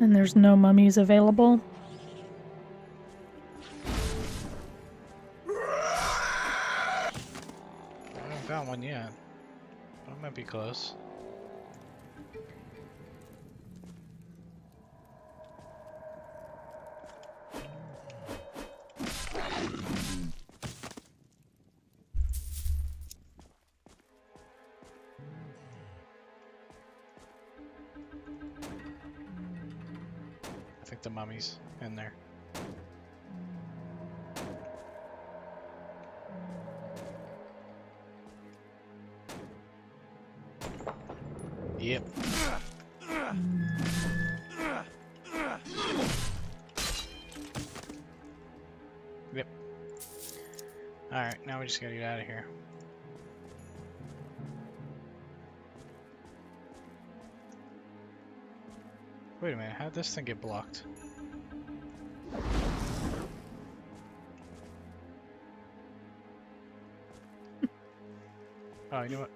S3: And there's no mummies available?
S1: I haven't found one yet. But it might be close. I think the mummy's in there. Yep. Yep. Alright, now we just gotta get out of here. Wait a minute, how'd this thing get blocked? Oh, you know what?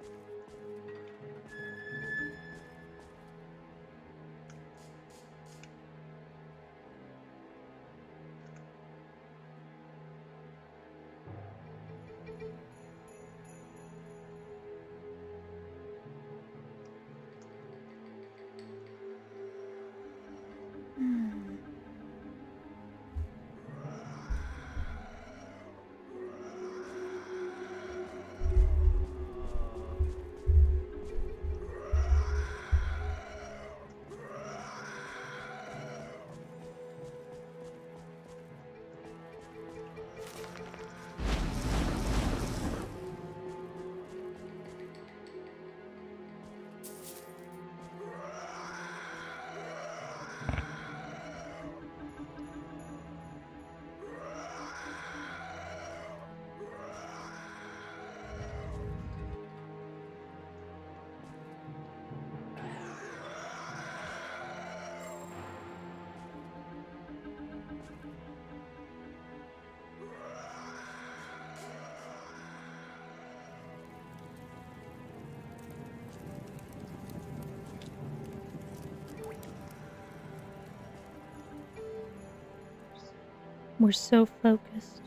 S3: We're so focused.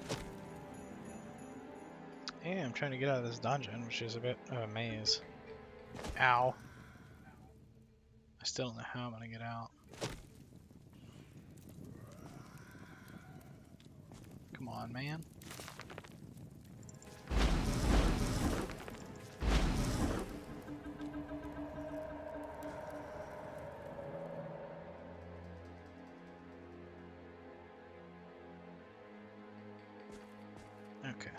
S1: Yeah, I'm trying to get out of this dungeon, which is a bit of a maze. Ow. I still don't know how I'm gonna get out. Come on, man. Okay.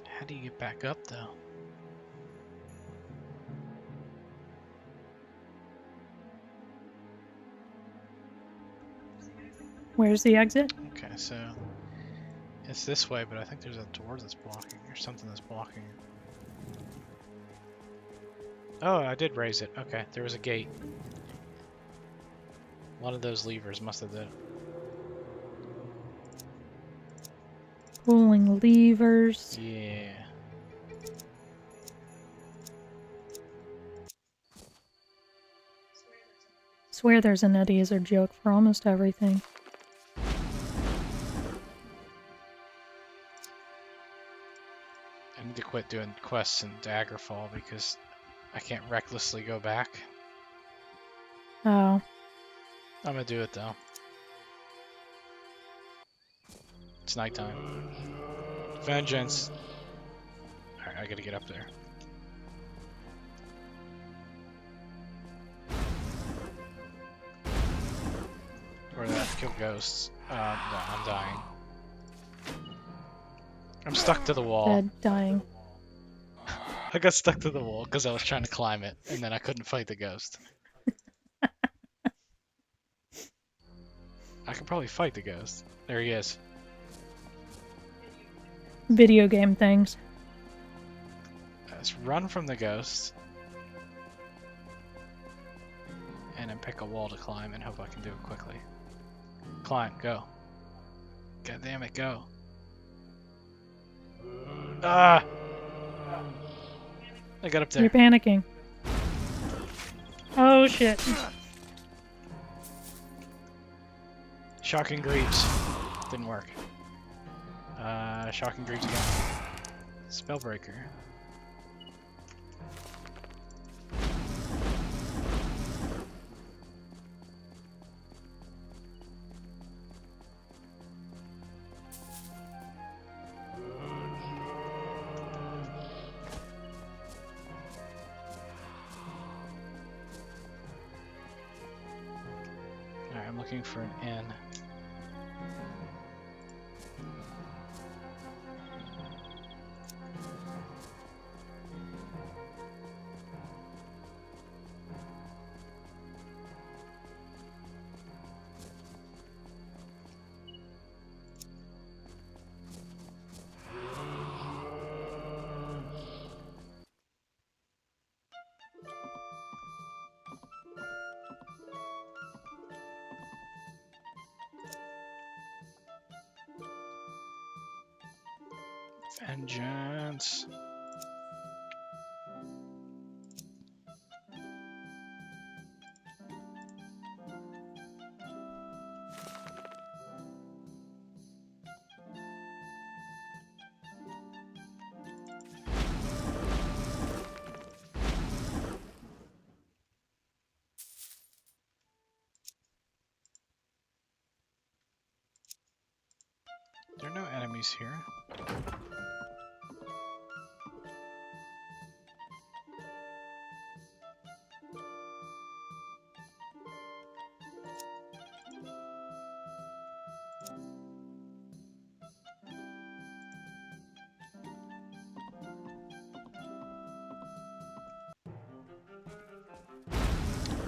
S1: How do you get back up, though?
S3: Where's the exit?
S1: Okay, so it's this way, but I think there's a door that's blocking, or something that's blocking it. Oh, I did raise it. Okay, there was a gate. One of those levers must have did it.
S3: Pulling levers.
S1: Yeah.
S3: Swear there's an Eddie Izzard joke for almost everything.
S1: I need to quit doing quests in Daggerfall because I can't recklessly go back.
S3: Oh.
S1: I'm gonna do it though. It's nighttime. Vengeance! Alright, I gotta get up there. Or that kill ghosts. No, I'm dying. I'm stuck to the wall.
S3: Dead, dying.
S1: I got stuck to the wall because I was trying to climb it, and then I couldn't fight the ghost. I could probably fight the ghost. There he is.
S3: Video game things.
S1: Let's run from the ghost. And then pick a wall to climb and hope I can do it quickly. Climb, go. God damn it, go. Ah! I got up there.
S3: You're panicking. Oh shit.
S1: Shocking Greaves. Didn't work. Shocking Greaves again. Spellbreaker. Alright, I'm looking for an inn. Vengeance. There are no enemies here.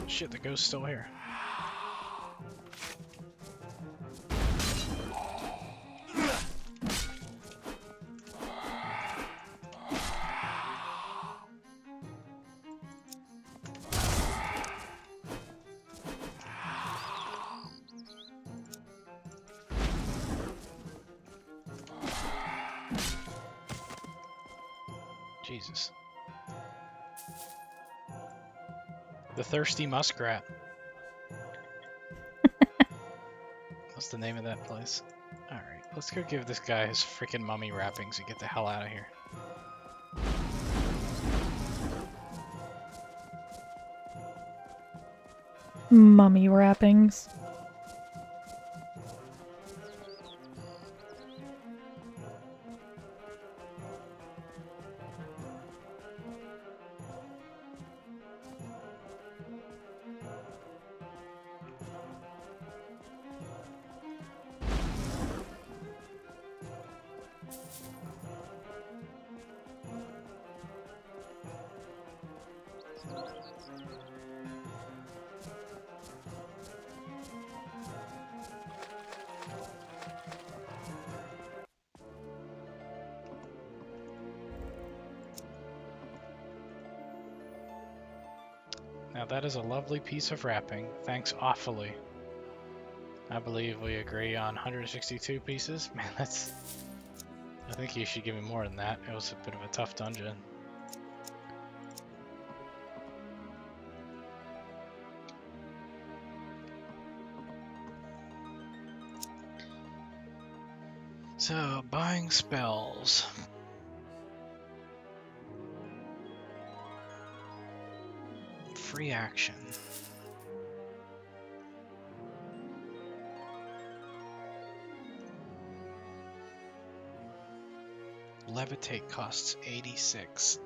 S1: Shit, the ghost's still here. Jesus. The Thirsty Muskrat. What's the name of that place? Alright, let's go give this guy his freaking mummy wrappings and get the hell out of here.
S3: Mummy wrappings.
S1: Now that is a lovely piece of wrapping. Thanks awfully. I believe we agree on 162 pieces. Man, that's... I think you should give me more than that. It was a bit of a tough dungeon. So, buying spells. Free action. Levitate costs 86.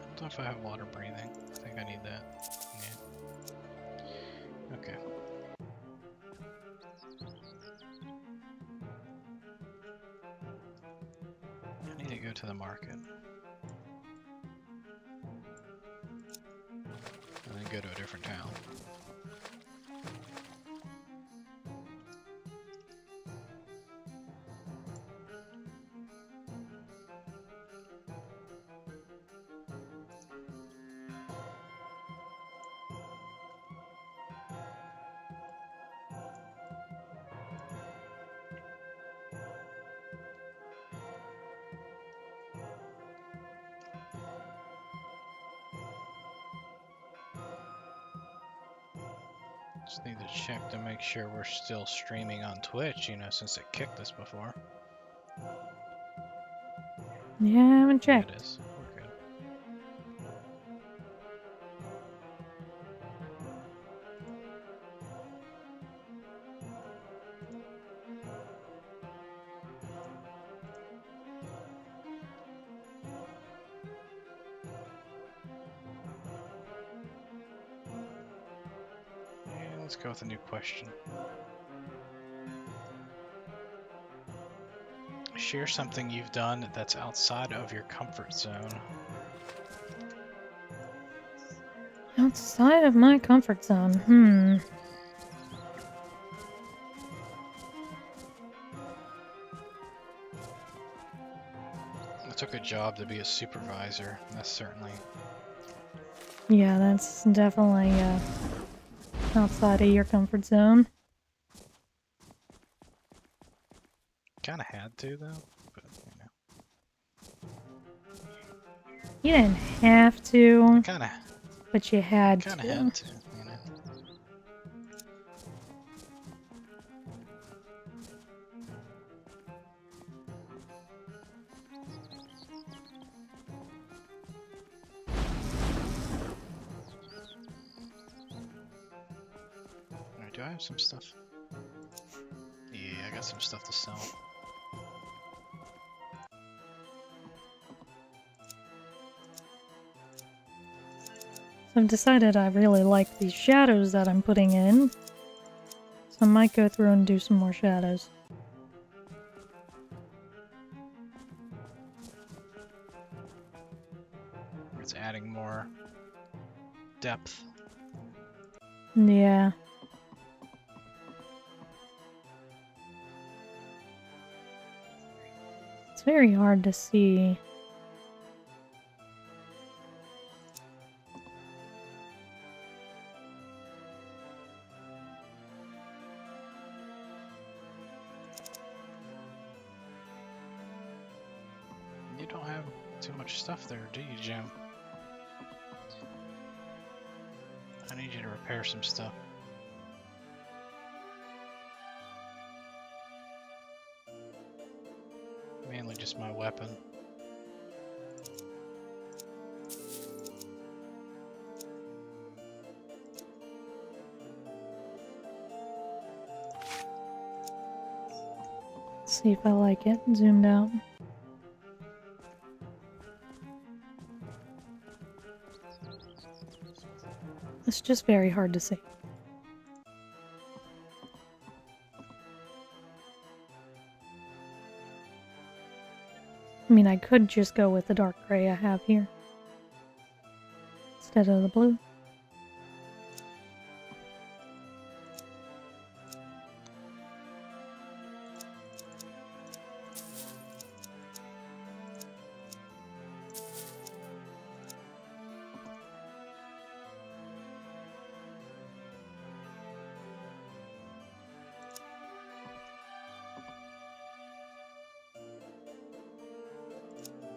S1: I don't know if I have water breathing. I think I need that. Yeah. Okay. I need to go to the market. And then go to a different town. Just need to check to make sure we're still streaming on Twitch, you know, since it kicked us before.
S3: Yeah, I haven't
S1: Yeah,
S3: checked.
S1: it is. We're good. And let's go with a new question. Share something you've done that's outside of your comfort zone.
S3: Outside of my comfort zone.
S1: I took a job to be a supervisor. That's certainly...
S3: Yeah, that's definitely outside of your comfort zone.
S1: Kind of had to, though. But,
S3: You didn't have to,
S1: kind of
S3: but you had
S1: had
S3: to.
S1: to, you know. Alright, do I have some stuff? Yeah, I got some stuff to sell.
S3: So I've decided I really like these shadows that I'm putting in. So I might go through and do some more shadows.
S1: It's adding more depth.
S3: Yeah. It's very hard to see.
S1: don't have too much stuff there, do you, Jim? I need you to repair some stuff. Mainly just my weapon.
S3: See if I like it. Zoomed out. It's just very hard to see. I mean, I could just go with the dark gray I have here instead of the blue.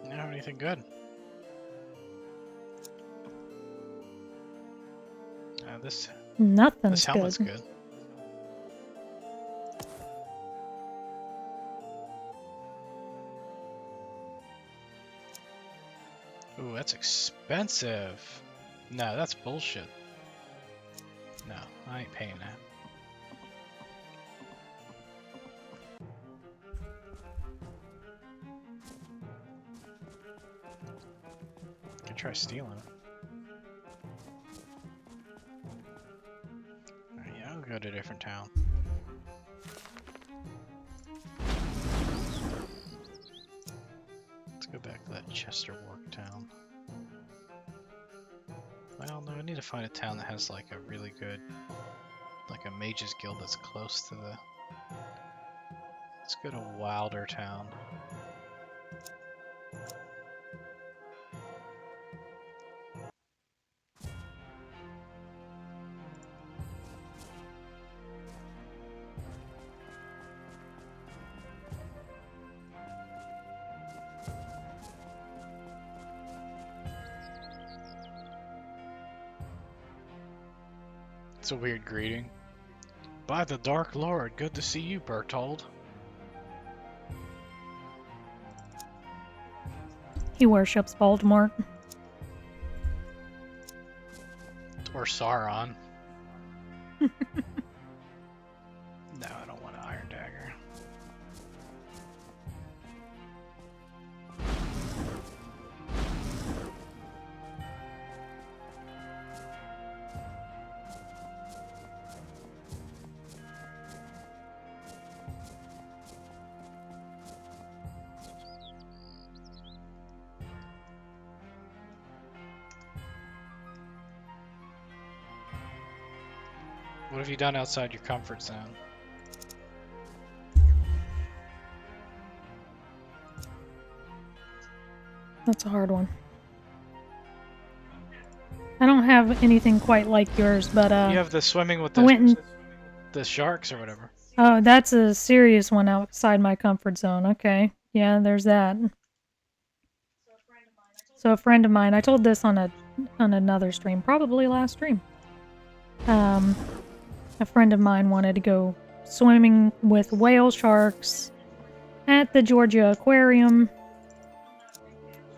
S1: You don't have anything good. This
S3: Nothing's
S1: helmet's
S3: good.
S1: good. Ooh, that's expensive. No, that's bullshit. No, I ain't paying that. Could try stealing it. Alright, yeah, I'll go to a different town. Let's go back to that Chesterwark town. Well, no, I need to find a town that has like a really good, like a mage's guild that's close to the... Let's go to Wilder Town. It's a weird greeting. By the Dark Lord, good to see you, Bertold.
S3: He worships Voldemort.
S1: Or Sauron. No, I don't want an iron dagger. What have you done outside your comfort zone?
S3: That's a hard one. I don't have anything quite like yours, but
S1: You have the swimming with
S3: I went and
S1: the sharks or whatever.
S3: oh, that's a serious one outside my comfort zone. Okay, yeah, there's that. So a friend of mine, I told this on another stream, probably last stream. A friend of mine wanted to go swimming with whale sharks at the Georgia Aquarium.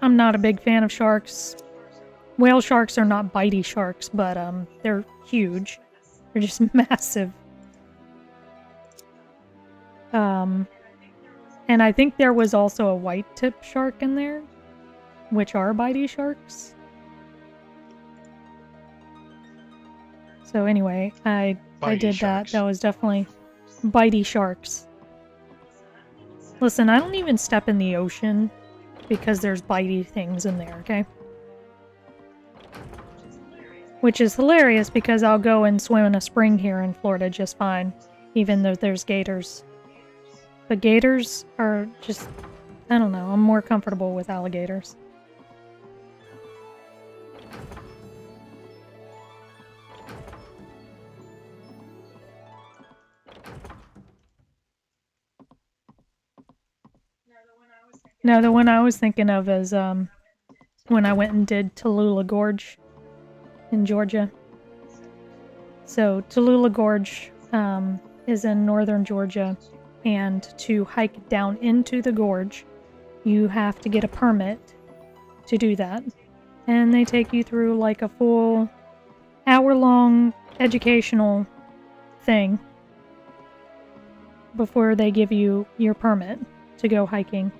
S3: I'm not a big fan of sharks. Whale sharks are not bitey sharks, but they're huge. They're just massive. And I think there was also a white tip shark in there, which are bitey sharks. So anyway, I did
S1: sharks.
S3: that. That was definitely bitey sharks. Listen, I don't even step in the ocean because there's bitey things in there, okay? Which is hilarious because I'll go and swim in a spring here in Florida just fine, even though there's gators. But gators are just, I don't know, I'm more comfortable with alligators. No, the one I was thinking of is when I went and did Tallulah Gorge in Georgia. So Tallulah Gorge is in northern Georgia, and to hike down into the gorge, you have to get a permit to do that. And they take you through like a full hour-long educational thing before they give you your permit to go hiking.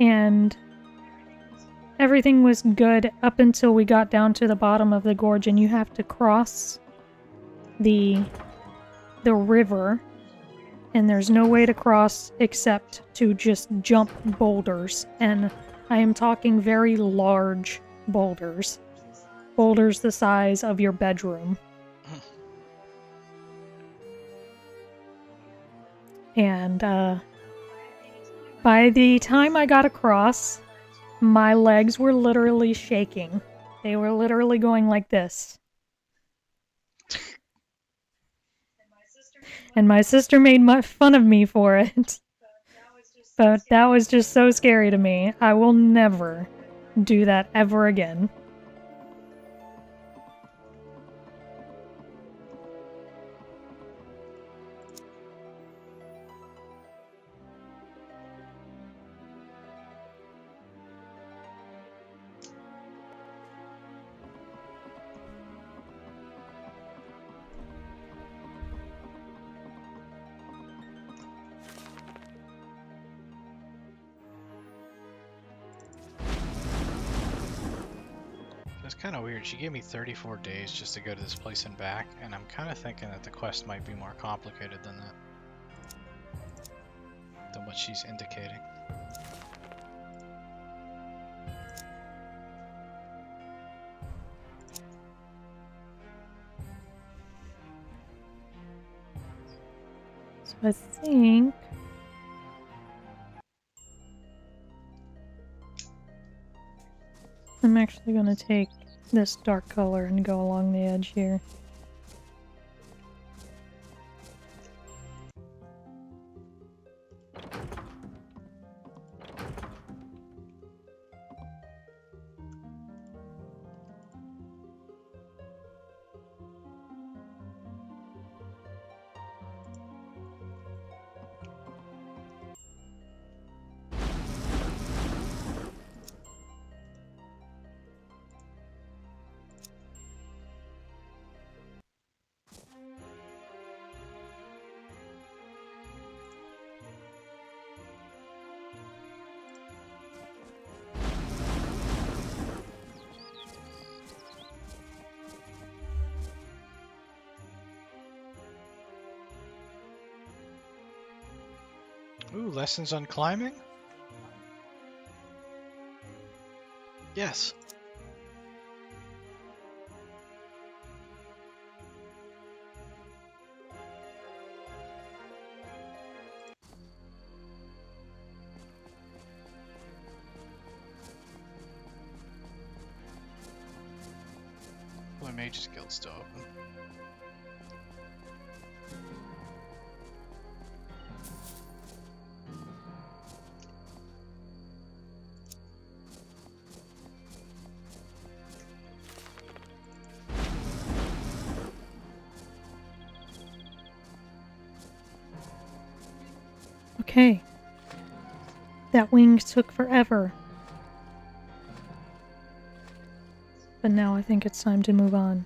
S3: And everything was good up until we got down to the bottom of the gorge, and you have to cross the river, and there's no way to cross except to just jump boulders, and I am talking very large boulders. Boulders the size of your bedroom. And by the time I got across, my legs were literally shaking. They were literally going like this. And my sister made fun of me for it. But that was just so scary to me. I will never do that ever again.
S1: It's kind of weird. She gave me 34 days just to go to this place and back, and I'm kind of thinking that the quest might be more complicated than that. Than what she's indicating.
S3: So I think I'm actually going to take this dark color and go along the edge here.
S1: Ooh, lessons on climbing? Yes. My Mage's Guild's still open.
S3: Okay. That wing took forever. But now I think it's time to move on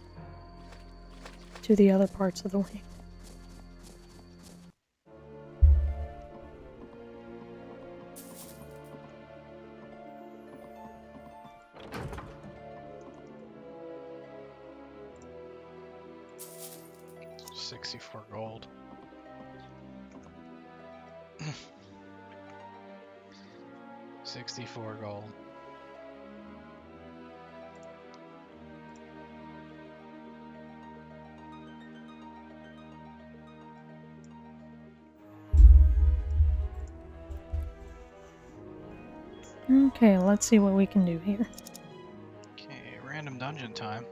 S3: to the other parts of the wing.
S1: $64 gold. $64 gold.
S3: Okay, let's see what we can do here.
S1: Okay, random dungeon time.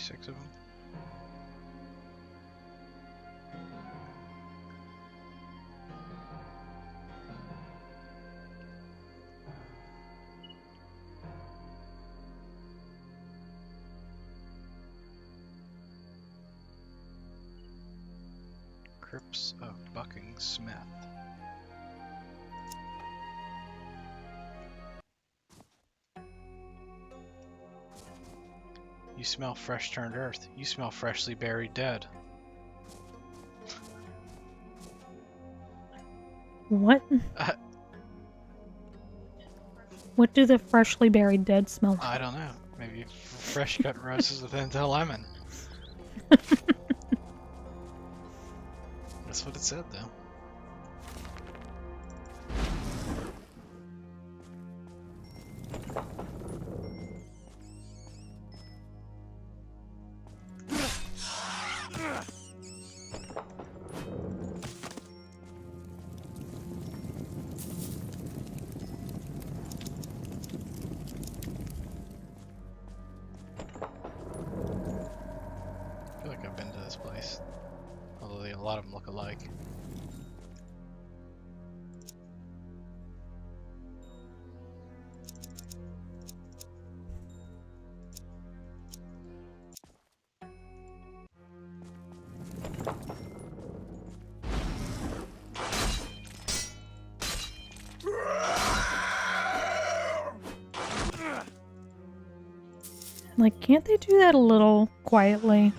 S1: 36 of them. Crypts of Bucking Smith. You smell fresh turned earth. You smell freshly buried dead.
S3: What? What do the freshly buried dead smell like?
S1: I don't know. Maybe fresh cut roses with into lemon. That's what it said, though. I feel like I've been to this place. Although a lot of them look alike.
S3: Like, can't they do that a little quietly?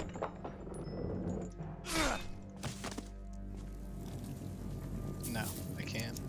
S1: No, I can't.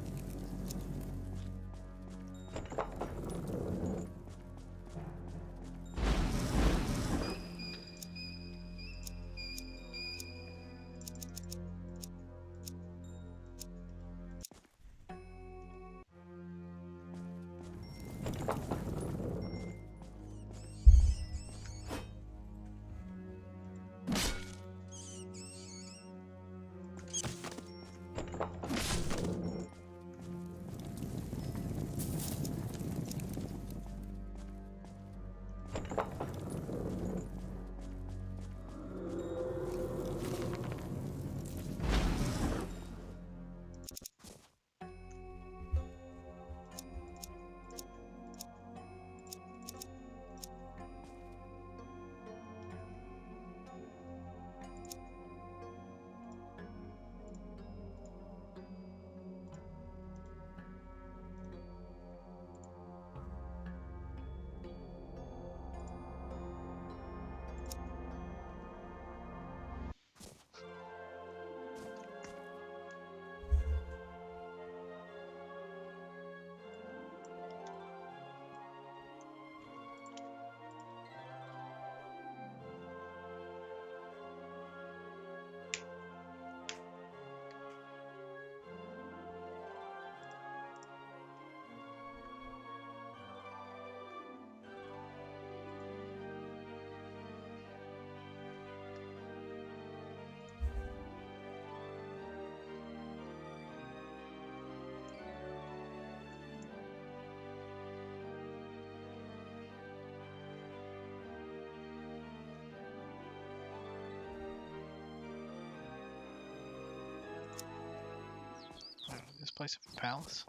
S1: This place a palace?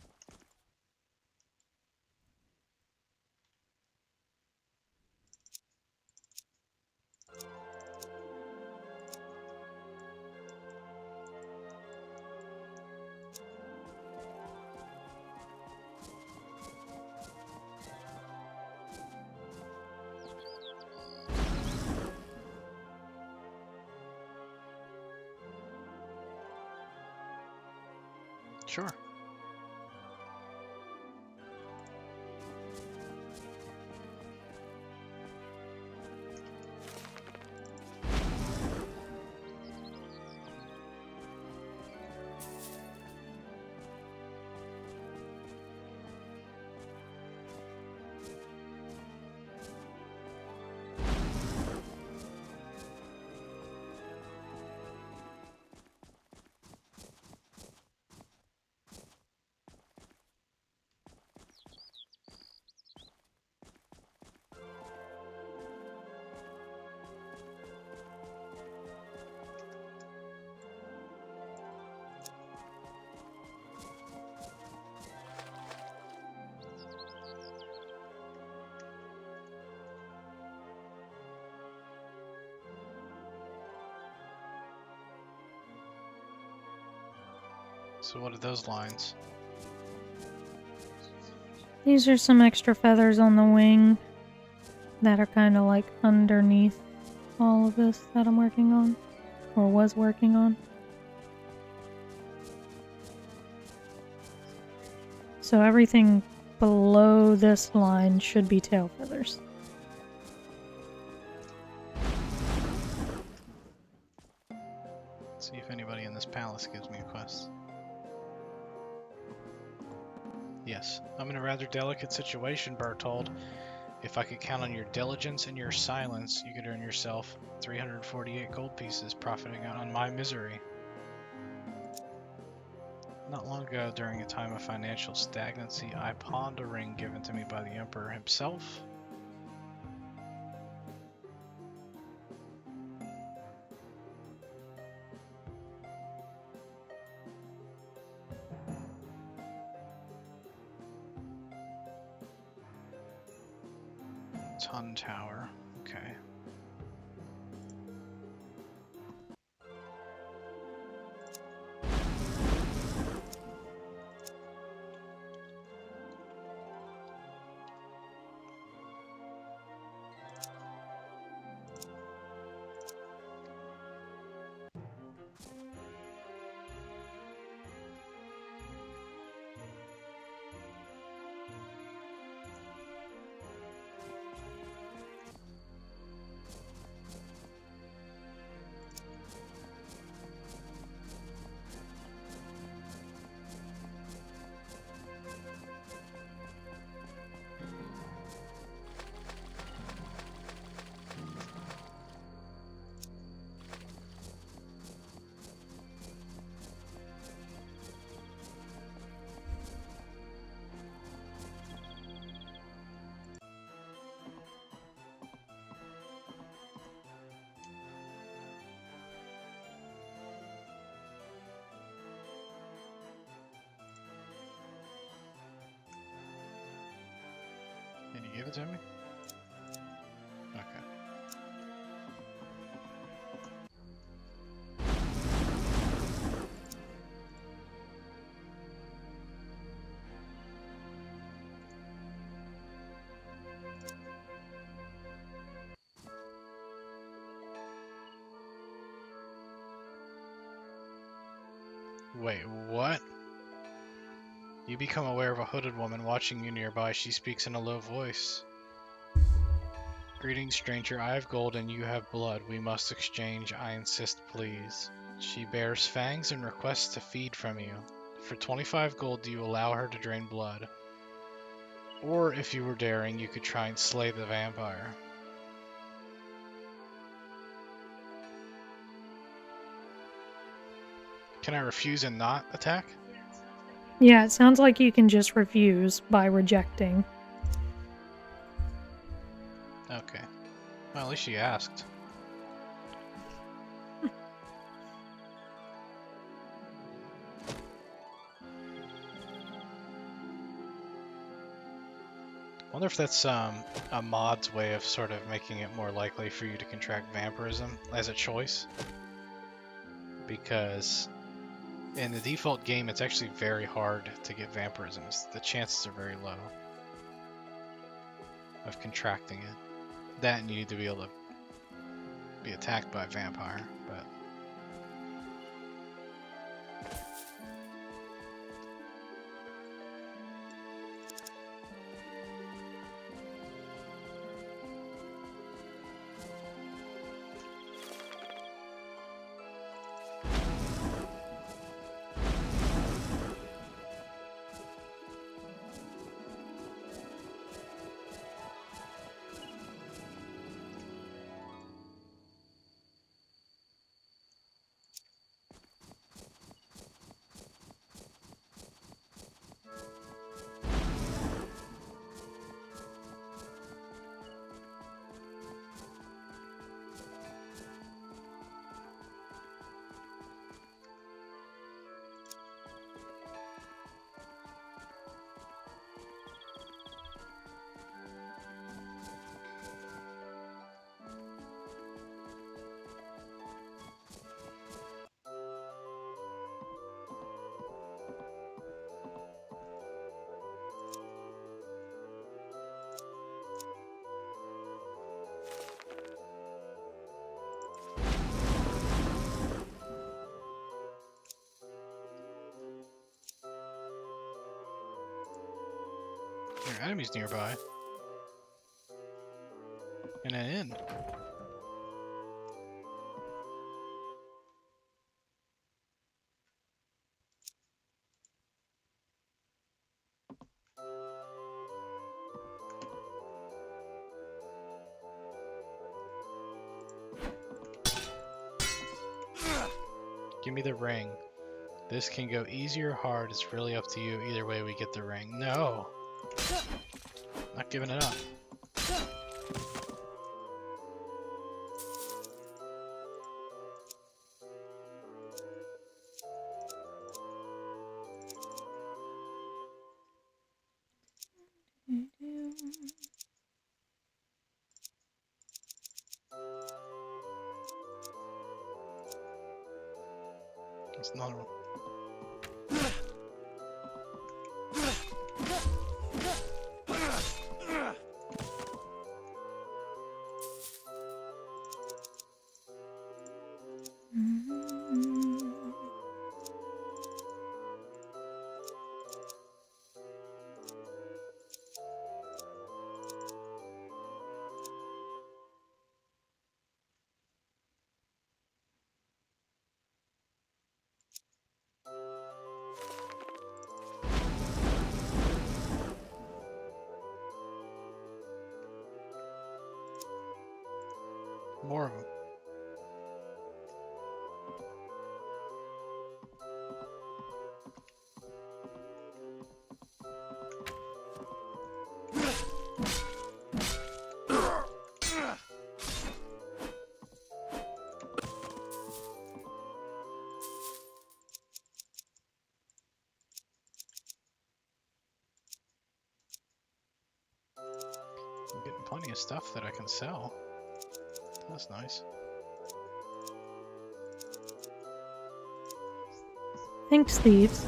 S1: Sure. So what are those lines?
S3: These are some extra feathers on the wing that are kind of like underneath all of this that I'm working on, or was working on. So everything below this line should be tail feathers.
S1: See if anybody in this palace gives me a quest. Yes, I'm in a rather delicate situation, Bertold. If I could count on your diligence and your silence, you could earn yourself 348 gold pieces, profiting on my misery. Not long ago, during a time of financial stagnancy, I pawned a ring given to me by the Emperor himself. Ton Tower. Okay. Can you give it to me? Okay. Wait, what? You become aware of a hooded woman watching you nearby. She speaks in a low voice. Greetings, stranger. I have gold and you have blood. We must exchange. I insist, please. She bears fangs and requests to feed from you. For 25 gold, do you allow her to drain blood? Or, if you were daring, you could try and slay the vampire. Can I refuse and not attack?
S3: Yeah, it sounds like you can just refuse by rejecting.
S1: Okay. Well, at least she asked. I wonder if that's a mod's way of sort of making it more likely for you to contract vampirism as a choice. Because in the default game, it's actually very hard to get vampirism. The chances are very low of contracting it. That and you need to be able to be attacked by a vampire, but There are enemies nearby. In an inn. Give me the ring. This can go easy or hard. It's really up to you. Either way, we get the ring. No! Not giving it up. It's another one. More of them. I'm getting plenty of stuff that I can sell. That's nice.
S3: Thanks, thieves.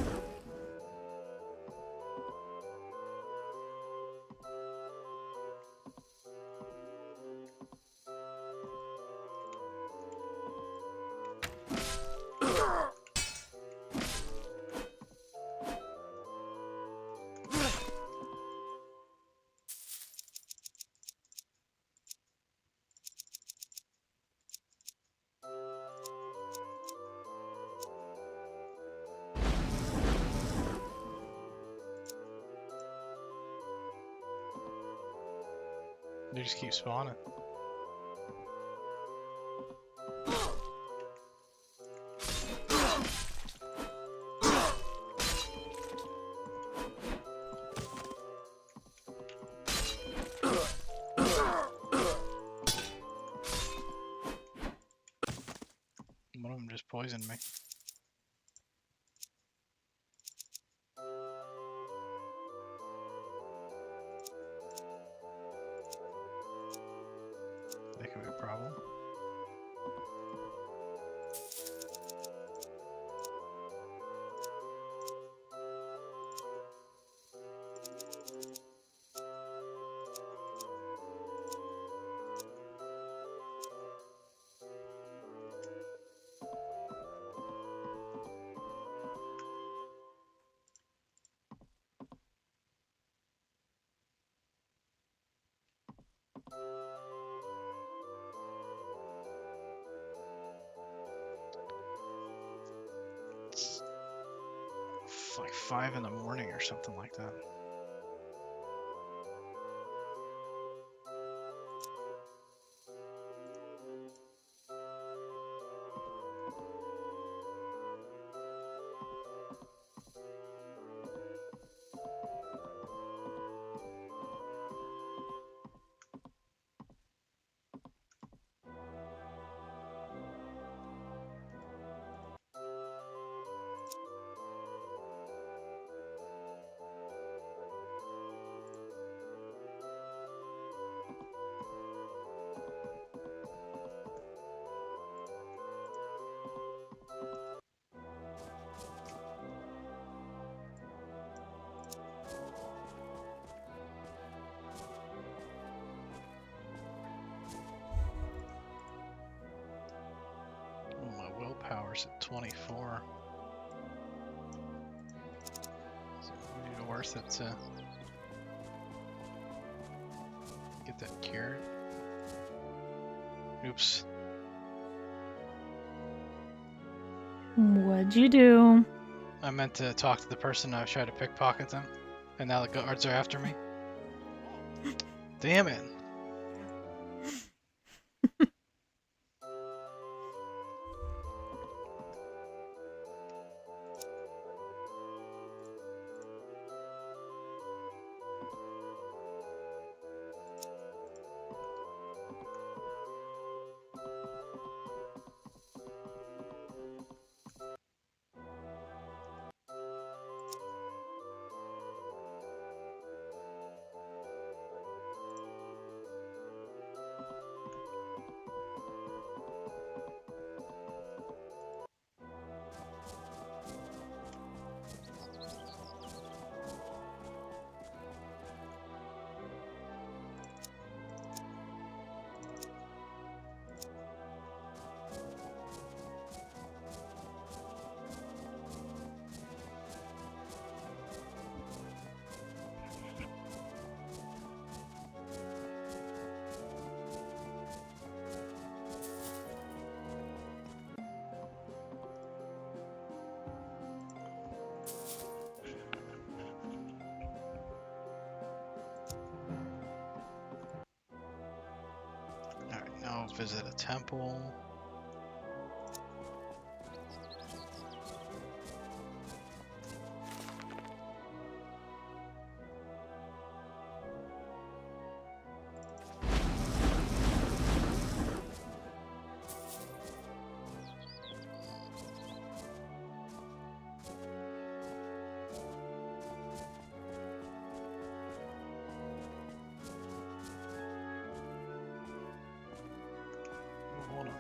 S1: They just keep spawning. One of them just poisoned me. That could be a problem. It's like 5 in the morning or something like that. Oh, my willpower's at 24. So it would be worth it to get that cured. Oops.
S3: What'd you do?
S1: I meant to talk to the person. I was trying to pickpocket them, and now the guards are after me. Damn it! Alright, now visit a temple. Oh, hold on.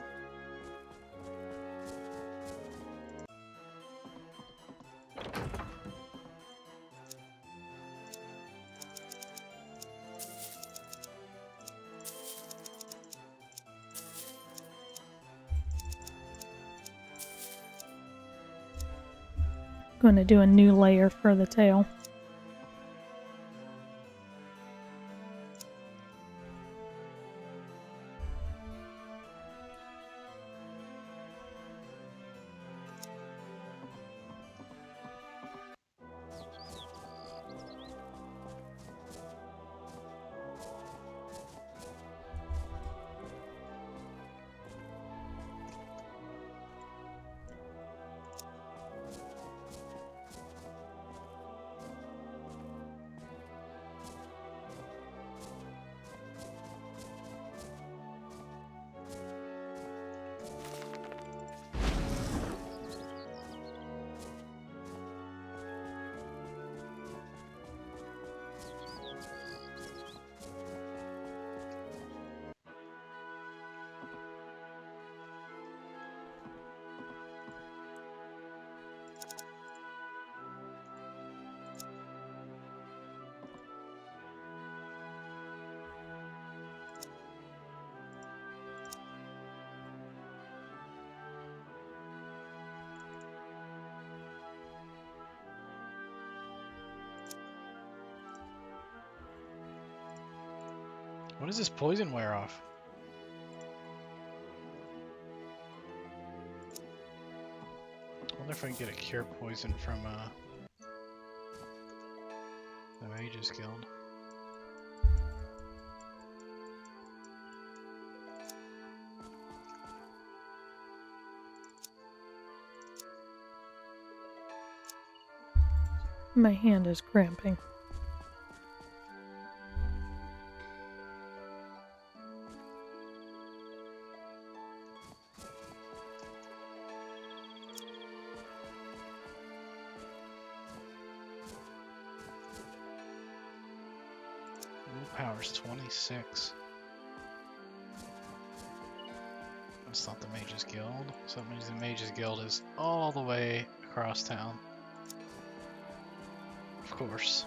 S3: Gonna do a new layer for the tail.
S1: When does this poison wear off? I wonder if I can get a cure poison from the Mages Guild.
S3: My hand is cramping.
S1: Willpower's 26. That's not the Mages Guild. So that means the Mages Guild is all the way across town. Of course.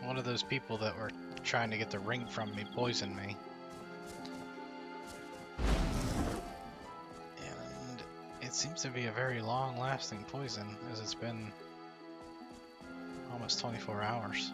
S1: One of those people that were trying to get the ring from me poisoned me. And it seems to be a very long-lasting poison, as it's been almost 24 hours.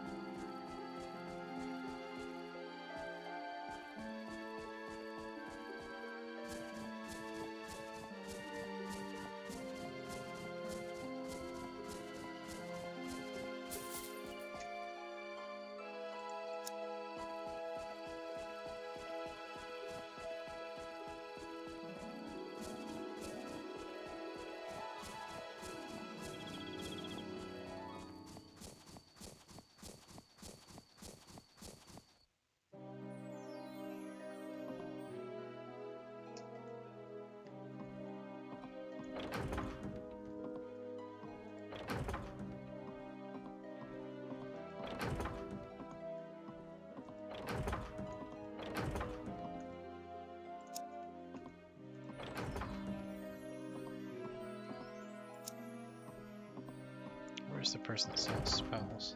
S1: Where's the person that sells spells?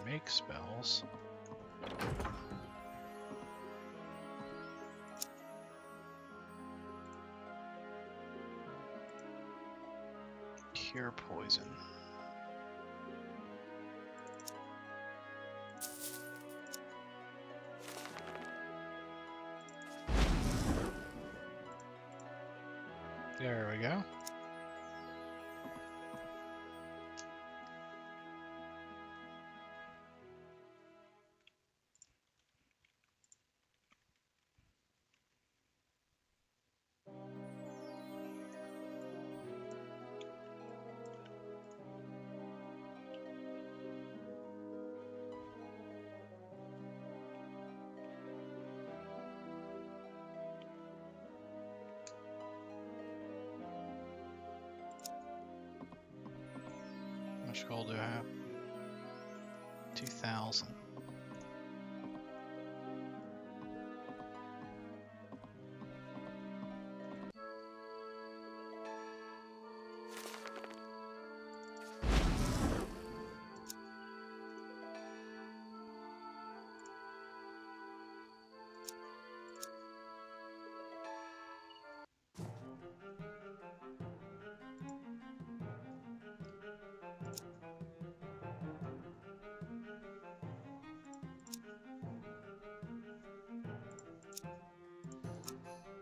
S1: Make spells. Cure poison. There we go. How much gold do I have? 2,000.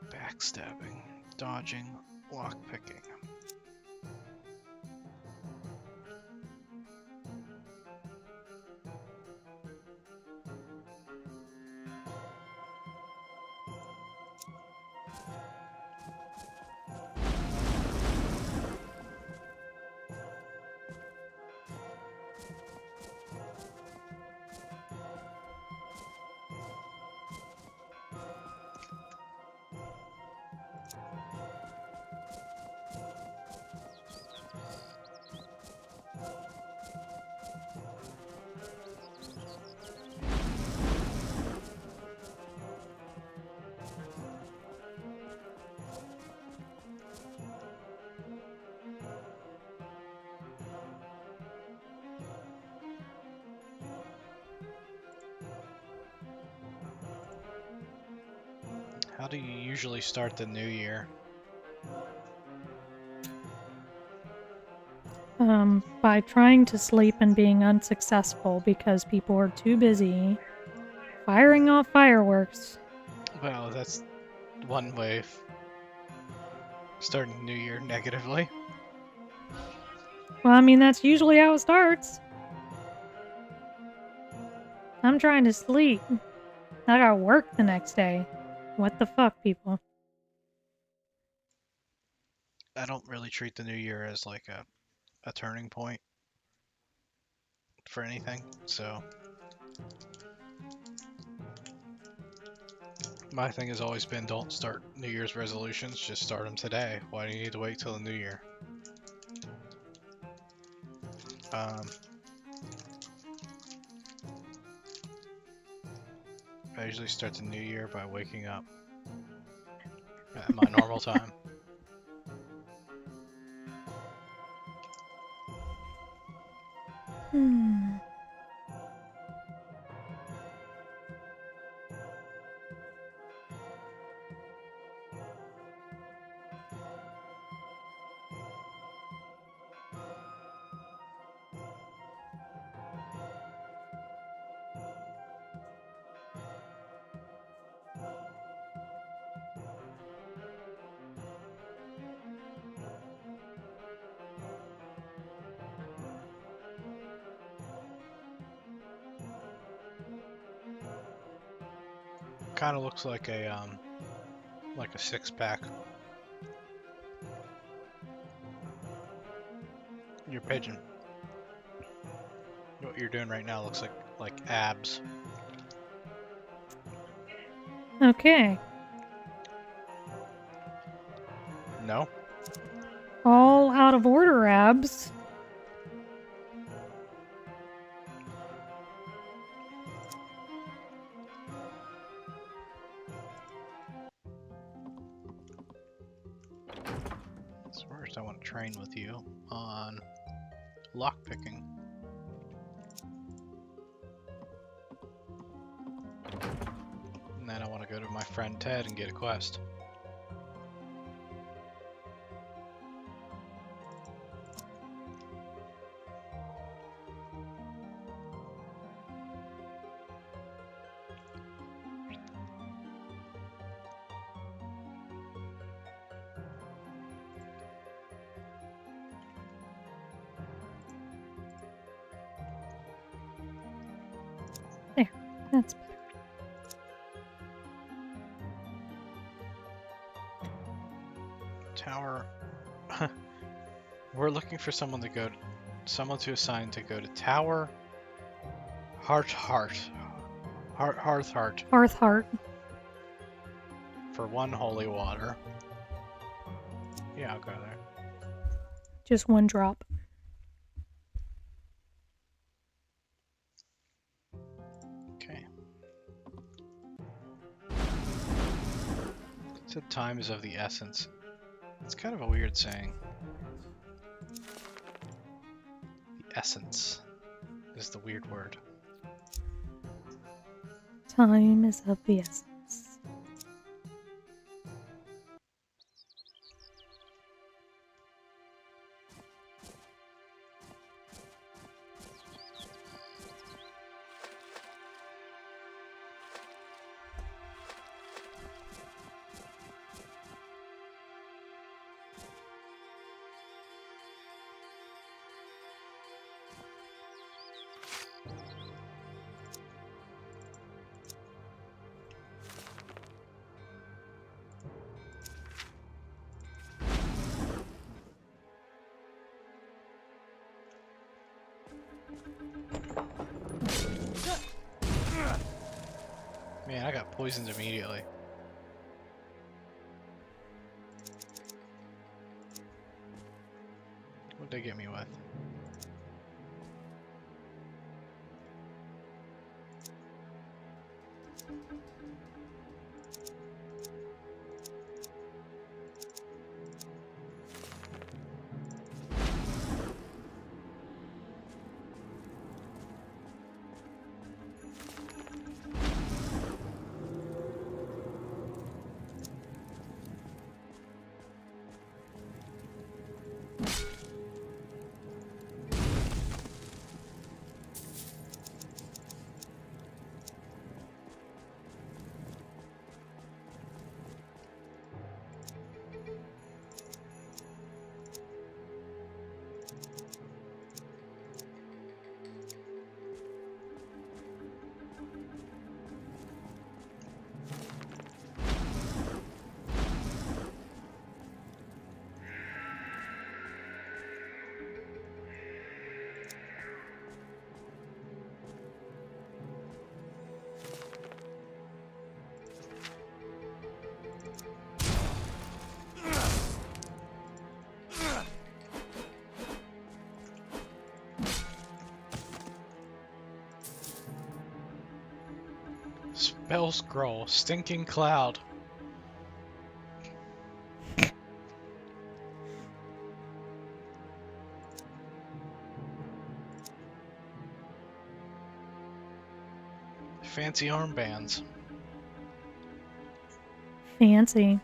S1: Backstabbing, dodging, lockpicking. How do you usually start the new year?
S3: By trying to sleep and being unsuccessful because people are too busy firing off fireworks.
S1: Well, that's one way of starting the new year negatively.
S3: Well, I mean, that's usually how it starts. I'm trying to sleep. I gotta work the next day. What the fuck, people?
S1: I don't really treat the new year as like a turning point for anything, so My thing has always been don't start New Year's resolutions, just start them today. Why do you need to wait till the new year? I usually start the new year by waking up at my normal time.
S3: Hmm.
S1: Kind of looks like a six-pack. Your pigeon. What you're doing right now looks like abs.
S3: Okay.
S1: No?
S3: All out of order abs.
S1: So first I want to train with you on lockpicking. And then I want to go to my friend Ted and get a quest.
S3: That's better.
S1: Tower. We're looking for someone to assign to go to Tower Hearth Heart
S3: Hearth heart.
S1: for 1 holy water. Yeah, I'll go there.
S3: Just 1 drop.
S1: Okay. It said time is of the essence. It's kind of a weird saying. The essence is the weird word.
S3: Time is of the essence.
S1: Man, I got poisoned immediately. What'd they get me with? Spell scroll. Stinking cloud. Fancy armbands.
S3: Fancy.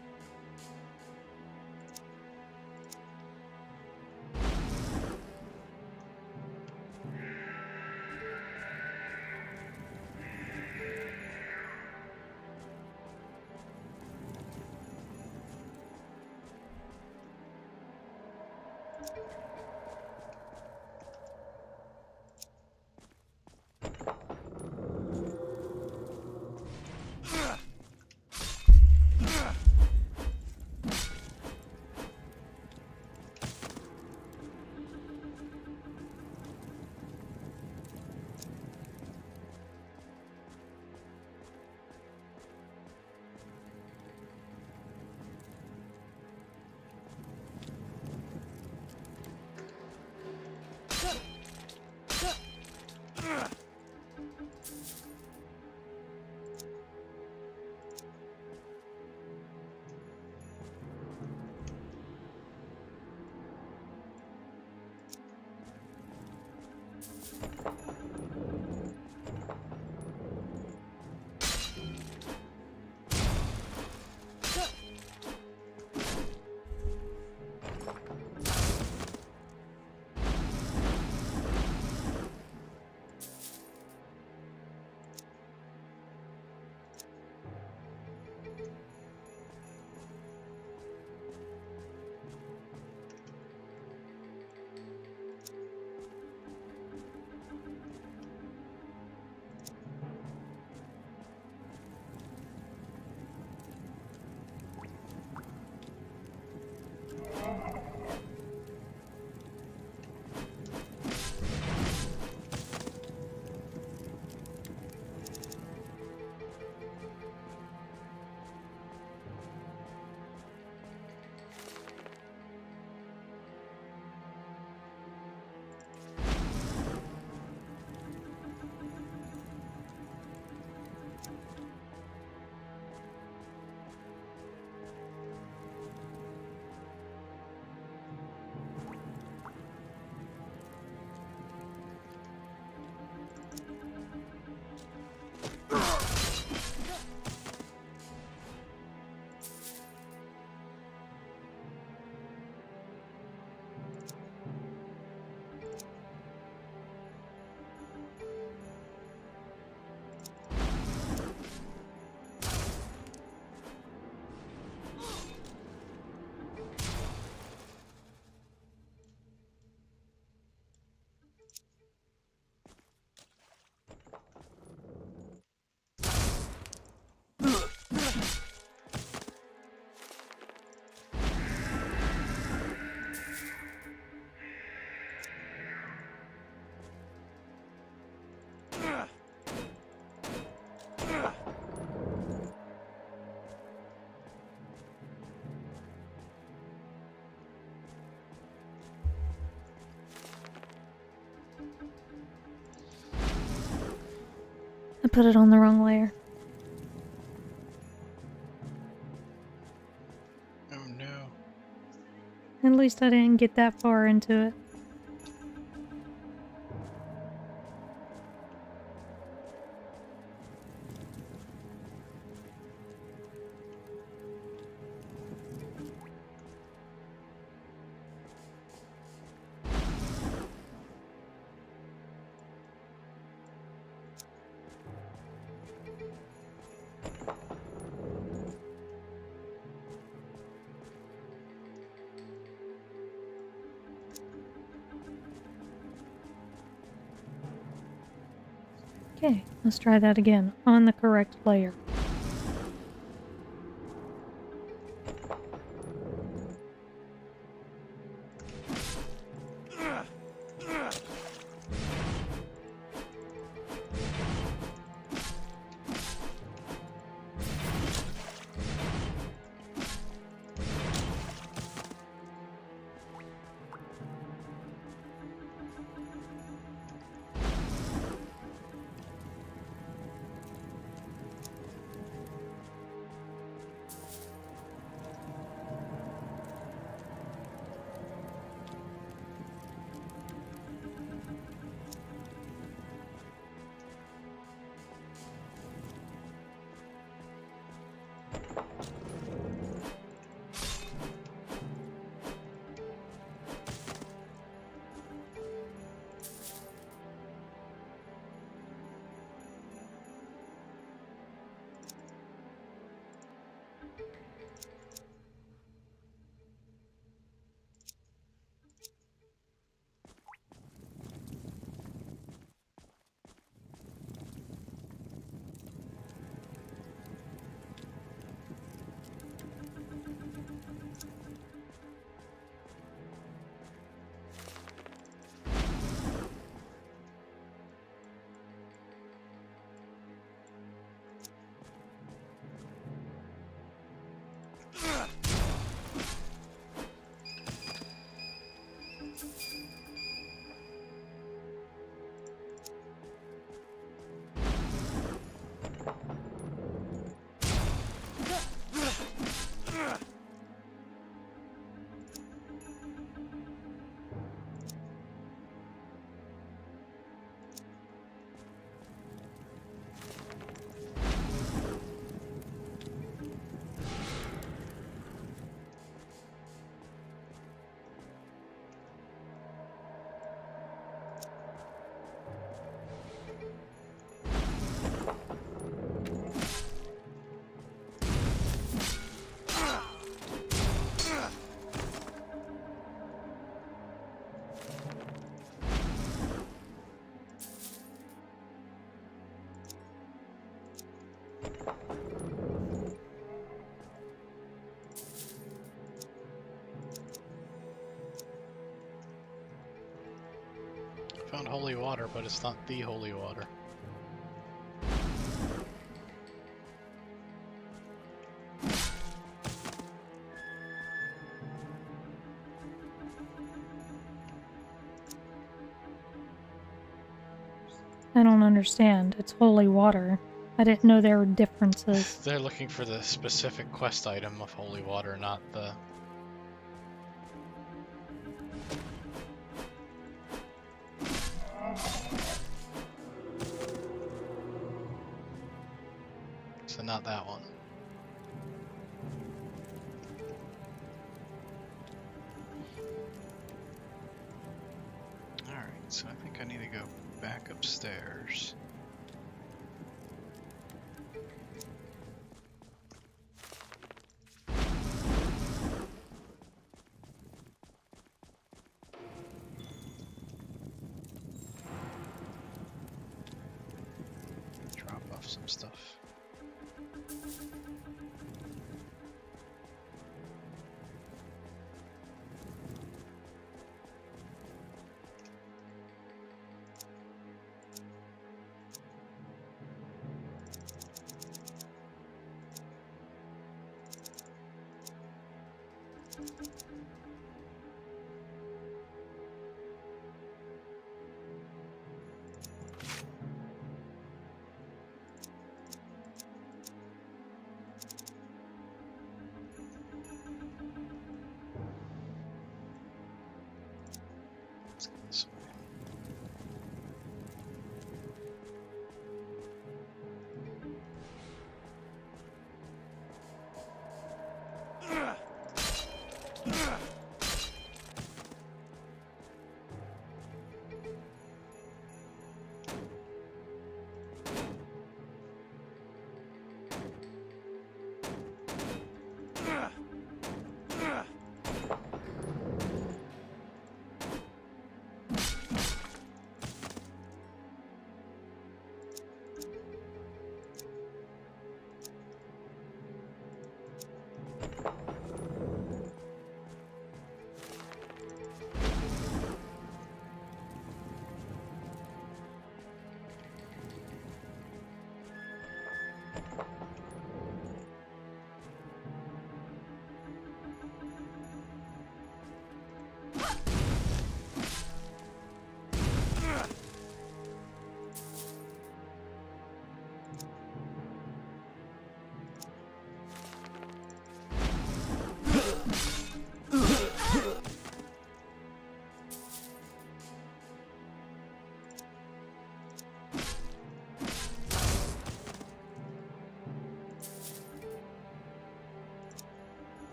S3: I put it on the wrong layer.
S1: Oh no.
S3: At least I didn't get that far into it. Okay, let's try that again on the correct layer.
S1: Found holy water, but it's not the holy water.
S3: I don't understand. It's holy water. I didn't know there were differences.
S1: They're looking for the specific quest item of holy water, not the... So not that one. Alright, so I think I need to go back upstairs. Drop off some stuff. Let's go this way.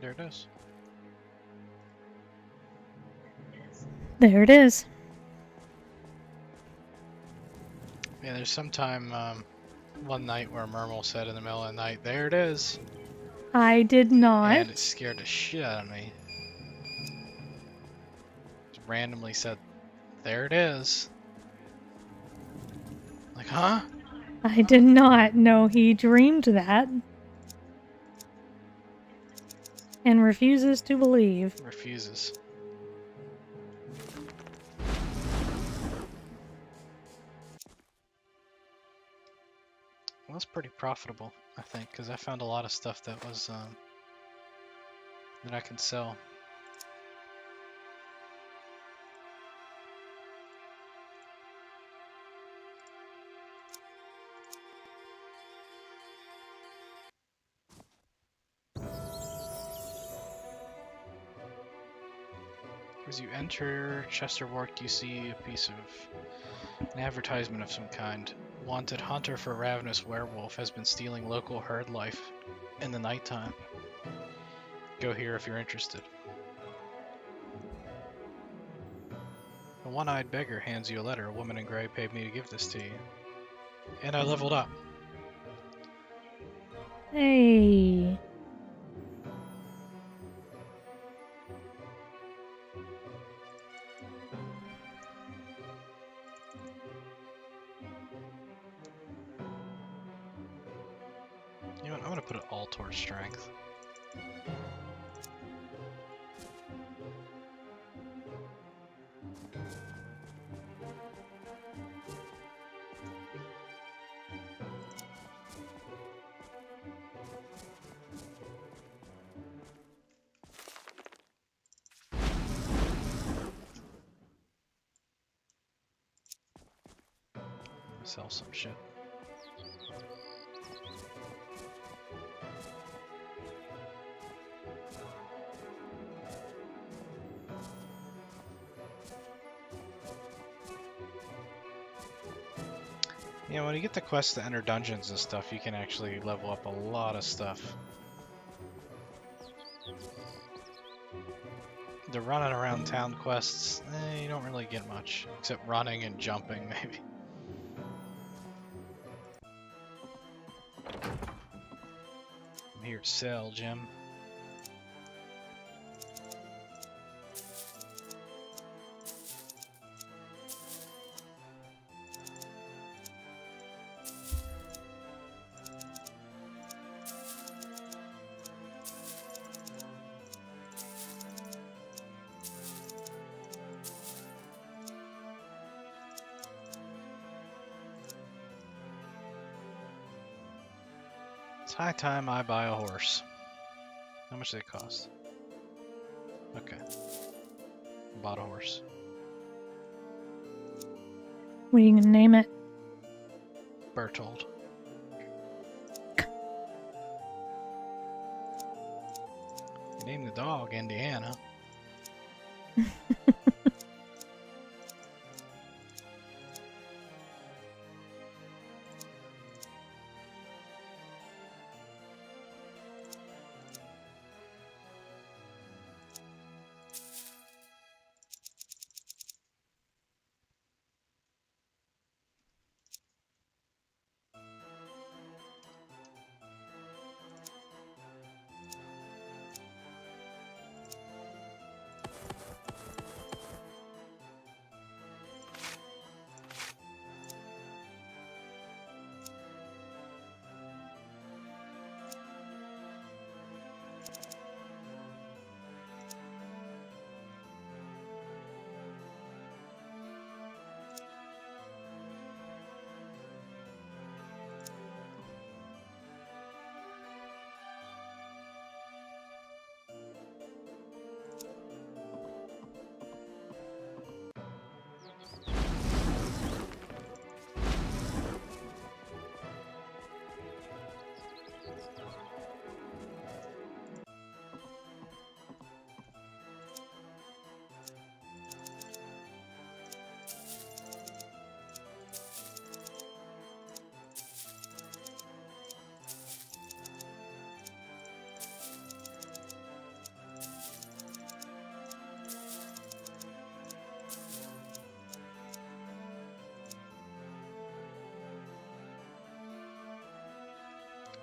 S1: There it is.
S3: There it is.
S1: Yeah, there's some time one night where Mermal said in the middle of the night, "There it is,"
S3: I did not.
S1: and it scared the shit out of me. Just randomly said, "There it is." Like, huh?
S3: I did not know he dreamed that. And refuses to believe.
S1: Refuses. Well, that's pretty profitable, I think, because I found a lot of stuff that was that I can sell. As you enter Chesterwark, you see a piece of An advertisement of some kind. Wanted hunter for ravenous werewolf has been stealing local herd life in the nighttime. Go here if you're interested. A one-eyed beggar hands you a letter. A woman in gray paid me to give this to you. And I leveled up.
S3: Hey.
S1: You know what? I'm gonna put it all towards strength. Sell some shit. You know, when you get the quest to enter dungeons and stuff, you can actually level up a lot of stuff. The running around town quests, you don't really get much, except running and jumping, maybe. I'm here to sell, Jim. It's high time I buy a horse. How much do they cost? Okay. Bought a horse.
S3: What are you gonna name it?
S1: Bertold. You named the dog Indiana.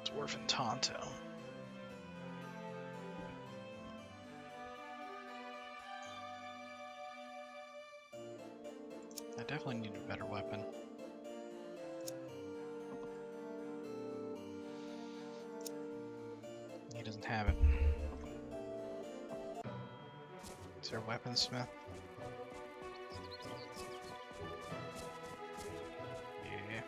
S1: Dwarf and Tonto. I definitely need a better weapon. He doesn't have it. Is there a weaponsmith? Yeah.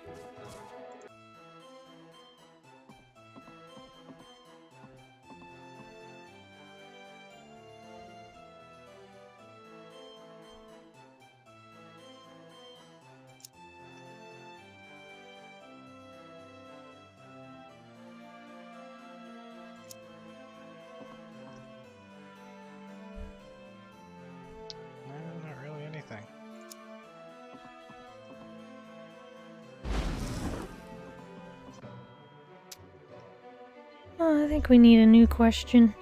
S3: Oh, I think we need a new question.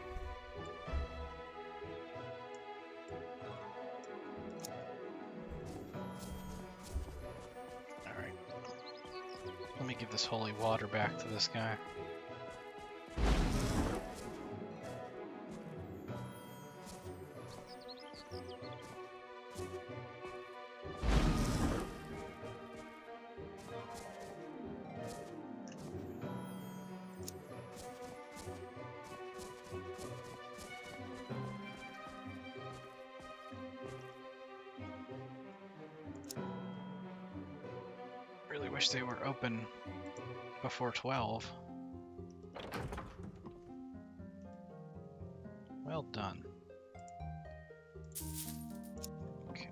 S1: Alright. Let me give this holy water back to this guy. Really wish they were open before 12. Well done. Okay.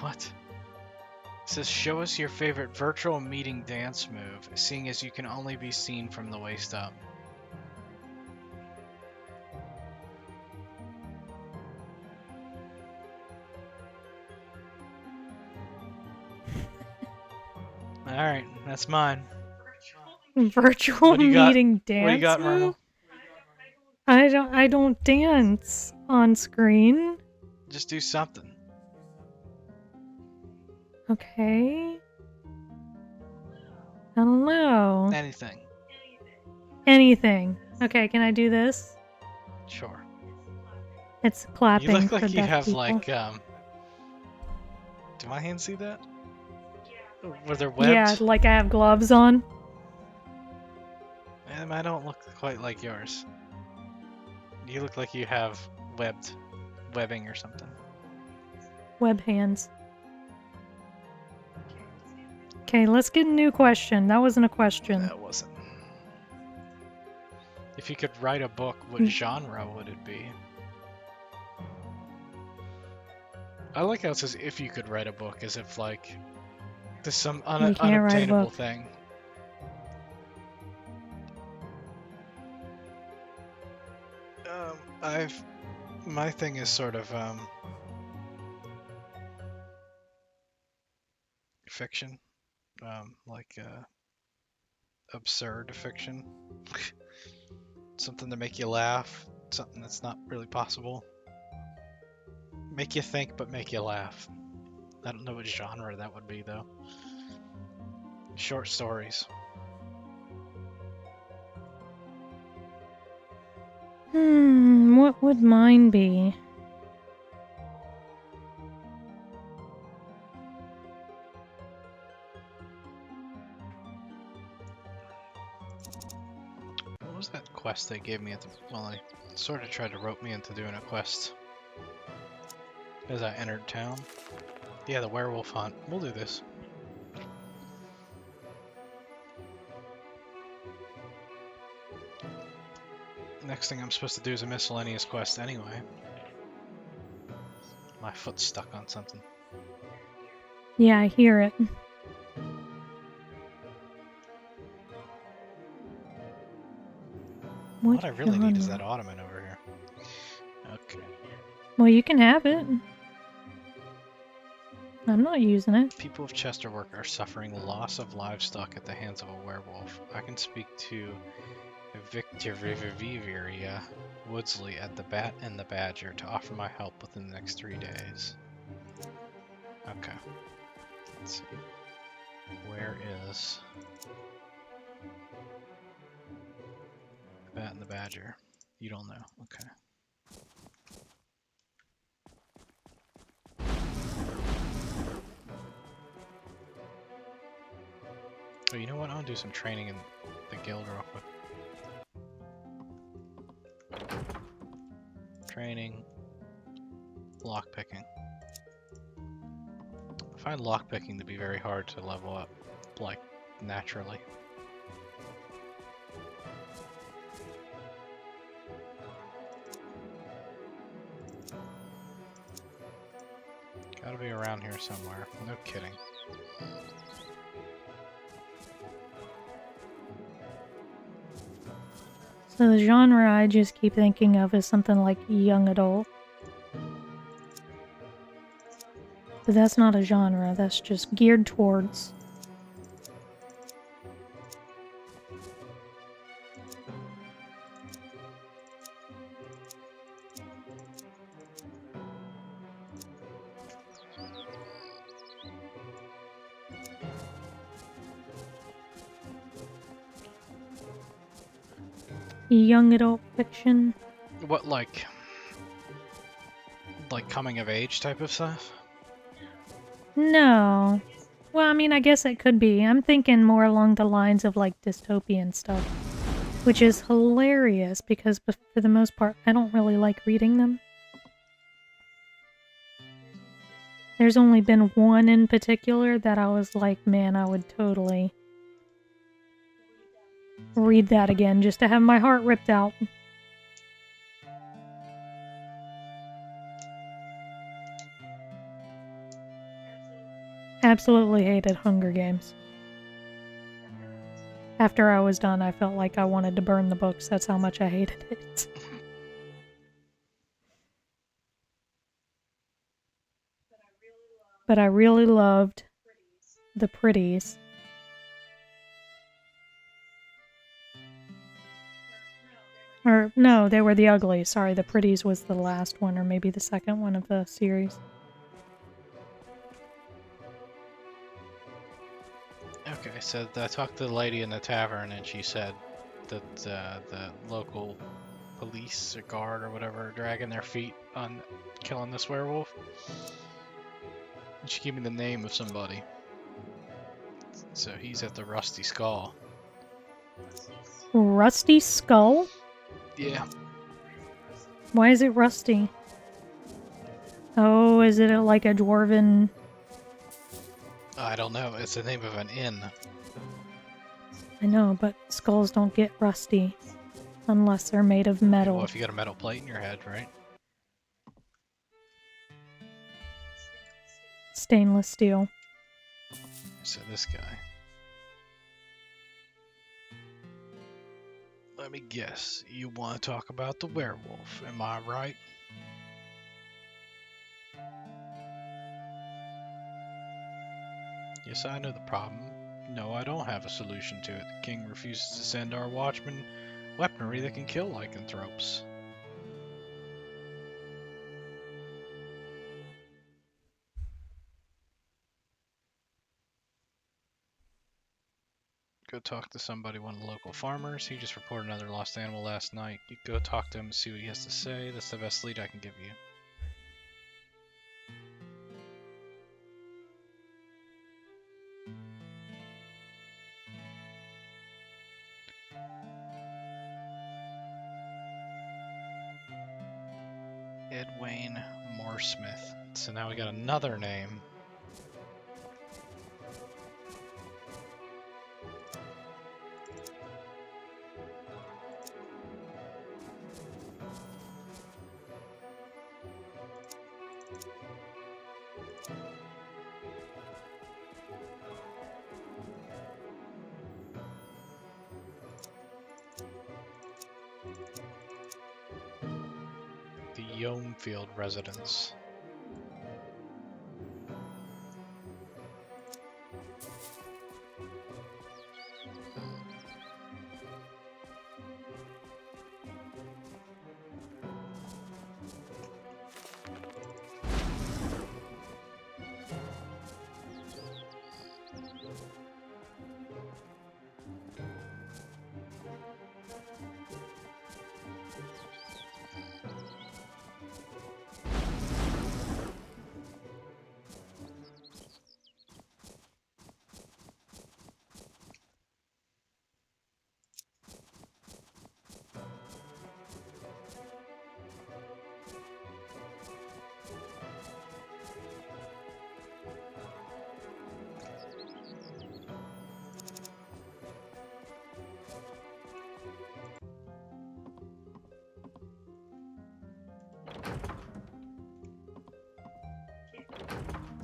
S1: What? It says, show us your favorite virtual meeting dance move, seeing as you can only be seen from the waist up. Alright, that's mine.
S3: Virtual
S1: What do you got?
S3: meeting
S1: What do you
S3: dance
S1: got,
S3: move?
S1: Mermal?
S3: I don't dance on screen.
S1: Just do something.
S3: Okay. I don't know.
S1: Anything.
S3: Anything. Okay, can I do this?
S1: Sure.
S3: It's clapping
S1: You look
S3: for
S1: like you
S3: deaf
S1: have
S3: people.
S1: like do my hands see that? Where they're
S3: Yeah,
S1: webbed?
S3: like I have gloves on.
S1: I don't look quite like yours. You look like you have webbing or something.
S3: Web hands. Okay, let's get a new question. That wasn't a question.
S1: That wasn't. If you could write a book, what genre would it be? I like how it says if you could write a book, as if like there's some
S3: You can't write a
S1: unobtainable
S3: book.
S1: thing. My thing is sort of fiction, like absurd fiction, something to make you laugh, something that's not really possible. Make you think, but make you laugh. I don't know what genre that would be though. Short stories.
S3: What would mine be?
S1: What was that quest they gave me at the... Well, they sort of tried to rope me into doing a quest as I entered town. Yeah, the werewolf hunt. We'll do this. Next thing I'm supposed to do is a miscellaneous quest anyway. My foot's stuck on something.
S3: Yeah, I hear it.
S1: What I really need is
S3: genre?
S1: that ottoman over here. Okay.
S3: Well, you can have it. I'm not using it.
S1: People of Chesterwork are suffering loss of livestock at the hands of a werewolf. I can speak to Victoriveria Woodsley at the Bat and the Badger to offer my help within the next 3 days. Okay. Let's see. Where is the Bat and the Badger? You don't know. Okay. Oh, you know what? I'll do some training in the guild real quick. Training. Lockpicking. find lockpicking to be very hard to level up, like, naturally. Gotta be around here somewhere. No kidding.
S3: So the genre I just keep thinking of is something like young adult. But that's not a genre, that's just geared towards. Young adult fiction.
S1: What, like coming of age type of stuff?
S3: No. Well, I mean, I guess it could be. I'm thinking more along the lines of like dystopian stuff, which is hilarious because for the most part, I don't really like reading them. There's only been one in particular that I was like, man, I would totally read that again just to have my heart ripped out. Absolutely hated Hunger Games. After I was done, I felt like I wanted to burn the books. That's how much I hated it. But I really loved the Pretties. Or, no, they were the Uglies. Sorry, the Pretties was the last one, or maybe the second one of the series.
S1: Okay, so I talked to the lady in the tavern, and she said that the local police or guard or whatever are dragging their feet on killing this werewolf. And she gave me the name of somebody. So he's at the Rusty Skull.
S3: Rusty Skull?
S1: Yeah.
S3: Why is it rusty? Oh, is it like a dwarven...
S1: I don't know. It's the name of an inn.
S3: I know, but skulls don't get rusty unless they're made of metal.
S1: Well, if you got a metal plate in your head, right?
S3: Stainless steel.
S1: So this guy. Let me guess. You want to talk about the werewolf, am I right? Yes, I know the problem. No, I don't have a solution to it. The king refuses to send our watchmen weaponry that can kill lycanthropes. Go talk to somebody, one of the local farmers. He just reported another lost animal last night. You go talk to him and see what he has to say. That's the best lead I can give you. Edwayne Mooresmith. So now we got another name. The Yomefield residence.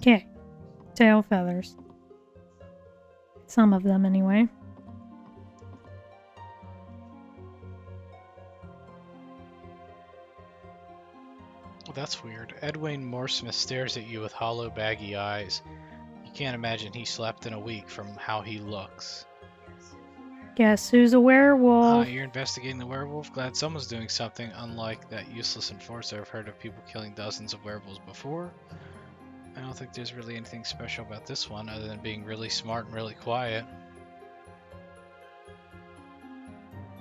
S3: Okay. Tail feathers. Some of them, anyway.
S1: Well, that's weird. Edwin Mooresmith stares at you with hollow, baggy eyes. You can't imagine he slept in a week from how he looks.
S3: Guess who's a werewolf?
S1: You're investigating the werewolf? Glad someone's doing something, unlike that useless enforcer. I've heard of people killing dozens of werewolves before. I don't think there's really anything special about this one, other than being really smart and really quiet.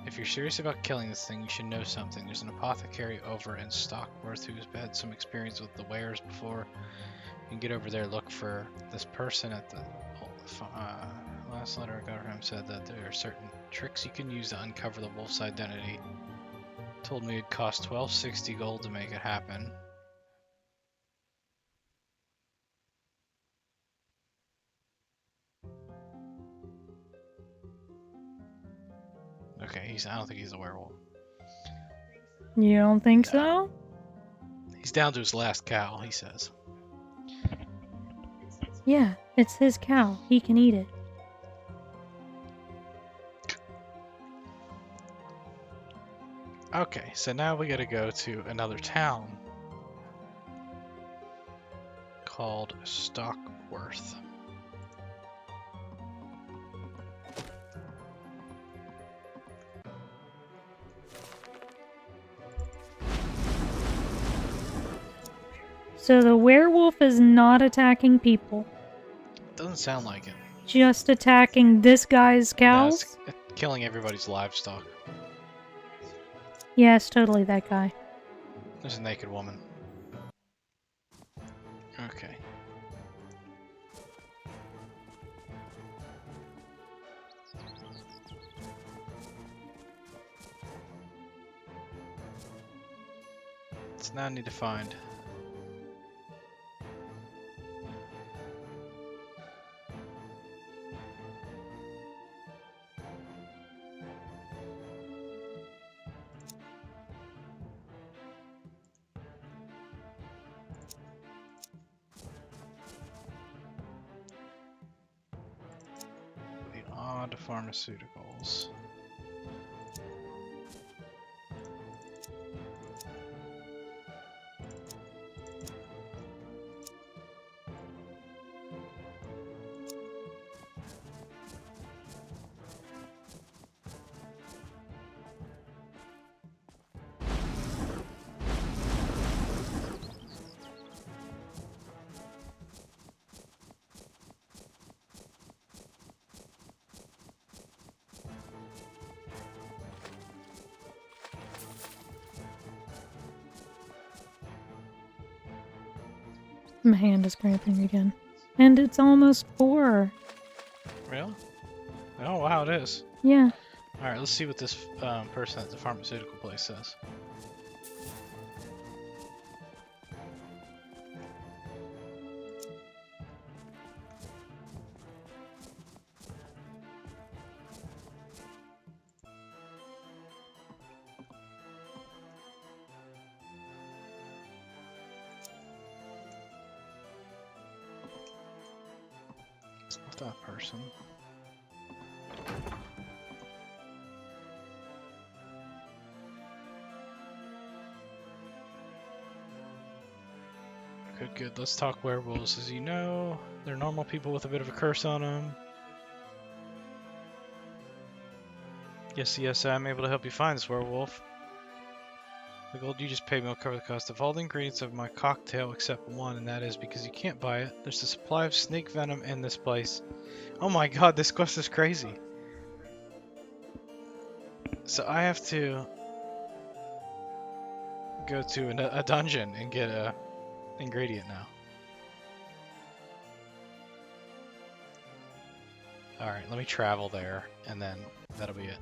S1: If you're serious about killing this thing, you should know something. There's an apothecary over in Stockworth who's had some experience with the wares before. You can get over there, look for this person at the last letter I got from him said that there are certain tricks you can use to uncover the wolf's identity. Told me it'd cost 1260 gold to make it happen. Okay, I don't think he's a werewolf.
S3: You don't think
S1: No.
S3: so?
S1: He's down to his last cow, he says.
S3: Yeah, it's his cow. He can eat it.
S1: Okay, so now we gotta go to another town called Stockworth.
S3: So the werewolf is not attacking people.
S1: Doesn't sound like it.
S3: Just attacking this guy's
S1: No,
S3: cows?
S1: it's killing everybody's livestock.
S3: Yeah, it's totally that guy.
S1: There's a naked woman. Okay. So now I need to find. The odd pharmaceuticals.
S3: My hand is cramping again. And it's almost 4.
S1: Really? Oh wow, it is.
S3: Yeah.
S1: Alright, let's see what this person at the pharmaceutical place says. It's not that person. Good. Let's talk werewolves. As you know, they're normal people with a bit of a curse on them. Yes, I'm able to help you find this werewolf. The gold you just paid me will cover the cost of all the ingredients of my cocktail except one, and that is because you can't buy it. There's a supply of snake venom in this place. Oh my god, this quest is crazy. So I have to go to a dungeon and get a ingredient now. Alright, let me travel there, and then that'll be it.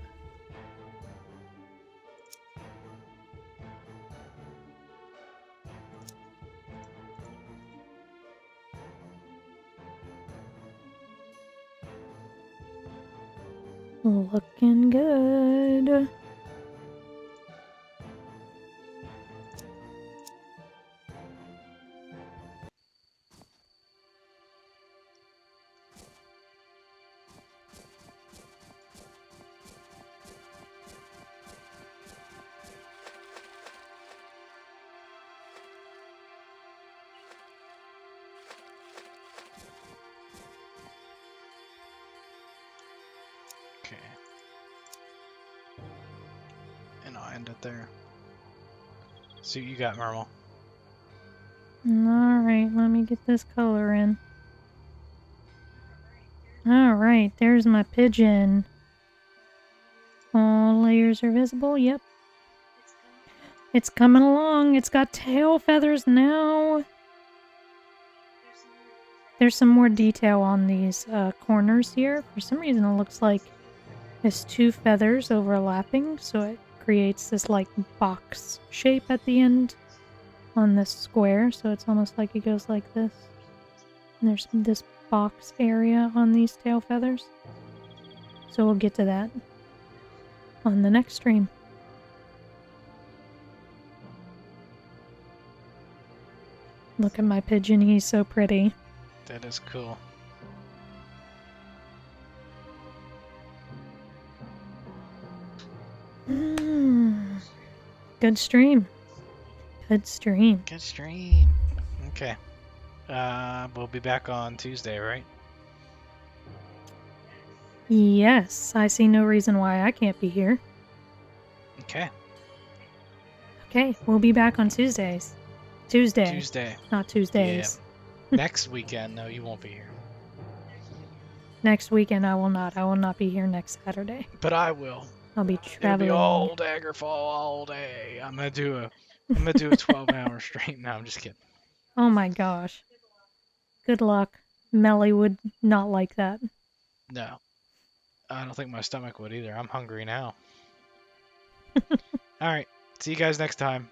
S3: Looking good.
S1: and I'll end it there. See what you got, Mermal.
S3: Alright, let me get this color in. Alright, there's my pigeon. All layers are visible, yep. It's coming along. It's got tail feathers now. There's some more detail on these corners here. For some reason it looks like there's two feathers overlapping, so it creates this like box shape at the end on this square, so it's almost like it goes like this. And there's this box area on these tail feathers. So we'll get to that on the next stream. Look at my pigeon, he's so pretty.
S1: That is cool.
S3: Good stream. Good stream.
S1: Good stream. Okay. We'll be back on Tuesday, right?
S3: Yes, I see no reason why I can't be here.
S1: Okay.
S3: Okay, we'll be back on Tuesdays. Tuesday.
S1: Tuesday.
S3: Not Tuesdays.
S1: Next weekend, no, you won't be here.
S3: Next weekend I will not. I will not be here next Saturday.
S1: But I will.
S3: I'll be
S1: It'll
S3: traveling.
S1: be all Daggerfall all day. I'm gonna do a 12-hour stream. No, I'm just kidding.
S3: Oh my gosh. Good luck. Melly would not like that.
S1: No. I don't think my stomach would either. I'm hungry now. Alright. See you guys next time.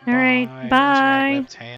S3: Alright, bye.